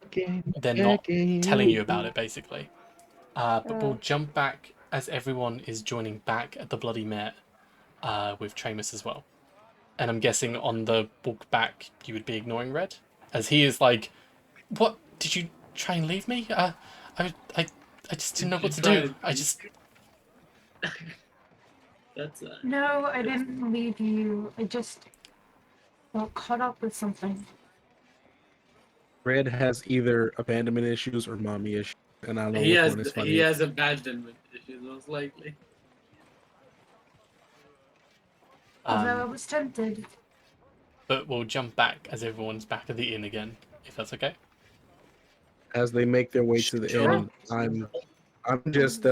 they're not telling you about it, basically. But we'll jump back as everyone is joining back at the Bloody Mare with Tramus as well. And I'm guessing on the walk back, you would be ignoring Red, as he is like, "What? Did you try and leave me? I just didn't know what to do. I just..." That's No, I didn't leave you. I just got caught up with something. Red has either abandonment issues or mommy issues, and I don't know he which has one is funny. he has abandonment issues, most likely. Although I was tempted. But we'll jump back as everyone's back at the inn again, if that's okay. As they make their way to the Sure. inn, I'm just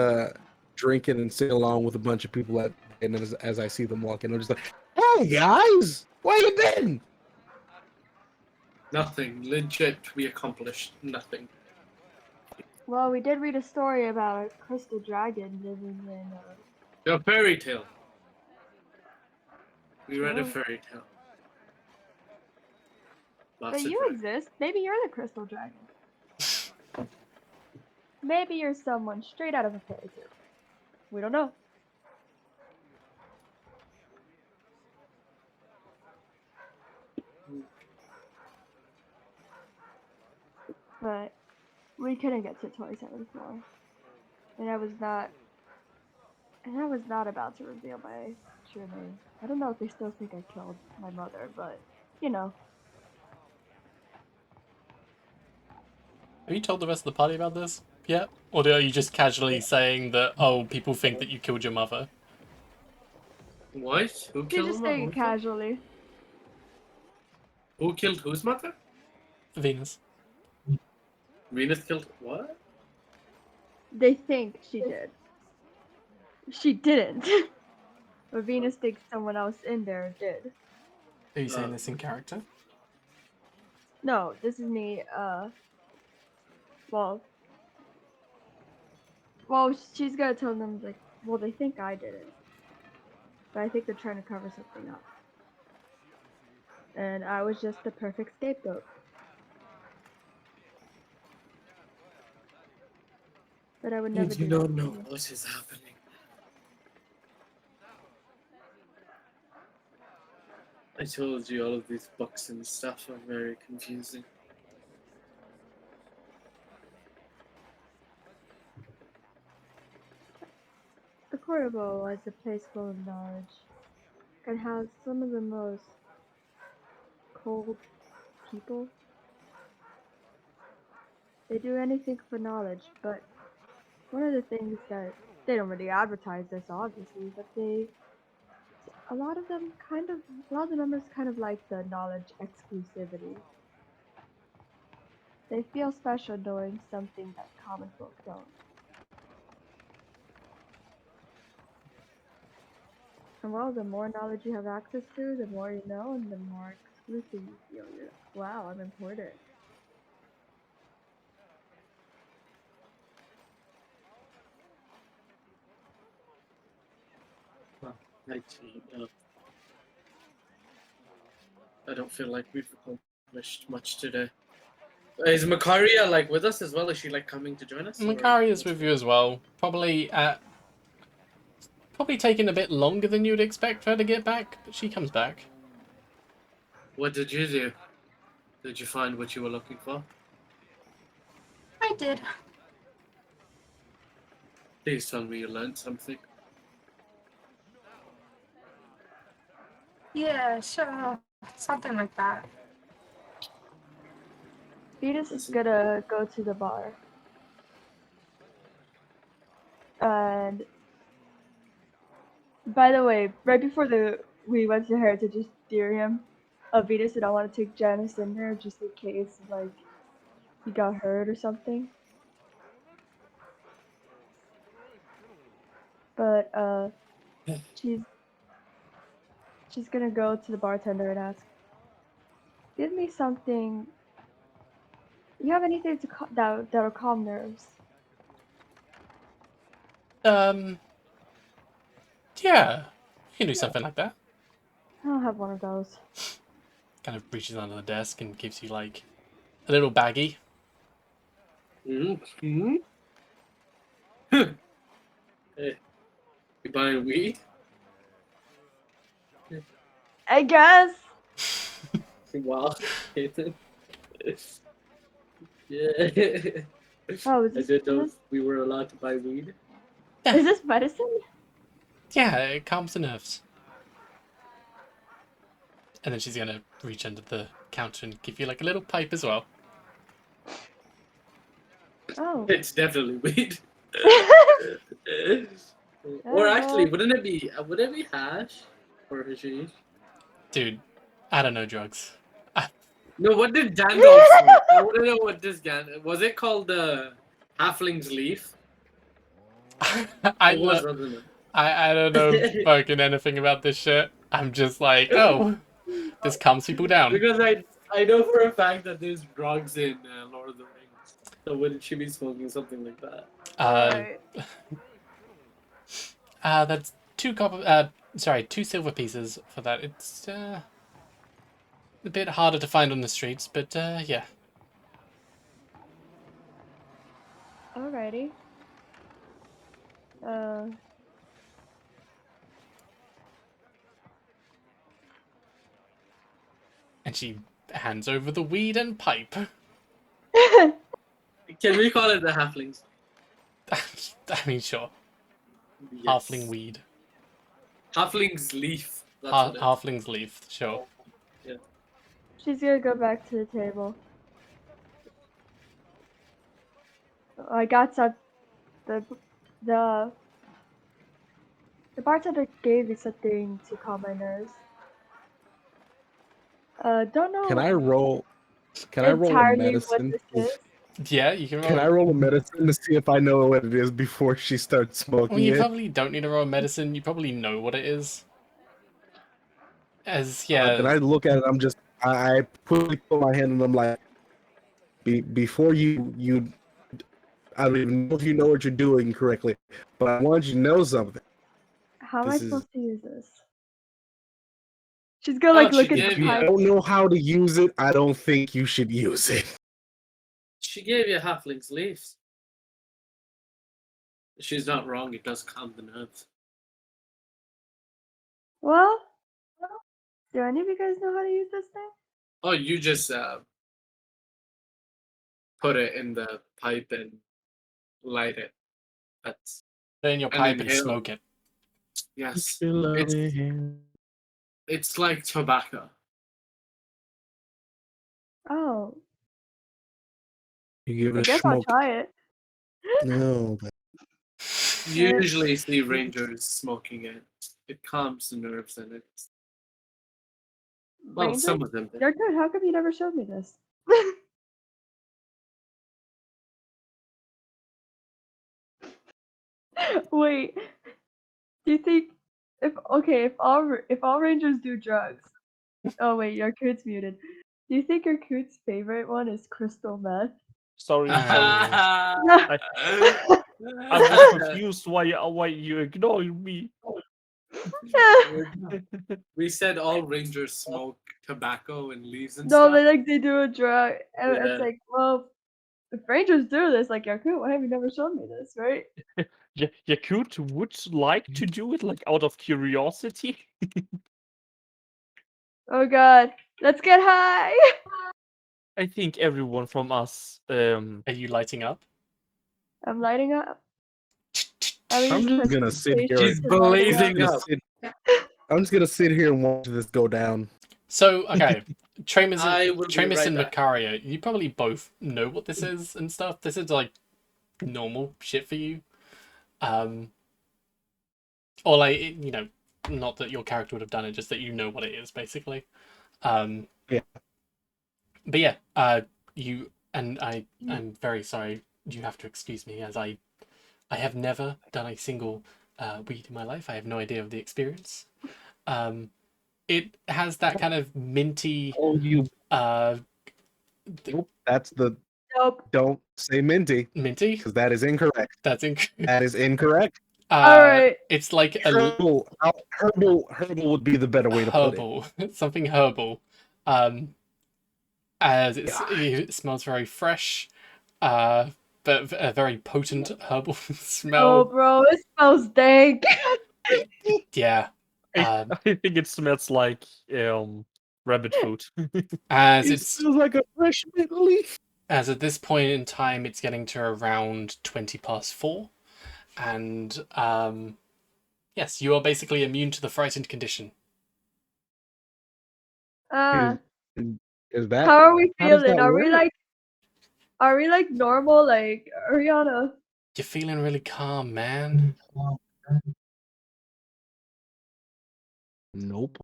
drinking and sitting along with a bunch of people and as I see them walk in, I'm just like, "Hey guys, where you been?" Nothing. Legit, we accomplished nothing. Well, we did read a story about a crystal dragon living in. A fairy tale. We read a Oh. fairy tale. But Lots of you dragons. exist. Maybe you're the crystal dragon. Maybe you're someone straight out of a fairy tale. We don't know. But we couldn't get to 2074. And I was not about to reveal my true name. I don't know if they still think I killed my mother, but you know. Have you told the rest of the party about this yet? Or are you just casually saying that, oh, people think that you killed your mother? What? Who You killed just my say it mother? casually. Who killed whose mother? Venus. Venus killed what? They think she did. She didn't. But Venus thinks someone else in there did. Are you saying this in character? No, this is me, well, she's gonna tell them, like, well, they think I did it. But I think they're trying to cover something up. And I was just the perfect scapegoat. But I would never do You that don't to know you. what is happening. I told you all of these books and stuff are very confusing. The Corvo, as a place full of knowledge, can house some of the most cold people. They do anything for knowledge, but one of the things that they don't really advertise this, obviously, but a lot of the members kind of like the knowledge exclusivity. They feel special knowing something that common folk don't. And well, the more knowledge you have access to, the more you know, and the more exclusive you feel. You're like, wow, I'm important. I don't feel like we've accomplished much today. Is Makaria like with us as well? Is she like coming to join us? or- Makari is with you as well. Probably taking a bit longer than you'd expect for her to get back, but she comes back. What did you do? Did you find what you were looking for? I did. Please tell me you learned something. Yeah, sure. Something like that. Venus is gonna go to the bar. And by the way, right before we went to Heritage Ethereum, Venus said I want to take Janice in there just in case like he got hurt or something. But she's gonna go to the bartender and ask, give me something. You have anything to that'll calm nerves? Yeah, you can do something like that. I don't have one of those. Kind of reaches under the desk and gives you like a little baggie. Mm-hmm. Hey, you buying weed? I guess. Wow, Ethan. Yeah. Oh, is I this, didn't know we were allowed to buy weed. is this medicine? Yeah, it calms the nerves. And then she's gonna reach under the counter and give you like a little pipe as well. Oh. It's definitely weed. Oh, Or actually, boy. would it be hash or hashish? Dude, I don't know drugs. No, what did Gandalf smoke? I want to know what this Gandalf... Was it called the Halfling's Leaf? I It was, look, wasn't it? I don't know fucking anything about this shit. I'm just like, oh, this calms people down. Because I know for a fact that there's drugs in Lord of the Rings. So wouldn't she be smoking something like that? Alright. That's two silver pieces for that. It's a bit harder to find on the streets, but yeah. Alrighty. And she hands over the weed and pipe. Can we call it the halflings? I mean, sure. Yes. Halfling weed. Halfling's leaf. That's what it is. Halfling's leaf, sure. She's gonna go back to the table. I got some. The bartender gave me something to calm my nerves. Don't know. Can I roll? Can I roll a entirely medicine? what this is. Yeah, you can roll. Can I roll a medicine to see if I know what it is before she starts smoking Well, you it? probably don't need to roll medicine. You probably know what it is. Yeah. Then I look at it. I quickly put my hand and I'm like, before you, I don't even know if you know what you're doing correctly, but I want you to know something. How am I This is- supposed to use this? She's gonna like Oh, look she at gave the If you pipe. don't know how to use it, I don't think you should use it. She gave you halfling's leaves. She's not wrong. It does calm the nerves. Well, do any of you guys know how to use this thing? Oh, you just put it in the pipe and light it. That's Put it in your and pipe and inhale. smoke it. yes. It's It's like tobacco. Oh, You give I it a guess I'll smoke. try it. No, You usually see rangers smoking it. It calms the nerves and it's well, Ranger? some of them. do. You're good. How come you never showed me this? Wait. Do you think if all rangers do drugs? Oh wait, your coot's muted. Do you think your coot's favorite one is crystal meth? sorry, sorry. Ah. I was confused why you ignored me. We said all rangers smoke tobacco and leaves and No, stuff. they do a drug, and Yeah. it's like, well, if rangers do this, like Yakut, why have you never shown me this, right? Yakut would like to do it like out of curiosity. Oh god, let's get high. I think everyone from us Are you lighting up? I'm lighting up. I'm just gonna sit here. She's to lighting blazing up. up. I'm just gonna sit here and watch this go down. So, okay. Tramus I will be right and back. Macaria, you probably both know what this is and stuff. This is like normal shit for you. Or like, you know, not that your character would have done it, just that you know what it is, basically. Yeah. But yeah, you and I'm very sorry. You have to excuse me, as I have never done a single weed in my life. I have no idea of the experience. It has that kind of minty. Oh, you. Nope. That's the. Nope. Don't say minty Minty. because that is incorrect. That's That is incorrect. Alright. It's like a Herbal would be the better way to put it. herbal, something herbal. As it smells very fresh, but a very potent herbal Oh, smell. bro, it smells dank. Yeah. I think it smells like rabbit food. As It it's smells like a fresh mint leaf. as at this point in time, it's getting to around 4:20, and yes, you are basically immune to the frightened condition. Is that? How are we how does feeling? that Are we like normal, like Ariana? You're feeling really calm, man. Nope.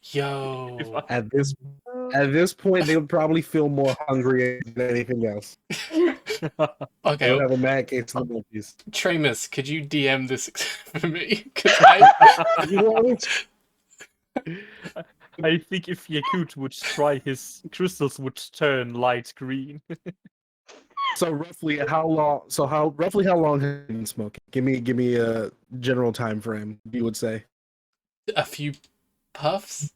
Yo. At this point, they would probably feel more hungry than anything else. They Okay, would have a mad case of the monkeys. Tramus, could you DM this for me? 'Cause I, You want I think if Yakut would try, his crystals would turn light green. So roughly how long? Roughly how long have you been smoking? Give me a general time frame. You would say a few puffs.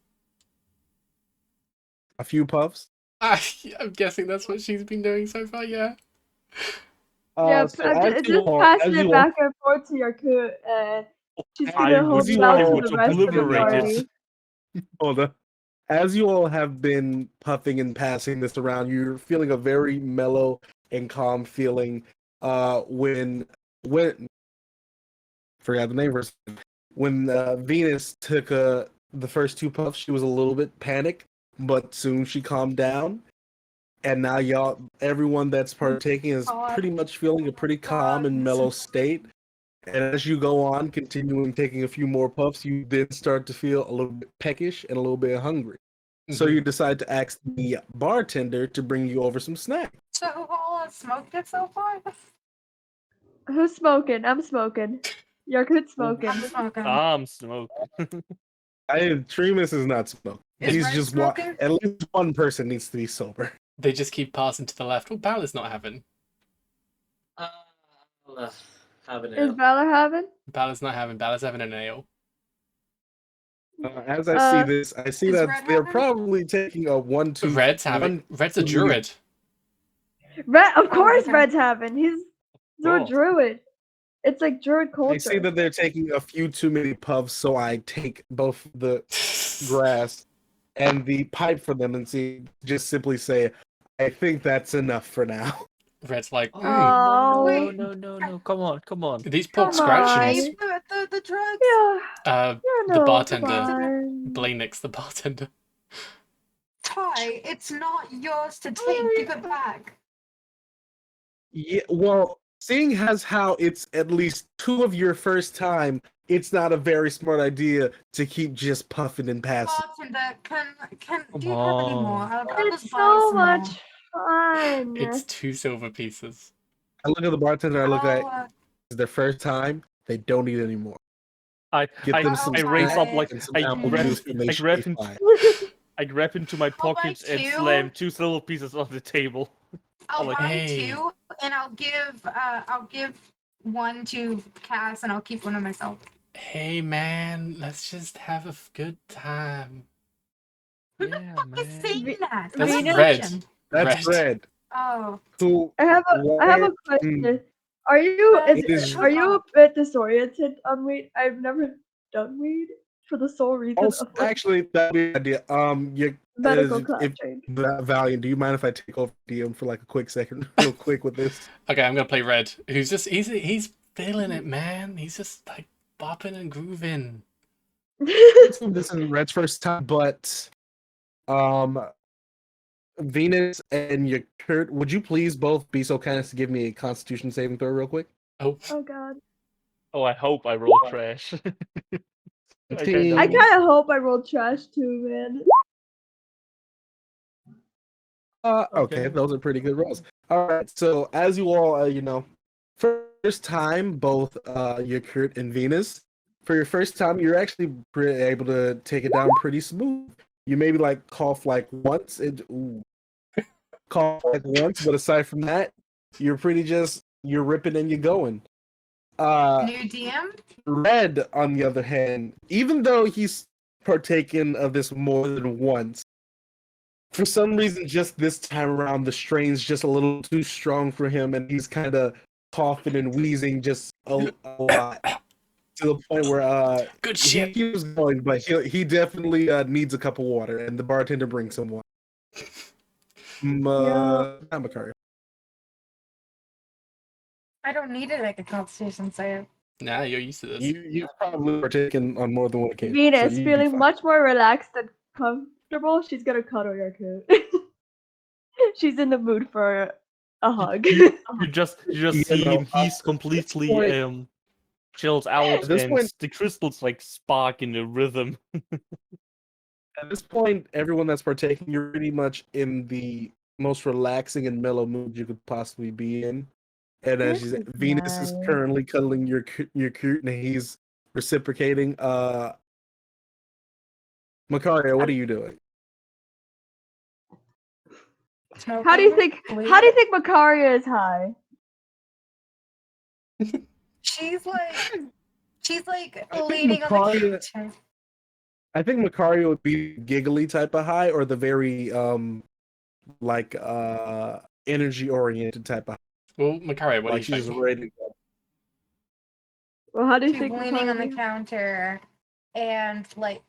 a few puffs. I'm guessing that's what she's been doing so far. Yeah. So as you just all, passing as it you all, back and forth to Yakut, and she's I gonna hold was it out to going the to rest of the obliterate it. party. hold on. As you all have been puffing and passing this around, you're feeling a very mellow and calm feeling. When forgot the name for a second. When Venus took the first two puffs, she was a little bit panicked, but soon she calmed down. And now everyone that's partaking is pretty much feeling a pretty calm and mellow state. And as you go on, continuing taking a few more puffs, you then start to feel a little bit peckish and a little bit hungry. So you decide to ask the bartender to bring you over some snacks. So who all has smoked it so far? Who's smoking? I'm smoking. Yakut's smoking. I'm smoking. I'm smoking. Tremus is not smoking. Is He's Red just smoking? at least one person needs to be sober. They just keep passing to the left. Oh, Balor's not having. I'll have an Is ale. Valor having? Balor's not having. Balor's having an ale. As I see this, I see Is that Red they're having? probably taking a 1-2. Red's having. Red's a two- druid. Red, of course, okay. Red's having. He's a Cool. druid. It's like druid culture. I see that they're taking a few too many puffs, so I take both the grass and the pipe for them and just simply say, I think that's enough for now. Red's like, Oh, Oh. no. Come on. these pork Come on. scratchings. The drugs. Yeah, The bartender. Fine. Blanix, the bartender. Ty, it's not yours to take. Give it back. Yeah, well, seeing as how it's at least two of your first time, it's not a very smart idea to keep just puffing and passing. Bartender, can Come do you have any on. more? I'll It's just buy so some much more. fun. It's 2 silver pieces. I look at the bartender, I look at I'll, it's their first time, they don't need any more. I Get them some I raise snacks up like and some I apple grab, juice and they I should grab be into fine. I grab into my I'll buy pockets and two. slam 2 silver pieces on the table. I'll like, buy hey. 2, and I'll give 1 to Cass, and I'll keep 1 to myself. Hey, man, let's just have a good time. Who Yeah, the fuck is man. saying that? That's Venus? Red. That's Red. red. Oh. Who I have a question. Are you It is- are you a bit disoriented on weed? I've never done weed for the sole reason also of like, actually that'd be an idea. medical class if trained. Valiant, do you mind if I take over DM for like a quick second, real quick with this? Okay, I'm gonna play Red. Who's just he's feeling it, man. He's just like bopping and grooving. This is Red's first time, but Venus and Yakurt, would you please both be so kind as to give me a Constitution saving throw real quick? Oh, Oh god. Oh, I hope I roll trash. I kinda I hope. kind of hope I rolled trash too, man. Okay, those are pretty good rolls. All right, so as you all, first time, both Yakurt and Venus, for your first time, you're actually able to take it down pretty smooth. You maybe like cough like once, cough like once, but aside from that, you're you're ripping and you're going. New DM? Red, on the other hand, even though he's partaken of this more than once, for some reason, just this time around, the strain's just a little too strong for him, and he's kind of coughing and wheezing just a lot to the point where good he shit. keeps going, but he definitely needs a cup of water, and the bartender brings some water. Not Makari. I don't need it like a constitution save. Nah, you're used to this. You've probably partaken on more than one occasion. Venus, so you'd be feeling fine. much more relaxed and comfortable, she's gonna cuddle Yakut. She's in the mood for a hug. You just You see know, him. He's completely point- chilled out, At this and point- the crystals like spark in the rhythm. At this point, everyone that's partaking, you're pretty much in the most relaxing and mellow mood you could possibly be in. And as This you said, is Venus is nice. currently cuddling your cute, and he's reciprocating. Makaria, what are you doing? How do you think Makaria is high? She's like I think leaning on the Makaria- counter. I think Makaria would be giggly type of high, or the very energy oriented type of high. Well, Makaria, what do Like you she's think? ready to go. Well, how do you She's think leaning on the Macari- counter and like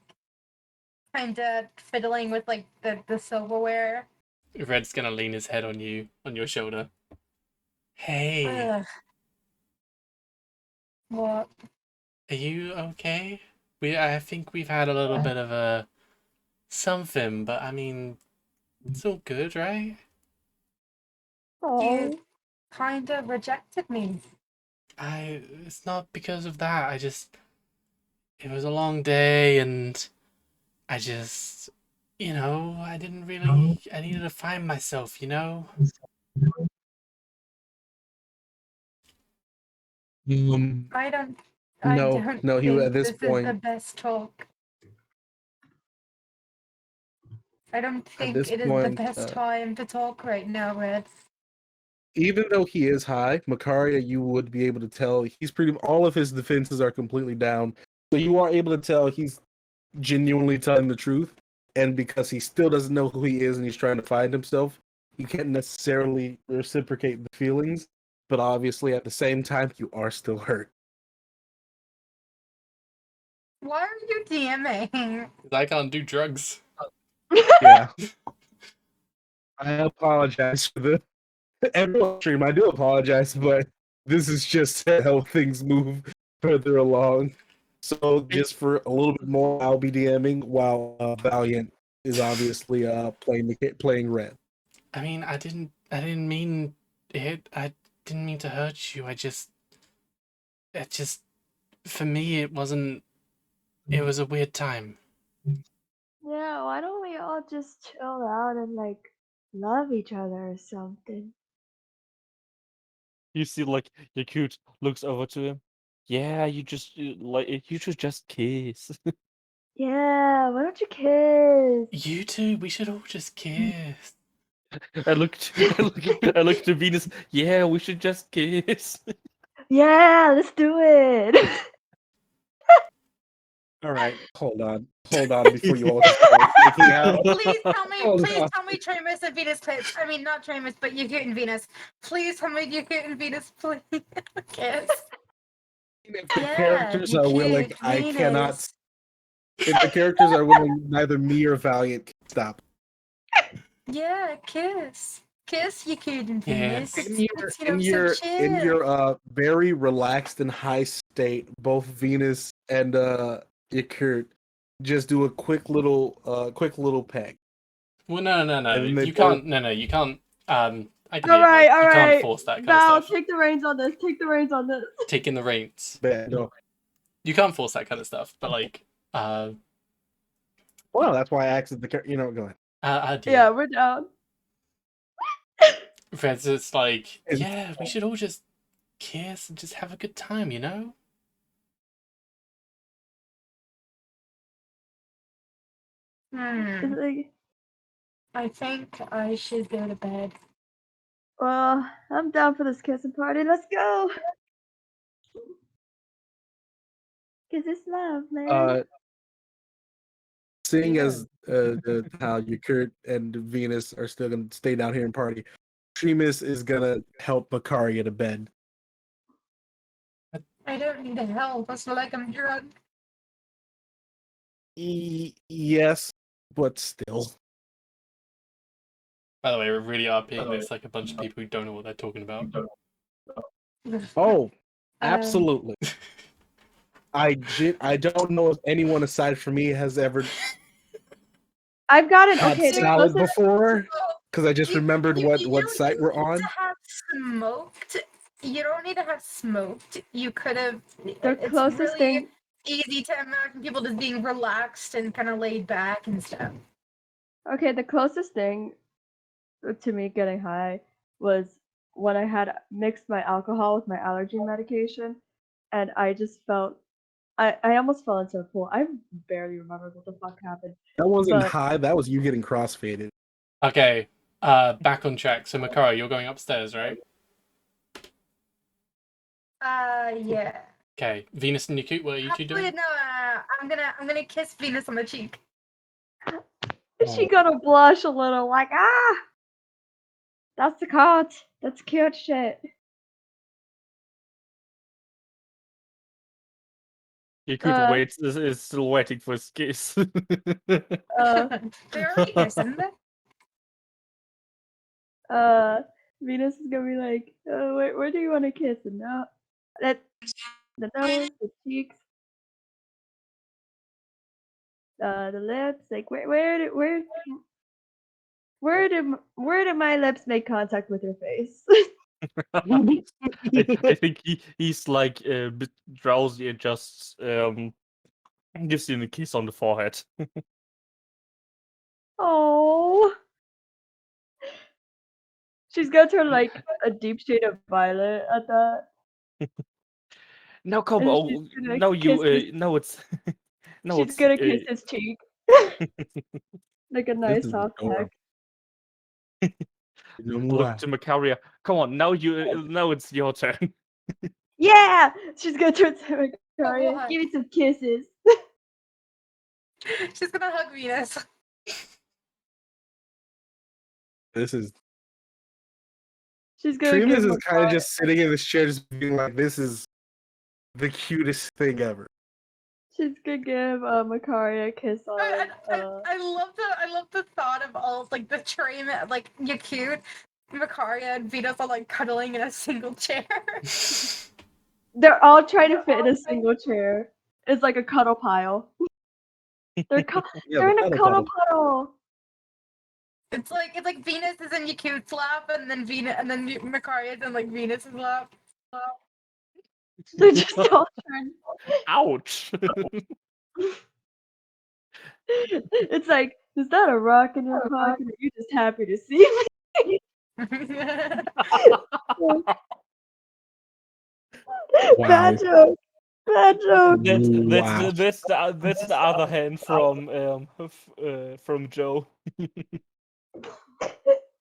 kind of fiddling with like the silverware. Red's gonna lean his head on your shoulder. Hey, Ugh. What? are you okay? I think we've had a little bit of a something, but I mean, it's all good, right? Oh, You kind of rejected me. It's not because of that. It was a long day, and I just, I didn't really, I needed to find myself, I don't. I No, don't no. He think at this this is the point. best talk. I don't At think this it is the point, best time to talk right now, Red. even though he is high, Makaria, you would be able to tell he's all of his defenses are completely down. So you are able to tell he's genuinely telling the truth. And because he still doesn't know who he is and he's trying to find himself, you can't necessarily reciprocate the feelings. But obviously, at the same time, you are still hurt. Why are you DMing? I can't do drugs. Yeah. I apologize for the everyone stream. I do apologize, but this is just how things move further along. So just for a little bit more, I'll be DMing while Valiant is obviously playing red. I mean, I didn't mean it. I didn't mean to hurt you. It just, for me, it wasn't. It was a weird time. yeah. Why don't we all just chill out and like love each other or something? You see, like Yakut looks over to him. Yeah, you should just kiss. Yeah. Why don't you kiss? You two, we should all just kiss. I look to Venus. Yeah, we should just kiss. Yeah. Let's do it. All right, hold on before you all start making out. Please tell me, Hold please on. tell me Tremus and Venus kiss. I mean, not Tremus, but Yakut and Venus. Please tell me Yakut and Venus, please. Kiss. If the Yeah, characters you are willing, cute, I Venus. cannot. If the characters are willing, neither me or Valiant can stop. Yeah, kiss. Kiss Yakut and Yes. Venus. In It's, in so your chill. very relaxed and high state, both Venus and Yakurt just do a quick little peg. Well, no. And then they You both- can't. No, you can't. I can all hear, right. like, All you right. can't force that kind Val, of stuff. take the reins on this. Take the reins on this. Taking the reins. No. You can't force that kind of stuff. But like, Well, that's why I asked if the go ahead. I do. Yeah, we're down. Fred's it's like, It's- yeah, we should all just kiss and just have a good time, Hmm. Like, I think I should go to bed. well, I'm down for this kissing party. Let's go. Cause it's love, man. Seeing Yeah. as how Yakurt and Venus are still gonna stay down here and party, Tremus is gonna help Makaria to bed. I don't need help. It's like I'm drunk. Yes, but still. By the way, we really are being this like a bunch of people who don't know what they're talking about. Oh, absolutely. I don't know if anyone aside from me has ever I've got an had okay. The salad closest, before because I just You- remembered you what don't site we're need on. To have smoked. You don't need to have smoked. You could have. the It's closest really thing. easy to imagine people just being relaxed and kind of laid back and stuff. Okay, the closest thing to me getting high was when I had mixed my alcohol with my allergy medication, and I just felt. I almost fell into a pool. I barely remember what the fuck happened. That wasn't But- high. That was you getting crossfaded. Okay, back on track. So Makara, you're going upstairs, right? Yeah. Okay, Venus and Yakut, what are you two Actually, doing? no. I'm gonna kiss Venus on the cheek. Is she gonna blush a little like ah? That's the cut. That's cute shit. You could wait. Is still waiting for his kiss. They're already kissing. Venus is gonna be like, where do you want to kiss? The nose, the cheeks, the lips. Like, where did my lips make contact with your face? I think he's like a bit drowsy and just gives you a kiss on the forehead. Oh, she's gonna turn like a deep shade of violet at that. Now come And on. she's gonna Now kiss his, now it's now she's it's gonna kiss his cheek. Like a nice is soft peck. adorable. You know look why? to Macaria. Come on, now it's your turn. Yeah! She's gonna turn to Victoria. what? Give me some kisses. She's gonna hug Venus. This is She's gonna Tremas give is kind of Macaria- just sitting in this chair, just being like, "This is the cutest thing ever." She's gonna give Macaria a kiss on. I love the thought of all like the train, like you're cute, Macaria and Venus are like cuddling in a single chair. They're all trying to fit in a single chair. It's like a cuddle pile. They're Yeah, they're the in a cuddle cuddle puddle. puddle. It's like Venus is in your cute lap, and then Macaria is in like Venus's lap. They're just all trying. Ouch! It's like, is that a rock in your pocket? Or are you just happy to see me? Wow. Bad joke. Bad joke. Wow. That's the other hand from Joe.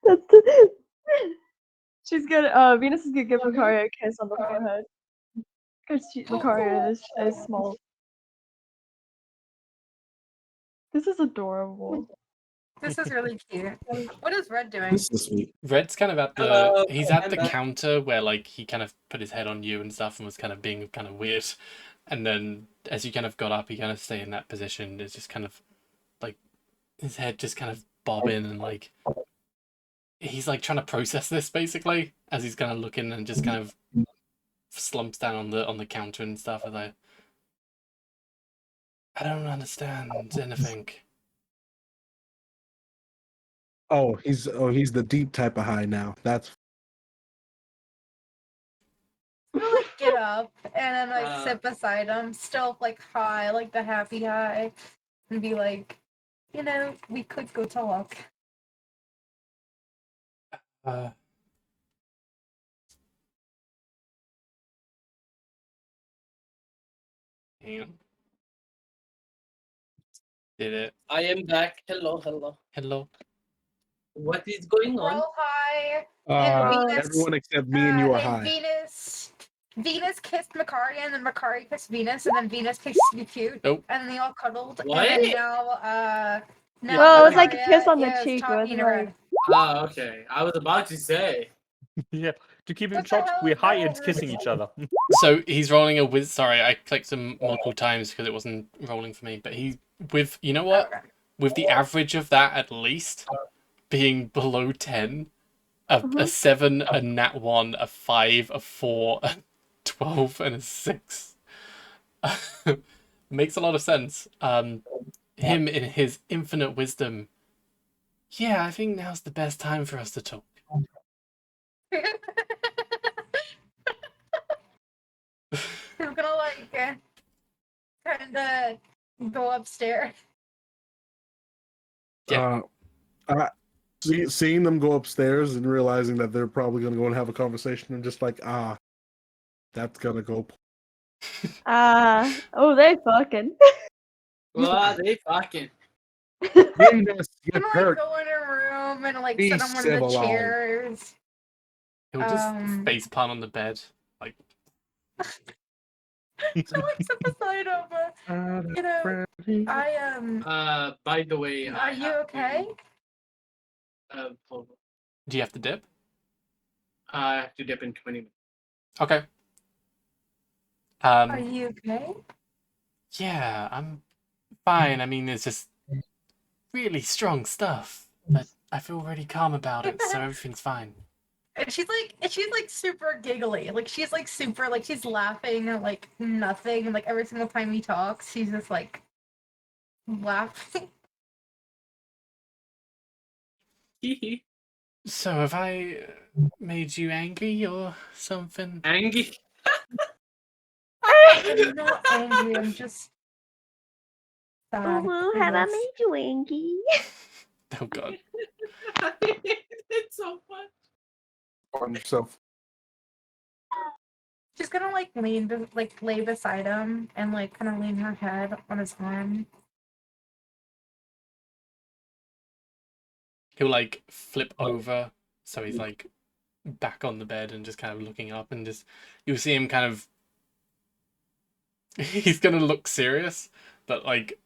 That's the... She's gonna Venus is gonna give Macaria a kiss on the forehead. Because Macaria is small. This is adorable. This is really cute. What is Red doing? This is sweet. Red's kind of at the Hello, he's at I'm the back. counter where like he kind of put his head on you and stuff and was kind of being kind of weird, and then as you kind of got up, he kind of stayed in that position. It's just kind of like his head just kind of bobbing and like he's like trying to process this basically as he's kind of looking and just kind of slumps down on the counter and stuff. And I don't understand anything. Oh, he's the deep type of high now. That's I'm gonna like get up and then like sit beside him, still like high, like the happy high, and be like, you know, we could go talk. Hang on. Did it? I am back. Hello, hello. Hello. What is going on? Roll high. And Venus, everyone except me and you are and high. Venus kissed Macaria, and then Macaria kissed Venus, and then Venus kissed you cute, Nope. and then they all cuddled. What? And then now Well, it was like a Macaria kiss on the is cheek, talking wasn't to it? Red. Ah, okay. I was about to say. Yeah. To keep it What the short, hell we're is high that and kissing each other. So he's rolling a with. Sorry, I clicked him multiple times because it wasn't rolling for me. But he with you know what? Okay. With the average of that at least being below 10, a 7, a nat 1, a 5, a 4, a 12, and a 6 makes a lot of sense. Him in his infinite wisdom. Yeah, I think now's the best time for us to talk. He's gonna like kind of go upstairs. Yeah. Seeing them go upstairs and realizing that they're probably going to go and have a conversation, I'm just like, that's gonna go. Oh, they fucking. Well, they fucking. Venus, I'm get gonna hurt. like go in a room and like Be sit on one of the civilized. chairs. He'll just face plant on the bed. Like So like sit beside him. You know, By the way, Are you okay? Hold on. do you have to dip? I have to dip in 20 minutes. Okay. Are you okay? Yeah, I'm fine. I mean, it's just really strong stuff, but I feel really calm about it, so everything's fine. And she's like super giggly. Like she's like super like she's laughing at like nothing. And like every single time he talks, she's just like laughing. Hee So have I made you angry or something? Angry. I'm not angry, I'm just sad. have I because made you angry? Oh god. It's so fun. On yourself. she's gonna like lay beside him and like kind of lean her head on his arm. He'll like flip over, so he's like back on the bed and just kind of looking up, and just you'll see him kind of. He's gonna look serious, but like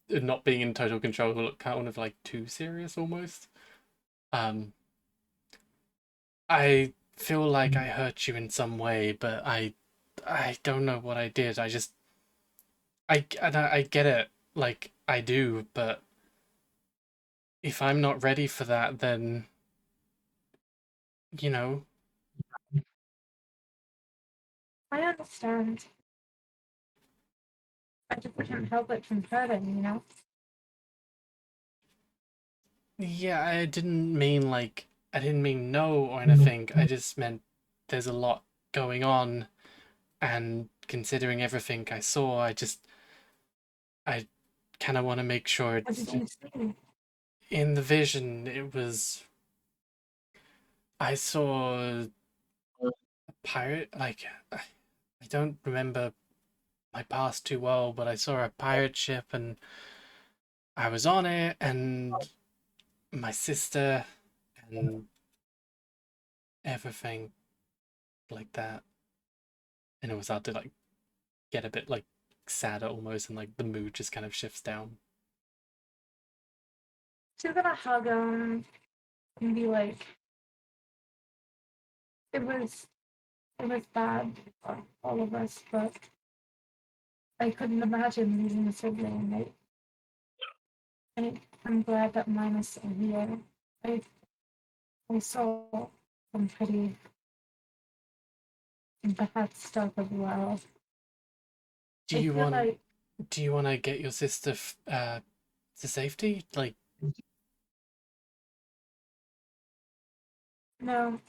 not being in total control, he'll look kind of like too serious almost. I feel like I hurt you in some way, but I don't know what I did. I get it, like I do, but if I'm not ready for that, then you know. I understand. I just can't help it from hurting, you know? Yeah, I didn't mean no or anything. I just meant there's a lot going on, and considering everything I saw, I kind of want to make sure What it's did you see? in the vision. I saw a pirate, like I don't remember my past too well, but I saw a pirate ship and I was on it, and my sister and everything like that. And it was hard to like get a bit like sadder almost, and like the mood just kind of shifts down. She's gonna hug him and be like, it was bad for all of us, but I couldn't imagine losing a sibling. I'm glad that mine is still here. I, I saw some pretty bad stuff as well. Do I you feel want like, do you want to get your sister to safety? Like, no,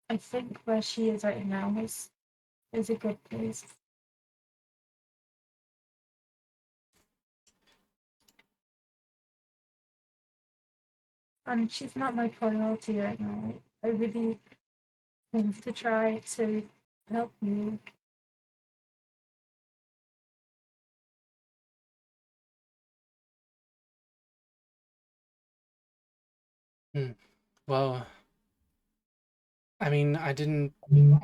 I think where she is right now is a good place. And she's not my priority right now. I really want to try to help you. well, I mean, I didn't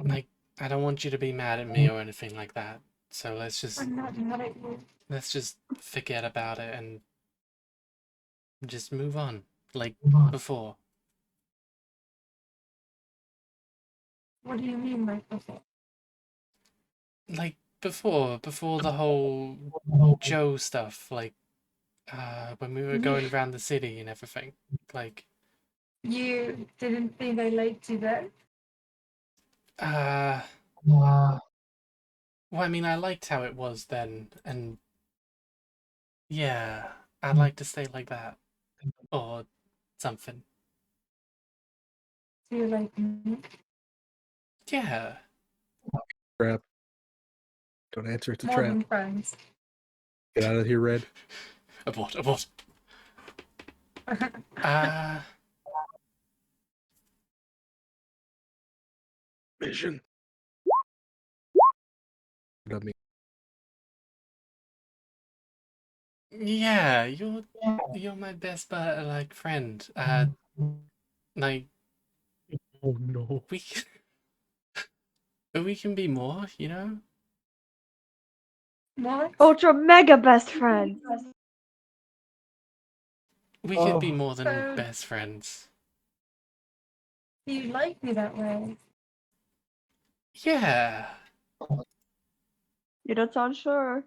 like. I don't want you to be mad at me or anything like that. So I'm not mad at you. let's just forget about it and just move on, like before. What do you mean, Microsoft? Like before the whole Joe stuff, like when we were going around the city and everything. Like You didn't think I liked you then? uh well, I mean, I liked how it was then, and yeah, I'd like to stay like that or something. Do you like me? Yeah. Trap. Don't answer. It's a More trap. than friends. Get out of here, Red. Abort. Uh Vision. Of me. yeah, you're my best like friend. Like Oh no. we but we can be more, you know? What? Ultra mega best friend. We could be Oh. more than So- best friends. Do you like me that way? Yeah. You don't sound sure.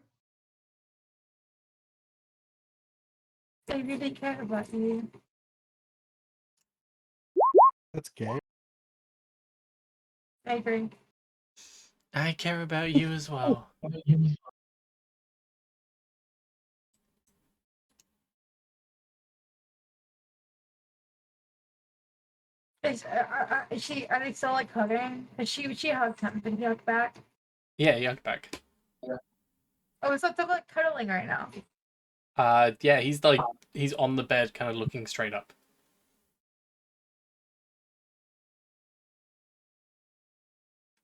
They really care about you. That's gay. I agree. I care about you as well. Are they still like hugging? She hugged him. Did he hug back? Yeah, he hugged back. Oh, it's like they're like cuddling right now. Yeah, he's on the bed, kind of looking straight up.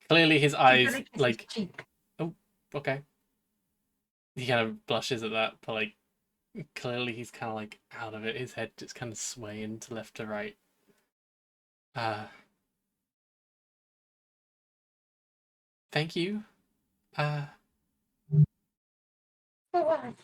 Clearly, his eyes Kiss his like. cheek. Oh, okay. He kind of blushes at that, but like, clearly he's kind of like out of it. His head just kind of swaying to left to right. Thank you. For what?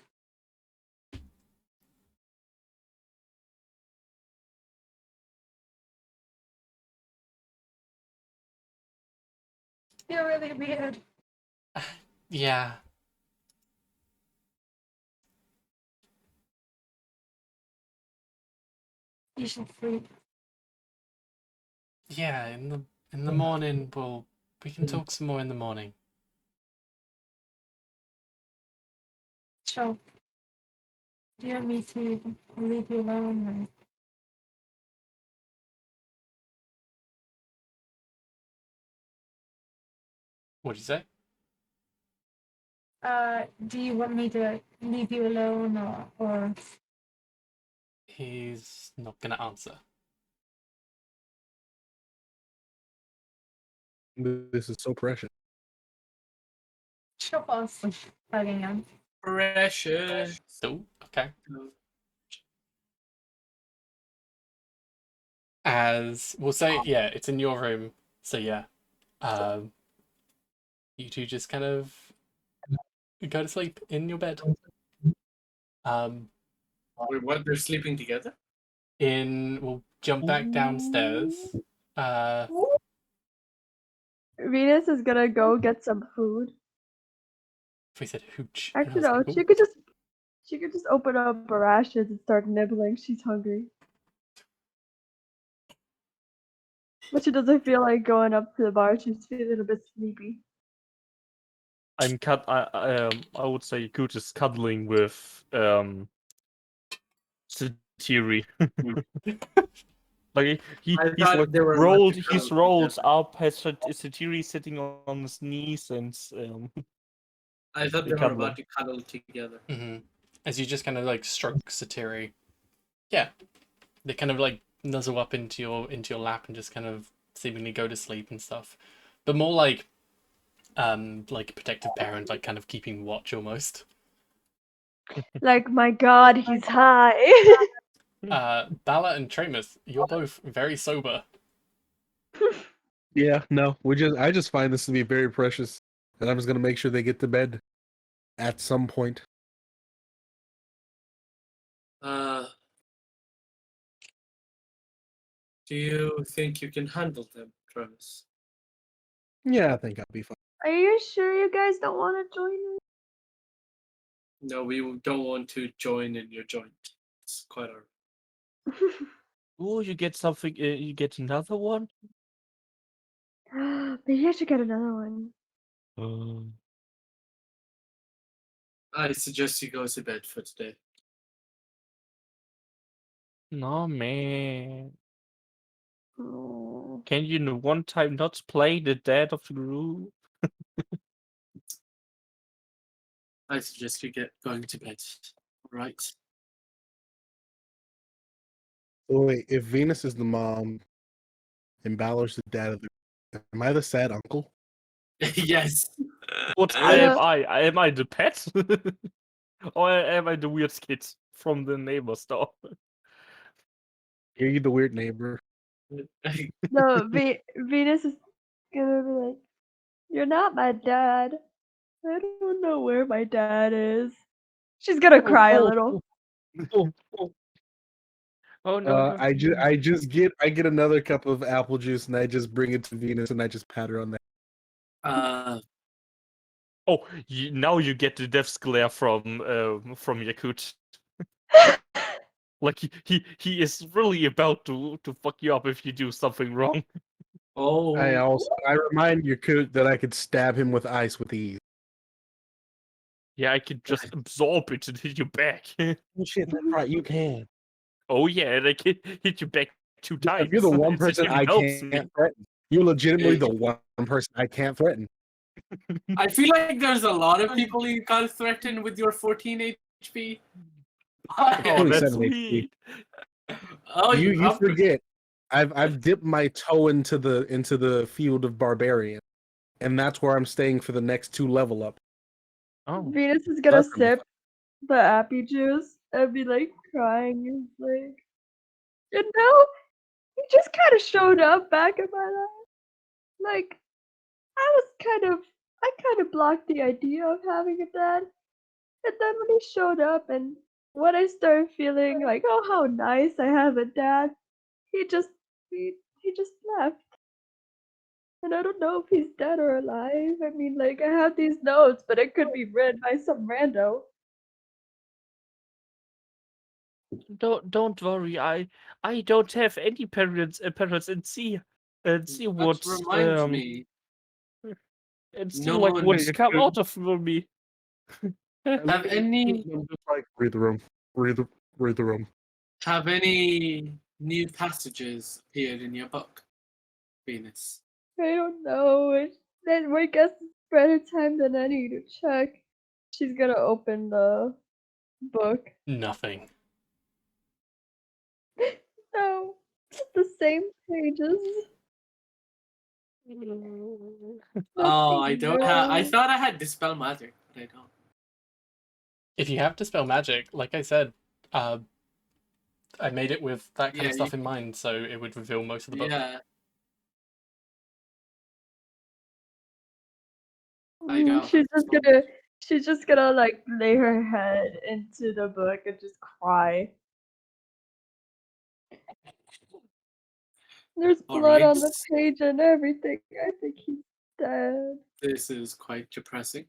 You're really weird. Yeah. You should sleep. Yeah, in the morning we can talk some more in the morning. Sure. Do you want me to leave you alone? What'd you say? Do you want me to leave you alone or He's not gonna answer. This is so precious. she'll fall asleep hugging him? Precious. So, okay. As we'll say, yeah, it's in your room. So yeah, you two just kind of go to sleep in your bed. Wait, what? They're sleeping together? We'll jump back downstairs. Venus is gonna go get some food. If we said hooch, and I Actually, was no, like, she "Ooh." could just open up Mirage and start nibbling. She's hungry. But she doesn't feel like going up to the bar. She's feeling a bit sleepy. I would say Yakut is cuddling with Satiri. Like he's thought like they were about to he's cuddle rolled together. up, has Satiri sitting on his knees, and I thought they They were cuddle. about to cuddle together. As you just kind of like stroke Satiri, yeah, they kind of like nuzzle up into your lap and just kind of seemingly go to sleep and stuff, but more like a protective parent, like kind of keeping watch almost. Like, my god, he's high. Bala and Tramus, you're both very sober. Yeah, no, I just find this to be very precious, and I'm just gonna make sure they get to bed at some point. Do you think you can handle them, Travis? Yeah, I think I'll be fine. Are you sure you guys don't want to join us? No, we don't want to join in your joint. It's quite alright. oh, you get something. You get another one. Maybe I should get another one. I suggest you go to bed for today. No man. Oh. Can you one time not play the Dead of the Group? I suggest you get going to bed. Right? Oh, wait, if Venus is the mom and Balor's the dad of the, am I the sad uncle? Yes. What Yeah. am I the pet? Or am I the weird kid from the neighbor store? Are you the weird neighbor? No, Venus is gonna be like, "You're not my dad. I don't know where my dad is." She's gonna cry a little. Oh no! I get another cup of apple juice and I just bring it to Venus and I just pat her on the Oh, now you get the death's glare from Yakut. Like he is really about to fuck you up if you do something wrong. Oh, I remind Yakut that I could stab him with ice with ease. Yeah, I can just absorb it and hit you back. Oh shit, that's right, you can. Oh yeah, and I can hit you back 2 times. You're the one It person really I helps me. can't threaten. You're legitimately the Yeah. one person I can't threaten. I feel like there's a lot of people you can't threaten with your 14 HP. Oh, that's 27 HP. sweet. Oh, You upped it. forget. I've dipped my toe into the field of barbarian, and that's where I'm staying for the next 2 level up. Oh, Venus is gonna That's gonna be sip the appy juice and be like crying and like, you know, he just kind of showed up back in my life. Like, I kind of blocked the idea of having a dad. And then when he showed up and when I started feeling like, oh, how nice I have a dad, he just he just left. And I don't know if he's dead or alive. I mean, like, I have these notes, but it could be read by some rando. don't worry. I don't have any parents and see That what's reminds me. and see No like one- what's come out of me. Have any I'm just like read the room, read the room. have any new passages appeared in your book, Venus? I don't know. Then I guess it's better time than any to check. She's gonna open the book. Nothing. No, it's the same pages. Oh, I don't have. I No. thought I had dispel magic, but I don't. If you have dispel magic, like I said, I made it with that kind Yeah, of stuff in mind, so it would reveal most of the book. Yeah, I don't. She's just gonna like lay her head into the book and just cry. There's blood on the Alright. page and everything. I think he's dead. This is quite depressing.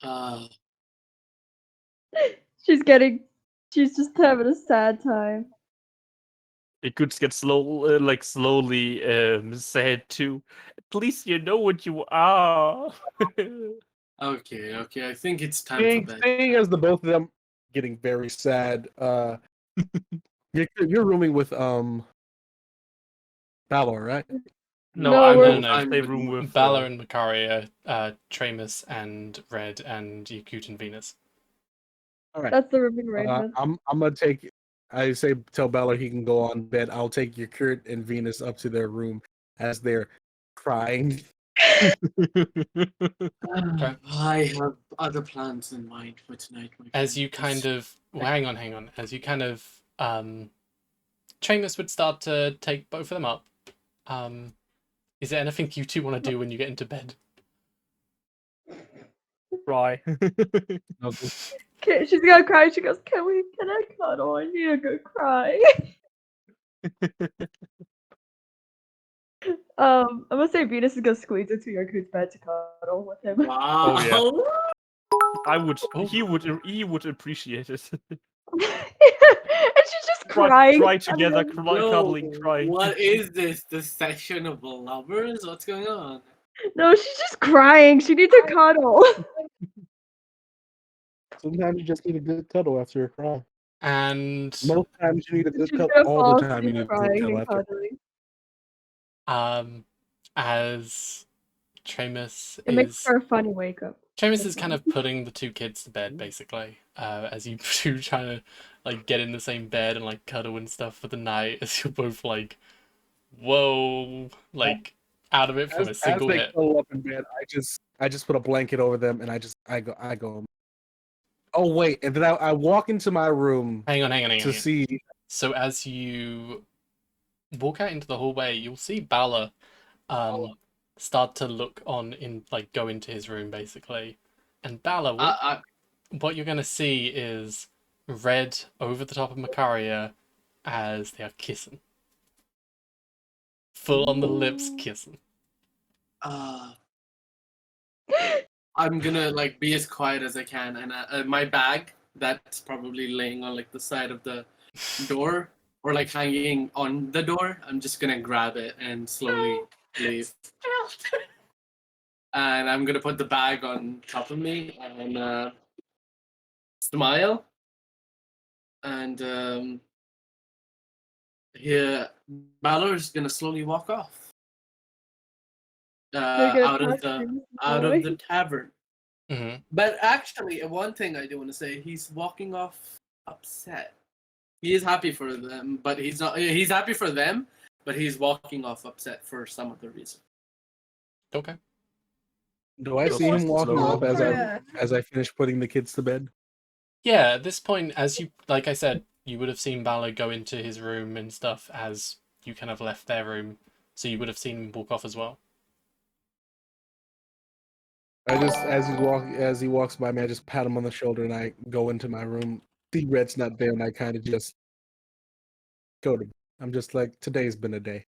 Uh, She's just having a sad time. It could get slowly sad too. At least you know what you are. okay. I think it's time for bed. Seeing as the both of them getting very sad, you're rooming with Balor, right? No, I'm we're- in No, the same room with Balor and Macaria, Tramus and Red and Yakut and Venus. All right. That's the rooming arrangement. I'm gonna take. I say tell Balor he can go on bed. I'll take your Kurt and Venus up to their room as they're crying. I have other plans in mind for tonight. My As you friends. kind of hang on. As you kind of Tramus would start to take both of them up. Is there anything you two want to do when you get into bed? Cry. She's gonna cry. She goes, Can I cuddle? I need a good cry. I'm gonna say Venus is gonna squeeze into your Yakut's bed to cuddle with him. Wow. Oh, I would. Oh. He would appreciate it. And she's just crying. Cry together, and then- cuddling, crying. What is this? The session of lovers? What's going on? No, she's just crying. She needs a cuddle. Sometimes you just need a good cuddle after a cry. And Most times you need a good She's cuddle. gonna All fall the time you asleep need a good crying cuddle and after. cuddling. as Tramus It makes is for a funny wake up. Tramus is kind of putting the two kids to bed, basically. As you two trying to like get in the same bed and like cuddle and stuff for the night, as you're both like, whoa, like out of it from a single as they hit. cuddle up in bed, I just put a blanket over them and I go. Oh wait, and then I walk into my room Hang on. to see. So as you walk out into the hallway, you'll see Balor start to look on in like go into his room basically. And Balor, what you're gonna see is Red over the top of Macaria as they are kissing. Full on the lips kissing. I'm gonna like be as quiet as I can, and my bag that's probably laying on like the side of the door or like hanging on the door. I'm just gonna grab it and slowly leave. And I'm gonna put the bag on top of me and smile. And here, Balor's gonna slowly walk off They're out gonna of talk the to out of the boy. tavern. Hmm. But actually, one thing I do want to say, he's walking off upset. He is happy for them, but he's not. He's happy for them, but he's walking off upset for some other reason. Okay. Do I see him walking Slow. off as I finish putting the kids to bed? Yeah, at this point, as you, like I said, you would have seen Balor go into his room and stuff as you kind of left their room, so you would have seen him walk off as well. I just as he walks by me, I just pat him on the shoulder and I go into my room. See Red's not there, and I kind of just go to. I'm just like, today's been a day.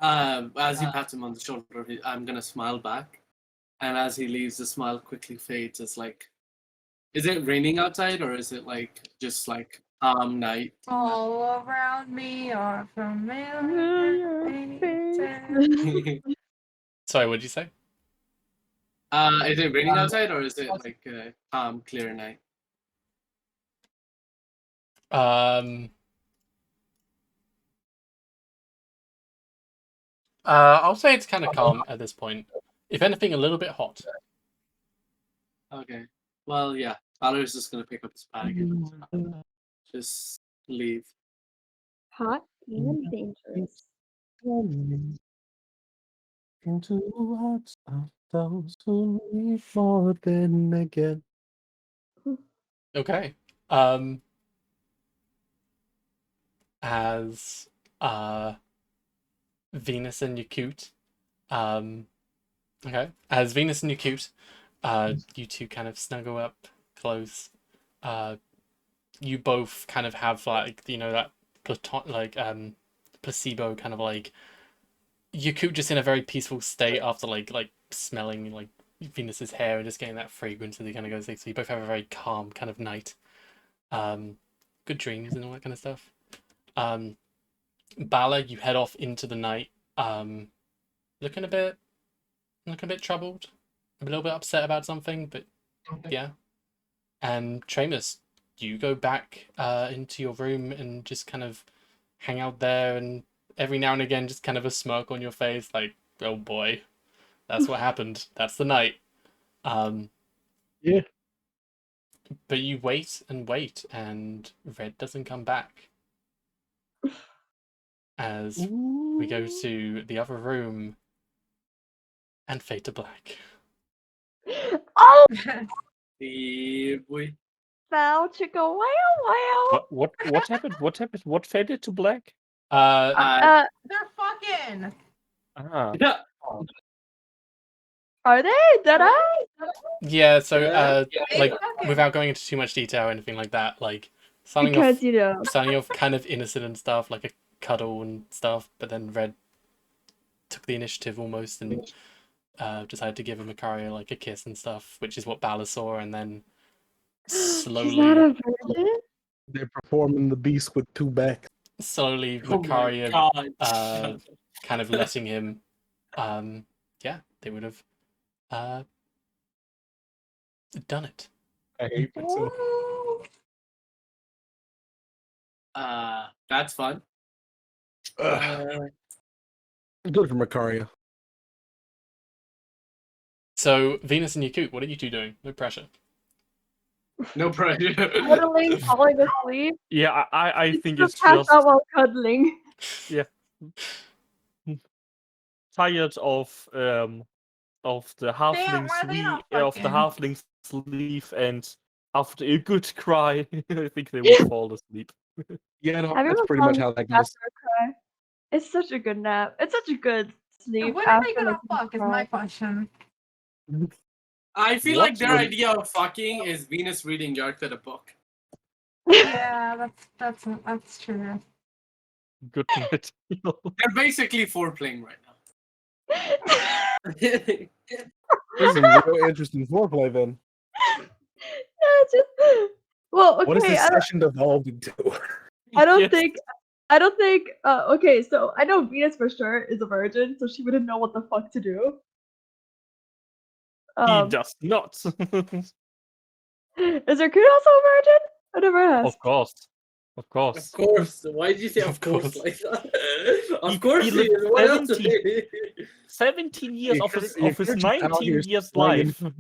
As you pat him on the shoulder, I'm gonna smile back, and as he leaves, the smile quickly fades. It's like, is it raining outside, or is it like just like night? All around me are familiar faces. Sorry, what did you say? Is it raining outside, or is it like a calm, clear night? Um, I'll say it's kind of calm at this point. If anything, a little bit hot. Okay. Well, yeah. Balor's just gonna pick up his bag and just leave. Hot and dangerous. Into the hearts of those who need more than again. Okay. As Venus and Yakut, okay. As Venus and Yakut, you two kind of snuggle up close. You both kind of have like, you know, that placebo kind of like Yakut just in a very peaceful state after like smelling like Venus's hair and just getting that fragrance as he kind of goes like, so you both have a very calm kind of night. Good dreams and all that kind of stuff. Balor, you head off into the night, looking a bit troubled, a little bit upset about something, but yeah. And Tramus, you go back into your room and just kind of hang out there, and every now and again just kind of a smirk on your face, like, oh boy, that's what happened. That's the night. Yeah. But you wait and wait, and Red doesn't come back. As we go to the other room and fade to black. Oh, Yeah, boy. foul chicka wow. What happened? What happened? What faded to black? They're fucking. Ah. Yeah. Are they? Did I? Yeah, so They like fucking. without going into too much detail or anything like that, like starting Because you know. off kind of innocent and stuff, like a cuddle and stuff, but then Red took the initiative almost and decided to give Macario like a kiss and stuff, which is what Balor saw, and then She's not a slowly virgin. They're performing the beast with two backs. Oh my Macario God. kind of letting him yeah, they would have done it. I hate myself. That's fun. Good for Macario. So Venus and Yakut, what are you two doing? No pressure. No pressure. Cuddling, falling asleep. Yeah, I think Just it's pass just out while cuddling. tired of the halfling why are they not halfling sleep, and after a good cry, I think they will fall asleep. Yeah, no, Have you that's ever pretty much fallen how that asleep goes. after a cry? It's such a good nap. It's such a good sleep. When are they after, gonna like, a fuck? Is cry. my question. I feel What? like their idea of fucking is Venus reading Yarka the book. Yeah, that's true. Good material. They're basically foreplaying right now. This is some real interesting foreplay then. It's just, well, What is okay, this session devolved into? I don't Yes. think. Okay, so I know Venus for sure is a virgin, so she wouldn't know what the fuck to do. He does not. Is Rakuda also a virgin? I never asked. Of course. Of Of course. course. Why did you say Of of course course. like that? He- Of course he he lived is. What else? 17 years You of could- his you of his could just out 19 here years slinging- life.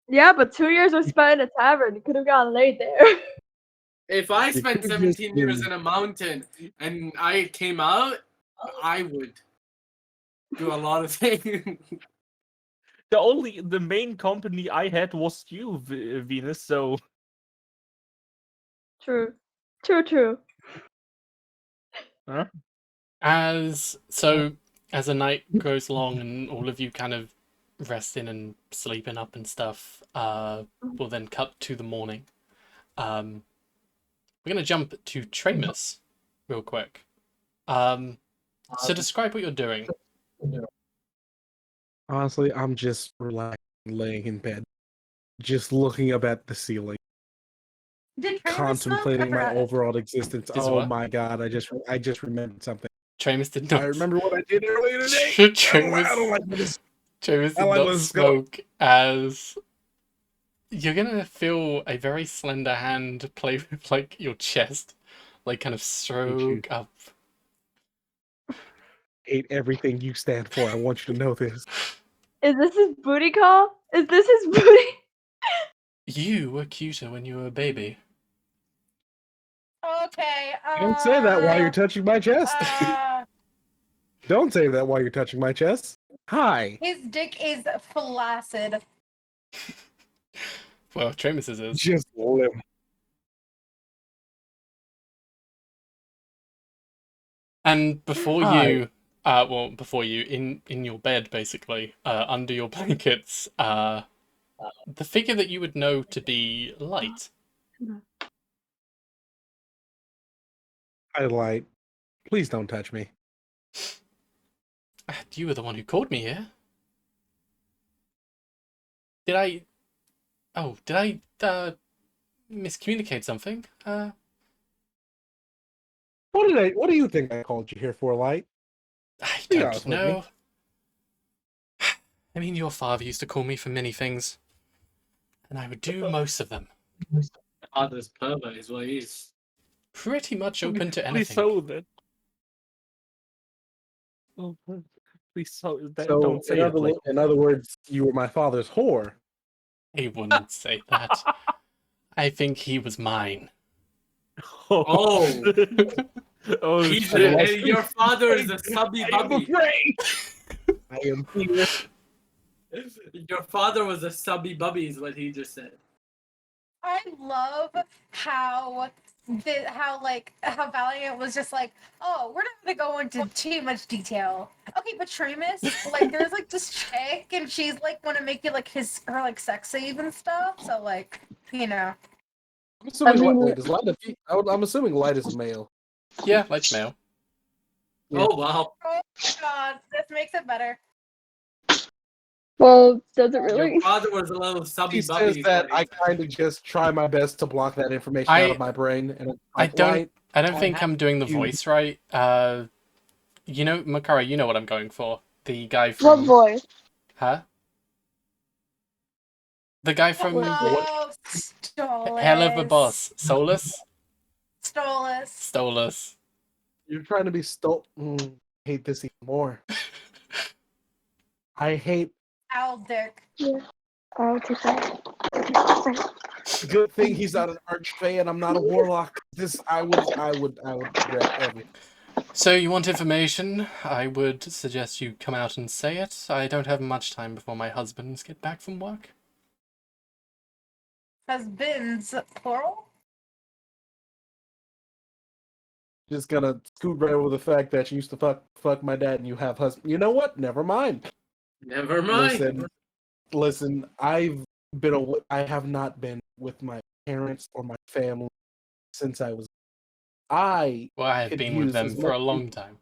Yeah, but 2 years was spent in a tavern. You could have gotten laid there. If I You spent could've just 17 years been- in a mountain and I came out, I would do a lot of things. The main company I had was you, Venus. So True. True. As the night goes long and all of you kind of resting and sleeping up and stuff, we'll then cut to the morning. We're gonna jump to Tramus real quick. So describe what you're doing. Honestly, I'm just relaxing, laying in bed, just looking up at the ceiling, Did Travis contemplating smoke? I my forgot. overall existence. Is Oh what? my god! I just remembered something. Tramus did not. I remember what I did earlier today. I don't like this. Travis I did like not where this is going. smoke, as you're gonna feel a very slender hand play with like your chest, like kind of stroke up. Hate everything you stand for. I want you to know this. Is this his booty call? Is this his booty? You were cuter when you were a baby. Okay. Don't say that while you're touching my chest. Don't say that while you're touching my chest. Hi. His dick is flaccid. Well, Tramus's is. Just limp. And before Hi. you, before you, in your bed, basically, under your blankets, the figure that you would know to be Light. I light. Please don't touch me. You were the one who called me here. Did I miscommunicate something? What do you think I called you here for, Light? I Be don't honest with me. know. I mean, your father used to call me for many things, and I would do most of them. Father's pervert is what he is. Pretty much open to Please anything. so that. Oh, please so that. So, Don't say it like. in other words, you were my father's whore. I wouldn't say that. I think he was mine. Oh. Oh, He's shit. your father is a subby I am bubby. afraid. I am here. Your father was a subby bubby is what he just said. I love how how Valiant was just like, oh, we're not gonna go into too much detail. Okay, but Tramus, like, there's like this chick, and she's like want to make you like her like sex slave and stuff. So like, you know. I'm assuming, I mean, wait, is Light I'm assuming Light is a male. Yeah, Light's male. Yeah. Oh wow. Oh my god, this makes it better. Well, does it really? Your father was a little subby He bubby. says is that what he I kind of just try my best to block that information out of my brain. And I don't. Light, I don't think I'm doing the you- voice right. You know, Makara, you know what I'm going for. The guy What from. voice? Huh? The guy from Oh, Stolas. Hell of a Boss. Solus? Stolas. Stolus. You're trying to be hate this even more. I hate. Owl dick. Yeah. I'll take that. Good thing he's not an archfey and I'm not a warlock. I would regret everything. So you want information? I would suggest you come out and say it. I don't have much time before my husbands get back from work. Husbands, plural? Just gonna scoot right over the fact that you used to fuck my dad and you have husband. You know what? Never mind. Never mind. Listen. I have not been with my parents or my family since I was. Well, I have could been with use them as for a much- long time.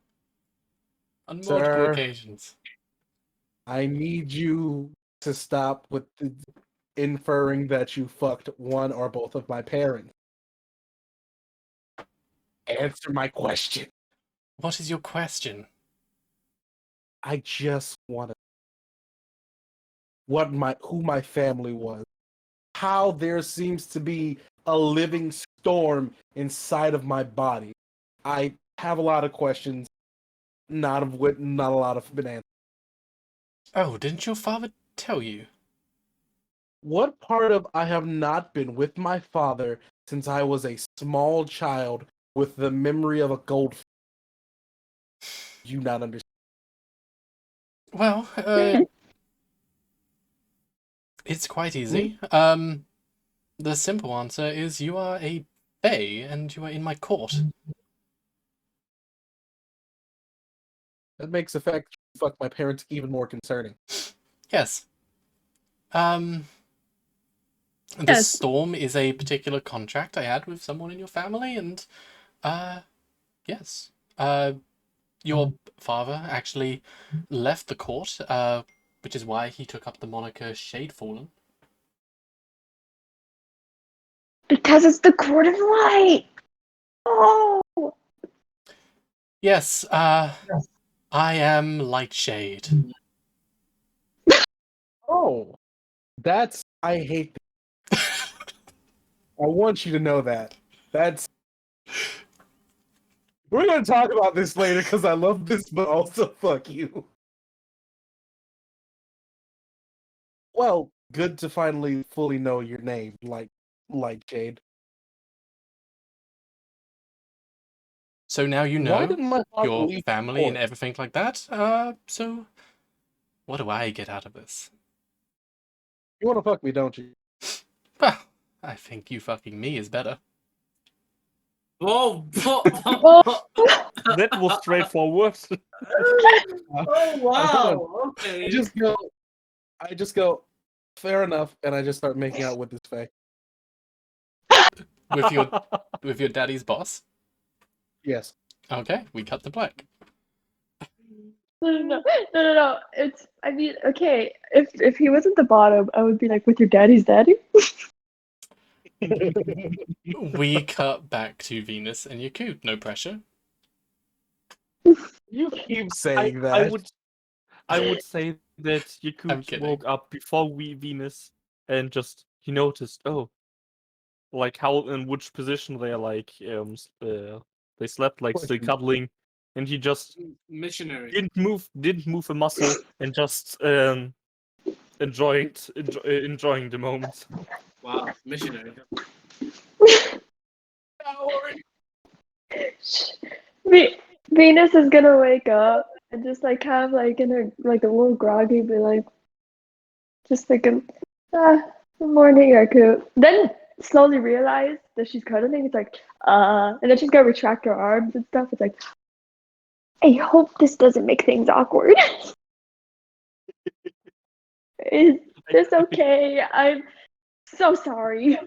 On multiple Sir. occasions. I need you to stop with inferring that you fucked one or both of my parents. Answer my question. What is your question? I just want to who my family was. How there seems to be a living storm inside of my body. I have a lot of questions, not a lot of been answered. Oh, didn't your father tell you? What part of I have not been with my father since I was a small child with the memory of a goldfish? You not understand. Well, it's quite easy. The simple answer is you are a fae and you are in my court. That makes the fact you fuck my parents even more concerning. Yes. The Yes. storm is a particular contract I had with someone in your family, and yes. Your father actually left the court, which is why he took up the moniker Shadefallen. Because it's the court of light. Oh, Yes, I am Lightshade. Oh, I hate that. I want you to know that. We're going to talk about this later because I love this, but also fuck you. Well, good to finally fully know your name, like Jade. So now you Why know didn't my father your leave family and court? everything like that. So what do I get out of this? You want to fuck me, don't you? Well, I think you fucking me is better. Oh, That was straightforward. oh Hold wow. Okay. I just go, fair enough, and I just start making out with this fae. With your daddy's boss? Yes. Okay, we cut to black. no. It's, I mean, okay. If he wasn't the bottom, I would be like, with your daddy's daddy? We cut back to Venus and Yakut, no pressure. You keep I, saying that. I would say that I'm Yakut kidding. woke up before Venus and just he noticed, oh, like how in which position they're like they slept like still Question. cuddling, and he just Missionary. didn't move a muscle and just enjoying the moment. Wow, missionary. Venus is gonna wake up and just like have like in her like a little groggy, be like, just thinking, good morning, Yaku. Then slowly realize that she's cuddling. It's like, and then she's gonna retract her arms and stuff. It's like, I hope this doesn't make things awkward. Is this okay? I'm so sorry.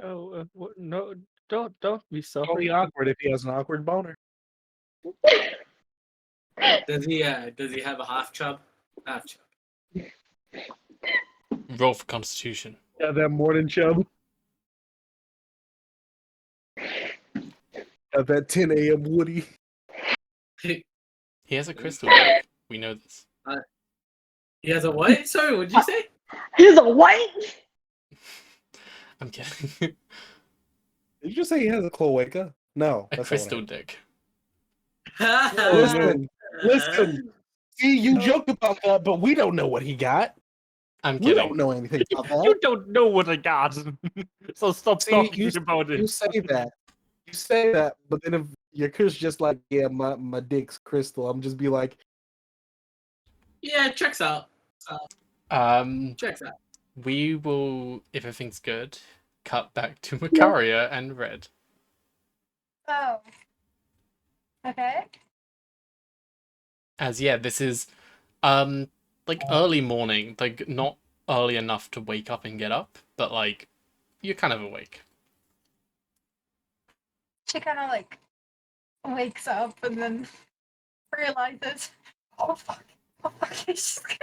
Oh no! Don't be It's sorry. only awkward if he has an awkward boner. Does he have a half chub? Half chub. Roll for Constitution. Yeah, that morning chub. Have that 10 a.m. Woody. He has a crystal dick. We know this. He has a what? Sorry, what'd you say? He's a white. I'm kidding. Did you just say he has a cloaca? No, A that's crystal dick. Listen. See, you joke about that, but we don't know what he got. I'm We don't kidding. know anything about You that. don't know what I got, so stop See, talking about you it. say that. You say that, but then if Yaku's just like, yeah, my dick's crystal, I'm just be like, Yeah, checks out. Checks out. We will, if everything's good, cut back to Macaria and Red. Oh. Okay. As yeah, this is like early morning, like not early enough to wake up and get up, but like you're kind of awake. She kind of like wakes up and then realizes, oh fuck, Okay, she's gonna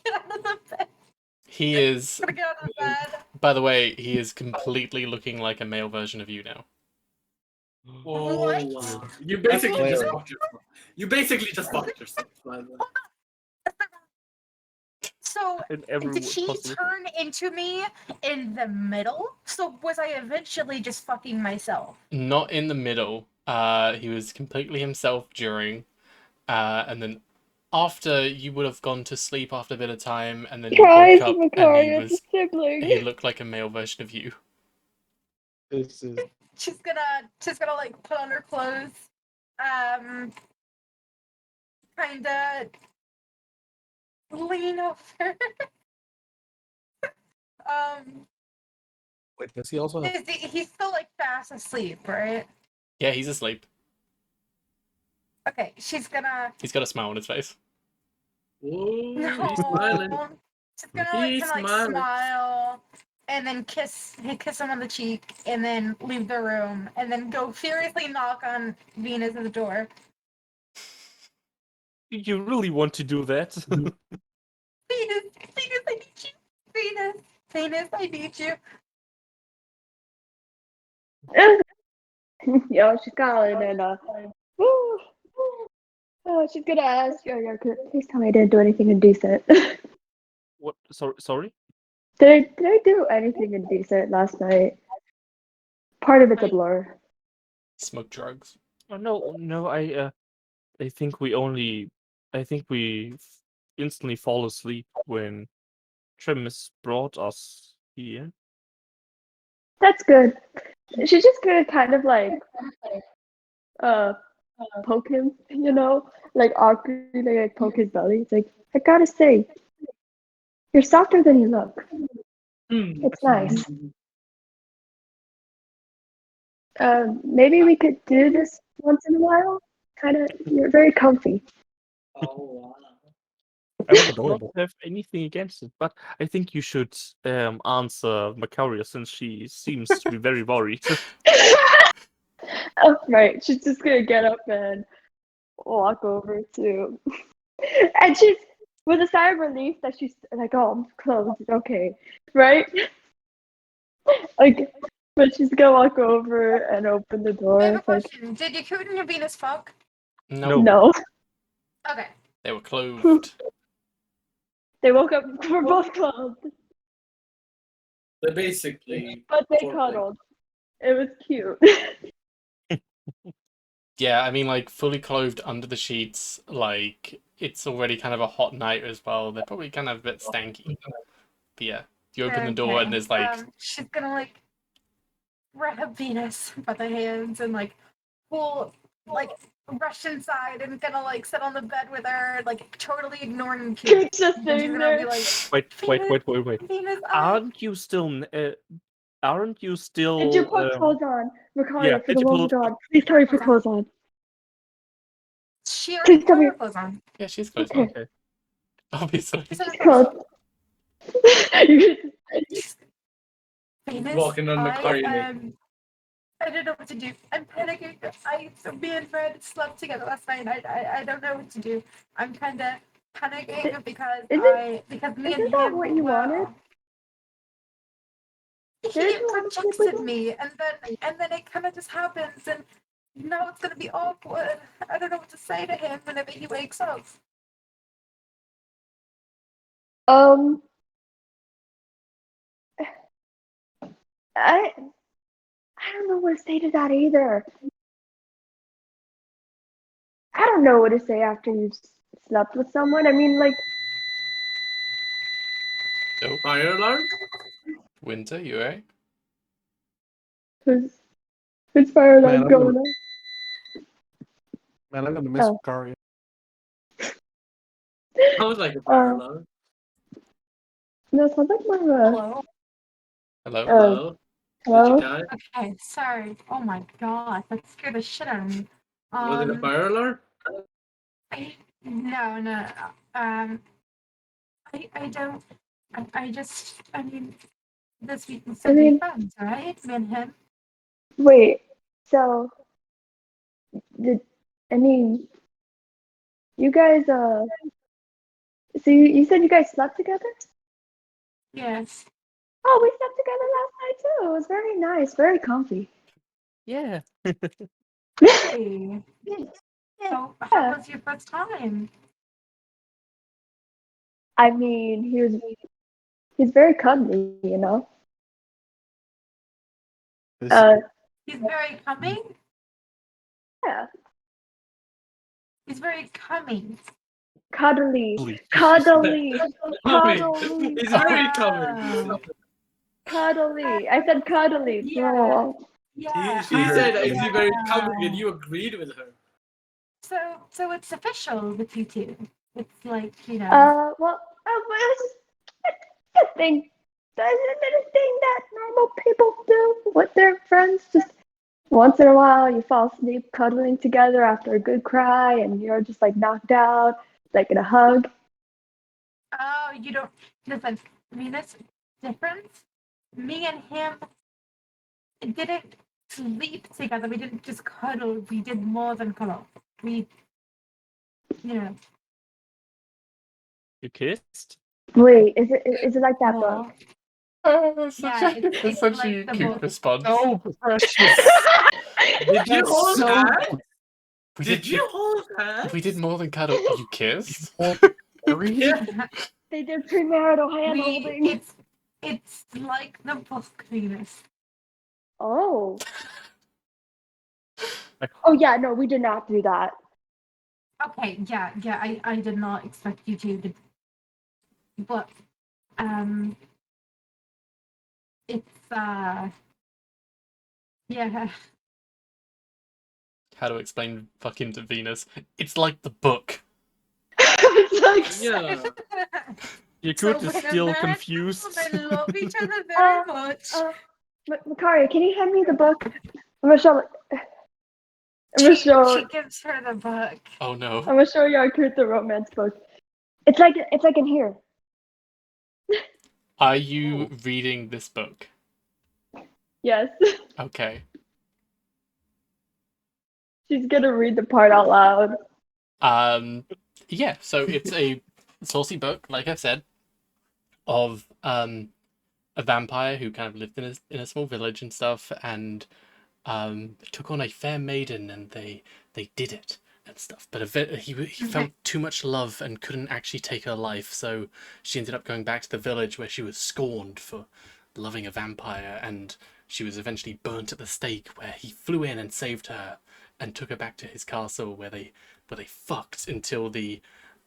get out of the bed. He is, Gonna get out of the bed. by the way, he is completely looking like a male version of you now. Oh, What? wow. You basically just hilarious. fucked yourself. You basically just fucked yourself. By the way. So, In every did he possible. turn into me in the middle? So was I eventually just fucking myself? Not in the middle. He was completely himself during, and then after you would have gone to sleep after a bit of time, and then you Guys, woke up and Makari, it's a he sibling. looked like a male version of you. This is She's gonna like put on her clothes, kinda lean over. wait. Does he also have? He's still like fast asleep, right? Yeah, he's asleep. Okay, she's gonna He's got a smile on his face. Oh, no. he's smiling. She's gonna like He's kind of like smiling. smile and then kiss him on the cheek and then leave the room and then go furiously knock on Venus's door. You really want to do that? Venus, I need you. Venus, I need you. Yo, she's calling and woo. Oh, she's gonna ask. Yo, please tell me I didn't do anything indecent. What? Sorry. Did I do anything indecent last night? Part of it's a blur. Smoke drugs. Oh, no. I think we instantly fall asleep when Trimus brought us here. That's good. She's just gonna kind of like poke him, like awkwardly like poke his belly. It's like, I gotta say, you're softer than you look. It's nice. Maybe we could do this once in a while. You're very comfy. Oh, wow. I would not Adorable. have anything against it, but I think you should answer Macaria since she seems to be very worried. Oh, right. She's just gonna get up and walk over to, and she's with a sigh of relief that she's like, oh, I'm closed. Okay, right? Like, but she's gonna walk over and open the I door. have a It's like, question. Did Yakuten and Venus fuck? No, no. Okay. they were clothed. They woke up. We're both clothed, They basically. but they foreplay. cuddled. It was cute. Yeah, I mean, like, fully clothed under the sheets, like, it's already kind of a hot night as well. They're probably kind of a bit stanky. But yeah, you open the door and there's, like, she's gonna like grab Venus by the hands and like pull, like rush inside and gonna like sit on the bed with her, like totally ignoring Kate. Kate's just And she's sitting gonna be there. Wait. like, Venus, Aren't you still? Aren't you still? Did you put clothes on? Ricardo, yeah, for did the you love of put- God, please tell me you put clothes on. she already Please tell put me. her clothes on. yeah, she's clothed Okay. on, Okay. obviously. She's in her Clothes. Venus, Walking on Macari, I don't know what to do. I'm panicking. Me and Fred slept together last night. I don't know what to do. I'm kind of panicking because because me and Isn't that him what you wanted? He Didn't you want to sleep with rejected him? me, and then it kind of just happens, and now it's gonna be awkward. I don't know what to say to him whenever he wakes up. I don't know what to say to that either. I don't know what to say after you've slept with someone. I mean, like, Oh, Fire alarm? Winter, you alright? who's fire Man, alarm I'm going gonna- on? Man, I'm gonna miss Oh. Macari. Sounds like a fire alarm. No, it sounds like more of a. Hello. Hello? Hello? Did Hello? you die? Okay, sorry. Oh my god, that scared the shit out of me. Was it a fire alarm? No. I don't. I mean, this week we said mean- friends, right? Me and him. Wait, so you guys So you said you guys slept together? Yes. Oh, we slept together last night too. It was very nice, very comfy. Yeah. Hey. So, how Yeah. was your first time? I mean, he's very cuddly, you know. This- He's very coming. Yeah, He's very coming. cuddly, Holy- cuddly, Coming. cuddly, He's very coming. Oh. cuddly. I said cuddly. Yeah. Oh. Yeah. She said, "Is he very yeah. coming?" And you agreed with her. So it's official with you two. It's like, you know. Well, but it's a thing. It's a thing that normal people do with their friends. Just once in a while, you fall asleep cuddling together after a good cry, and you're just like knocked out, like in a hug. Oh, you don't listen. Venus, difference. Me and him didn't sleep together. We didn't just cuddle. We did more than cuddle. We, you know, You kissed? Wait, is it like that book? more. Oh, that's Yeah, such a, it's that's such like a the cute book. response. So precious. Did you That's hold so hands? We Did you hold hands? We did more than cuddle. You kissed. Yeah. They did premarital hand holding. It's like the book, Venus. Oh. Oh yeah, no, we did not do that. Okay, yeah. I did not expect you to, but it's yeah. How to explain fucking to Venus? It's like the book. It's like, Yeah. You So could is when a still man confused. They love each other very much. Makaria, can you hand me the book? I'm gonna show. I'm gonna show. She gives her the book. Oh no. I'm gonna show you our Truth the Romance book. It's like in here. Are you reading this book? Yes. Okay. She's gonna read the part out loud. Yeah, so it's a saucy book, like I said, of a vampire who kind of lived in a small village and stuff, and took on a fair maiden, and they did it and stuff. But he felt too much love and couldn't actually take her life, so she ended up going back to the village where she was scorned for loving a vampire, and she was eventually burnt at the stake, where he flew in and saved her and took her back to his castle where they fucked until the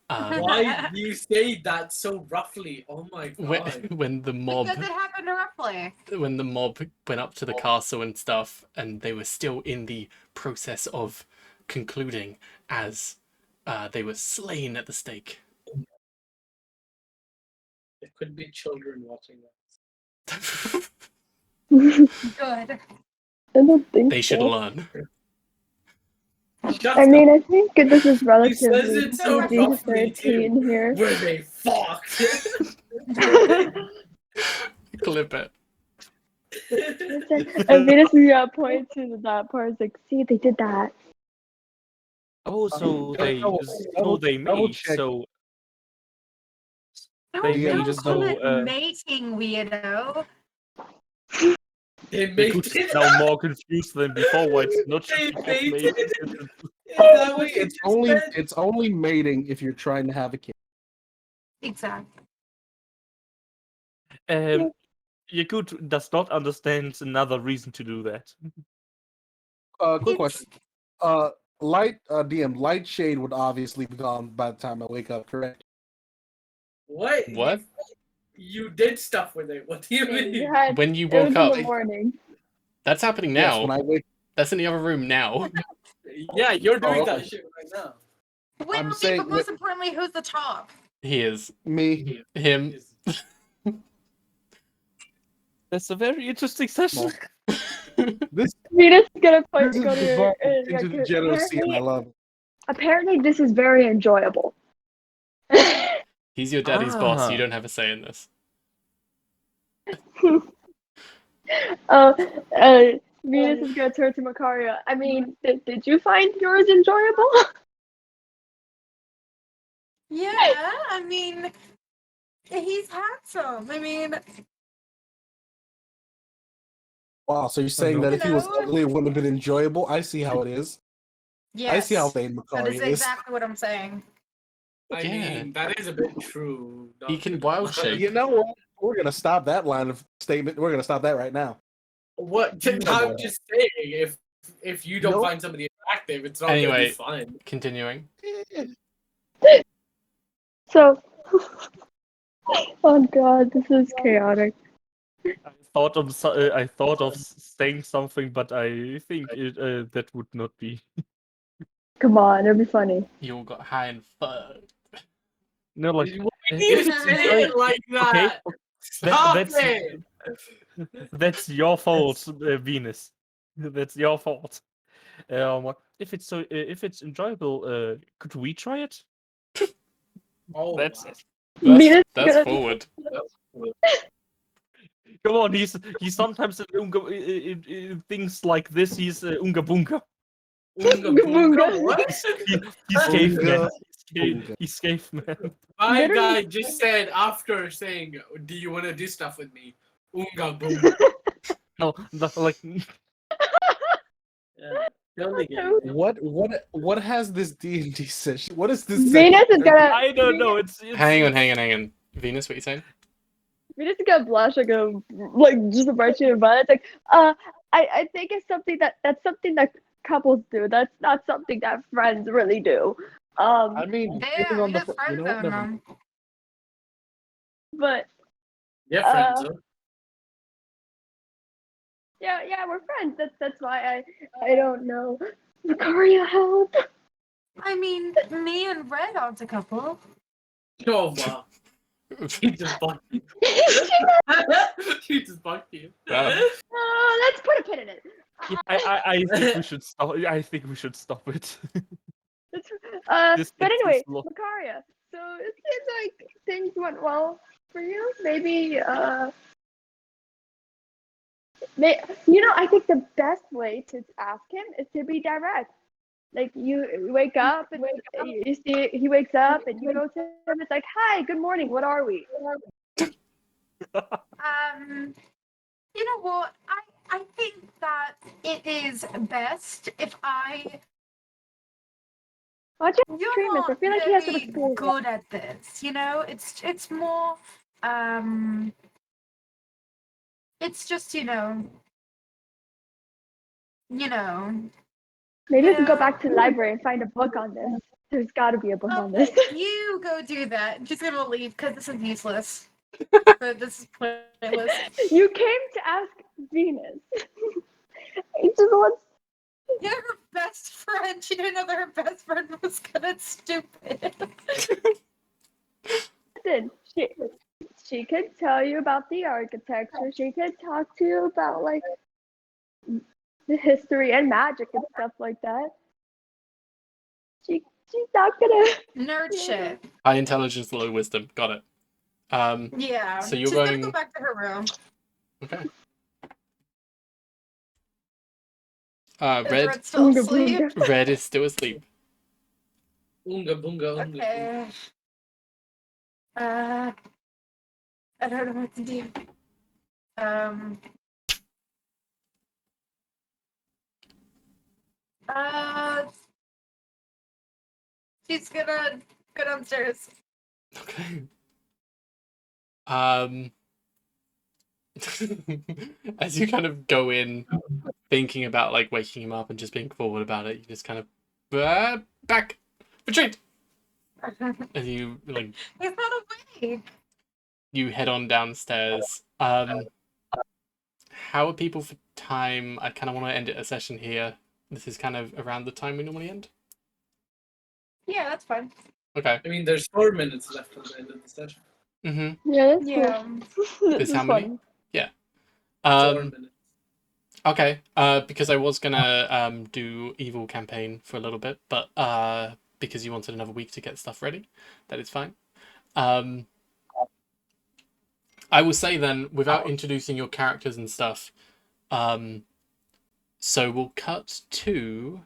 Why do you say that so roughly? Oh my god. when the mob Because it happened roughly. when the mob went up to the castle and stuff, and they were still in the process of concluding as they were slain at the stake. There could be children watching Good. I don't think They should so. learn. that. Shut I mean, I think this is says relatively it so PG to roughly, 13 here. where they fucked. Clip it. I mean, if we point to that part, it's like, see, they did that. Oh, so they double made check. so Don't They just call don't, it mating, weirdo. They they made could it. now more confused than before. Why it's not They just made made. it. Is that what you It's just only said? it's only mating if you're trying to have a kid. Exactly. Yakut does not understand another reason to do that. Quick It's- question. DM light shade would obviously be gone by the time I wake up, correct? What? What? You did stuff with it. What do you mean? When you It was woke in up, the morning. that's happening Yes, now. when I wake That's in the other room now. Yeah, you're doing okay. that shit right now. Wait, I'm but saying most importantly, who's the top? He is me. him. That's a very interesting session. This Venus is gonna this is go to your, devolved into the ghetto scene. I apparently, love it. apparently this is very enjoyable. He's your daddy's boss. You Ah. don't have a say in this. Venus is gonna turn to Makaria. I mean, did you find yours enjoyable? Yeah, I mean, he's handsome. I mean, Wow, so you're saying that if he was Hello? ugly, it wouldn't have been enjoyable? I see how it is. I see how yes, Thane that is Makari is. exactly what I'm saying. I Yeah. mean, that is a bit true. He not can gonna wild lie. shape. You know what? We're gonna stop that line of statement. We're gonna stop that right now. What? You know I'm what? just saying, if you don't Nope. find somebody attractive, it's not gonna Anyway. be fun. Continuing. So, oh god, this is chaotic. I thought of saying something, but I think that would not be. Come on, it'll be funny. You all got high and fucked. No, like You if it's say enjoy- it like okay, that. Stop that's it. that's your fault, Venus. That's your fault. If it's enjoyable, could we try it? Oh, That's wow. it. Venus That's gonna- forward. Come on, he's sometimes things like this. He's Unga Bunga. Unga Bunga. bunga, what? He's caveman. Bunga. He's caveman. My Literally- guy just said after saying, "Do you want to do stuff with me?" Unga bunga. No, like What has this D&D session? What is this? Venus is session? gonna. I don't know. It's Hang on. Venus, what you saying? Venus is gonna blush like just a bright shade of violet. It's like, I think it's something that's something that couples do. That's not something that friends really do. I mean, Damn, depending on you the got friends what, on never- them. But Yeah, friends. Huh? yeah, we're friends. That's why I don't know. Macaria, help! I mean, me and Red aren't a couple. Oh wow. He just bucked you. He just bucked you. Wow. Let's put a pin in it. I think we should stop. I think we should stop it. This But gets anyway, slow. Macaria. So it seems like things went well for you. Maybe I think the best way to ask him is to be direct. Like you wake up and you see he wakes up and you go to him. It's like, hi, good morning. What are we? You know what? I think that it is best if I. Watch it, You're stream this. I not feel like he has some very experience. good at this. You know, it's more. It's just you know. Maybe we can go back to the library and find a book on this. There's got to be a book on this. You go do that. I'm just gonna leave because this is useless. But this is pointless. You came to ask Venus. He just wants. You're her best friend. She didn't know that her best friend was gonna stupid. Listen, she could tell you about the architecture. She could talk to you about like the history and magic and stuff like that. She's not gonna. Nerd shit. High intelligence, low wisdom. Got it. Yeah. So you're She's gonna going- go back to her room. Okay. Is Red. Red still Oonga asleep? boonga. Red is still asleep. Unga bunga. Unga bunga. Okay. I don't know what to do. She's gonna go downstairs. Okay. As you kind of go in, thinking about like waking him up and just being forward about it, you just kind of back, retreat, as you like He's not awake. you head on downstairs. How are people for time? I kind of want to end it a session here. This is kind of around the time we normally end. Yeah, that's fine. Okay. I mean, there's 4 minutes left for the end of the session. Mm-hmm. Yeah, that's Yeah. cool. Is This is how many? fun. 4 Um. minutes. Okay. Because I was gonna do evil campaign for a little bit, but because you wanted another week to get stuff ready, that is fine. I will say then, without introducing your characters and stuff, so we'll cut to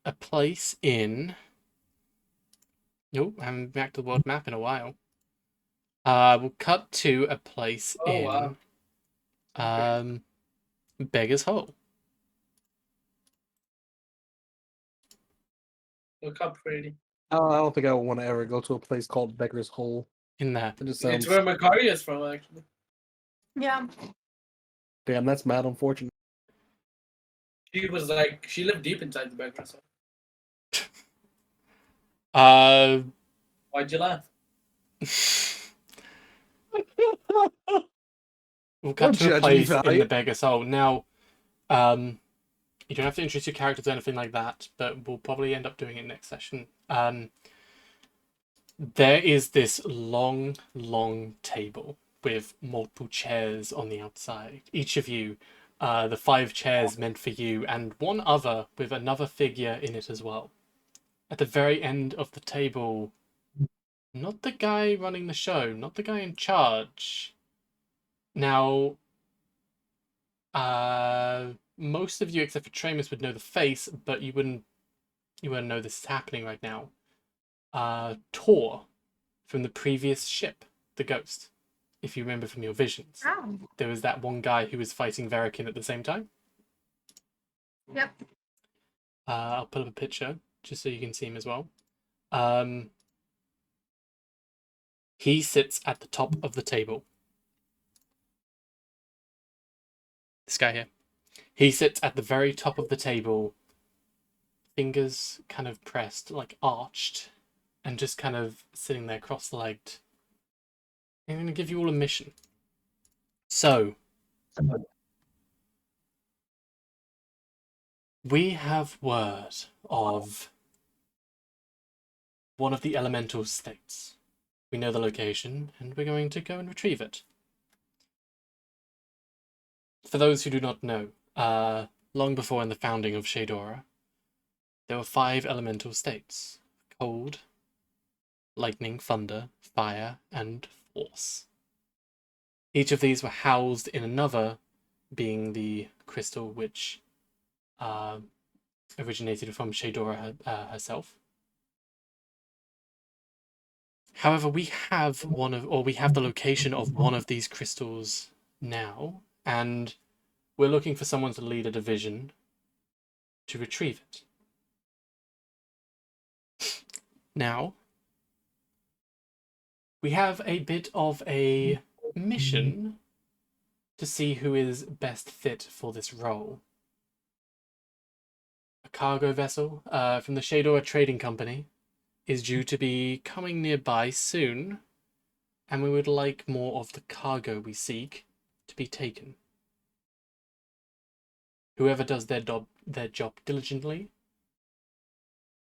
a place in. Nope, I haven't been back to the world map in a while. We'll cut to a place Oh, wow. in Beggar's Hole. Look how pretty. I don't think I would want to ever go to a place called Beggar's Hole. In there. It just It's sounds where Makari is from, actually. Yeah. damn. That's mad unfortunate. She lived deep inside the bedroom. So Uh, why'd you laugh? we'll cut Don't to a judge me, place in Valiant. the Beggar's Hole. Now, you don't have to introduce your characters or anything like that, but we'll probably end up doing it next session. There is this long, long table with multiple chairs on the outside. Each of you, the 5 chairs meant for you, and one other with another figure in it as well. At the very end of the table, not the guy running the show, not the guy in charge. Now, most of you, except for Tramus, would know the face, but you wouldn't know this is happening right now. Tor from the previous ship, the Ghost, if you remember from your visions. Oh. There was that one guy who was fighting Verikin at the same time. Yep. I'll put up a picture just so you can see him as well. He sits at the top of the table. This guy here. He sits at the very top of the table, fingers kind of pressed, like arched, and just kind of sitting there cross-legged. I'm going to give you all a mission. So, we have word of one of the elemental states. We know the location, and we're going to go and retrieve it. For those who do not know, long before in the founding of Shadora, there were 5 elemental states: cold, lightning, thunder, fire, and force. Each of these were housed in another, being the crystal which originated from Shadora herself. However, we have the location of one of these crystals now, and we're looking for someone to lead a division to retrieve it. Now, we have a bit of a mission to see who is best fit for this role. A cargo vessel from the Shadora Trading Company is due to be coming nearby soon, and we would like more of the cargo we seek to be taken. Whoever does their job diligently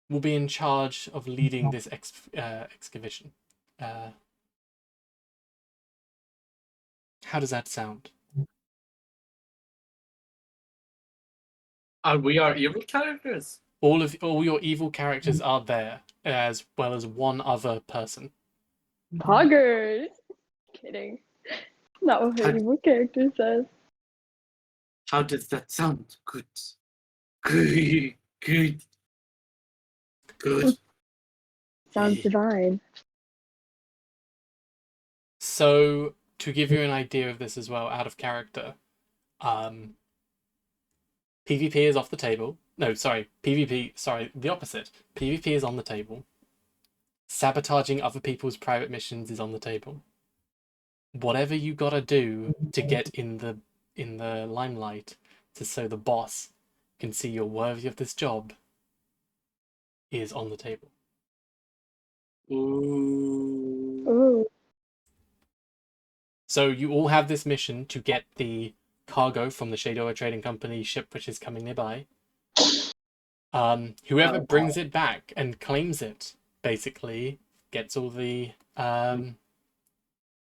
will be in charge of leading this excavation. How does that sound? Are we our evil characters? All your evil characters are there, as well as one other person. Poggers! Kidding. Not what her evil character says. How does that sound? Good. Good. Good. Good. Sounds divine. So, to give you an idea of this as well, out of character, PvP is off the table. No, sorry, the opposite. PvP is on the table. Sabotaging other people's private missions is on the table. Whatever you gotta do to get in the limelight, so the boss can see you're worthy of this job, is on the table. Ooh. Ooh. So you all have this mission to get the cargo from the Shadora Trading Company ship, which is coming nearby. Whoever brings it back and claims it, basically, gets all the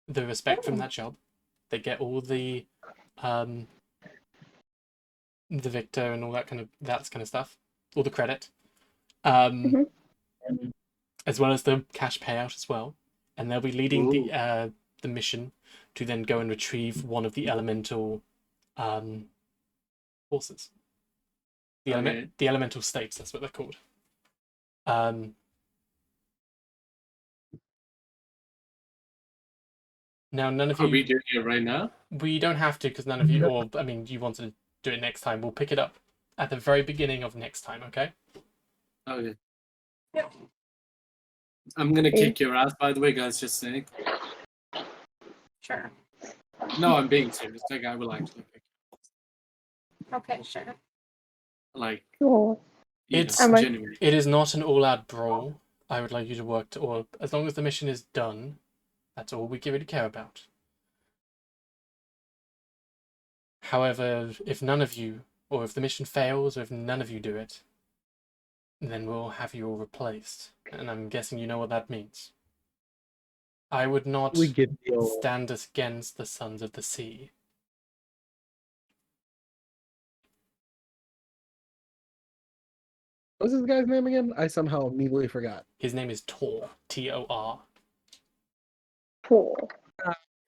respect from that job. They get all the victor and all that kind of stuff, all the credit, as well as the cash payout as well. And they'll be leading the mission to then go and retrieve one of the elemental forces. Okay. The elemental states, that's what they're called. Now, none of Are we you... doing it right now? We don't have to, because none of you... Or, I mean, you wanted to do it next time. We'll pick it up at the very beginning of next time, okay? Okay. Yep. I'm gonna Okay. kick your ass, by the way, guys, just saying. Sure. No, I'm being serious. Like, I will actually kick Okay, sure. like, Oh, you It's- know, Am I- genuinely. It is not an all-out brawl. I would like you to work to... Or, as long as the mission is done, that's all we really care about. However, if none of you, or if the mission fails, or if none of you do it, then we'll have you all replaced. And I'm guessing you know what that means. I would not We get the old. stand against the Sons of the Sea. What's this guy's name again? I somehow immediately forgot. His name is Tor, T-O-R. cool.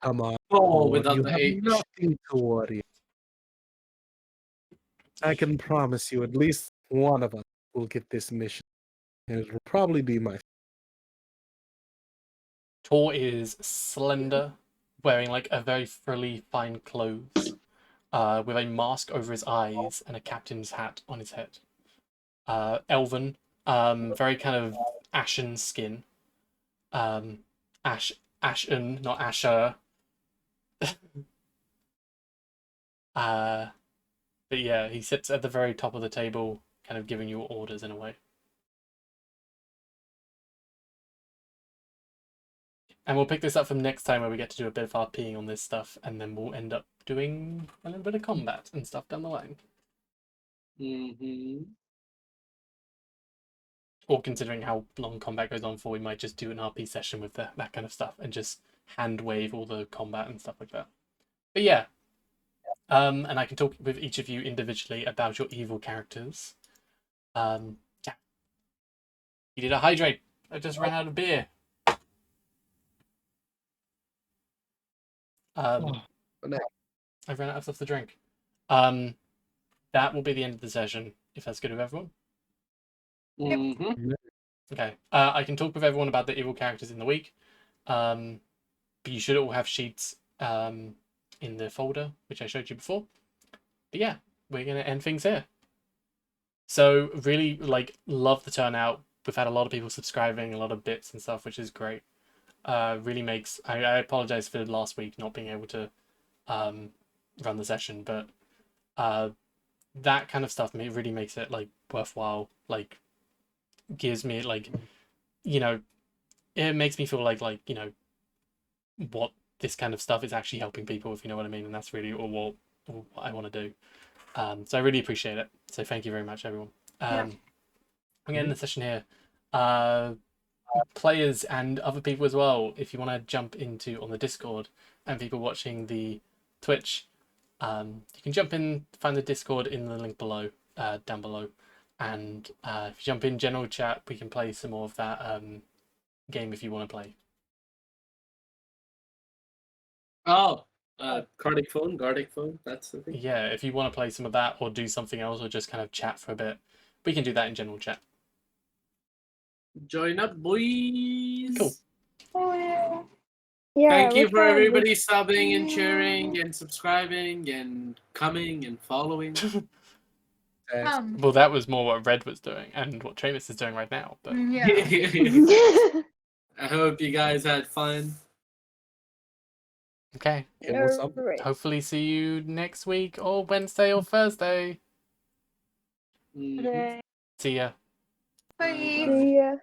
Come on. Oh, Lord, without you the have H. nothing to worry. I can promise you at least one of us will get this mission. And it will probably be my... Tor is slender, wearing like a very frilly, fine clothes, with a mask over his eyes and a captain's hat on his head. Elven, very kind of ashen skin. Ashen, not Asher. But yeah, he sits at the very top of the table, kind of giving you orders in a way. And we'll pick this up from next time where we get to do a bit of RPing on this stuff, and then we'll end up doing a little bit of combat and stuff down the line. Mm-hmm. Or considering how long combat goes on for, we might just do an RP session with that kind of stuff and just hand wave all the combat and stuff like that. But yeah. And I can talk with each of you individually about your evil characters. Yeah. You did a hydrate. I just ran out of beer. no. I ran out of stuff to drink. That will be the end of the session, if that's good with everyone. Mm-hmm. Okay. I can talk with everyone about the evil characters in the week. But you should all have sheets in the folder, which I showed you before. But yeah, we're going to end things here. So really, like, love the turnout. We've had a lot of people subscribing, a lot of bits and stuff, which is great. Really makes... I apologize for last week not being able to run the session, but that kind of stuff really makes it, like, worthwhile. Like, gives me, like, you know, it makes me feel like, you know, what this kind of stuff is actually helping people, if you know what I mean, and that's really all what I want to do. So I really appreciate it. So thank you very much, everyone. I'm going to end the session here. Players and other people as well, if you want to jump into on the Discord, and people watching the Twitch, you can jump in, find the Discord in the link below, down below, and if you jump in general chat, we can play some more of that game if you want to play. Oh, Gardic phone, that's the thing. Yeah, if you want to play some of that or do something else or just kind of chat for a bit, we can do that in general chat. Join up, boys. Cool. Oh, Yeah, Thank you what for time is- everybody subbing and sharing and subscribing and coming and following. Well, that was more what Red was doing and what Travis is doing right now. But yeah. I hope you guys had fun. okay, And what's up? Alright. hopefully see you next week or Wednesday or Thursday. Mhm. Okay. See ya. Bye. See ya.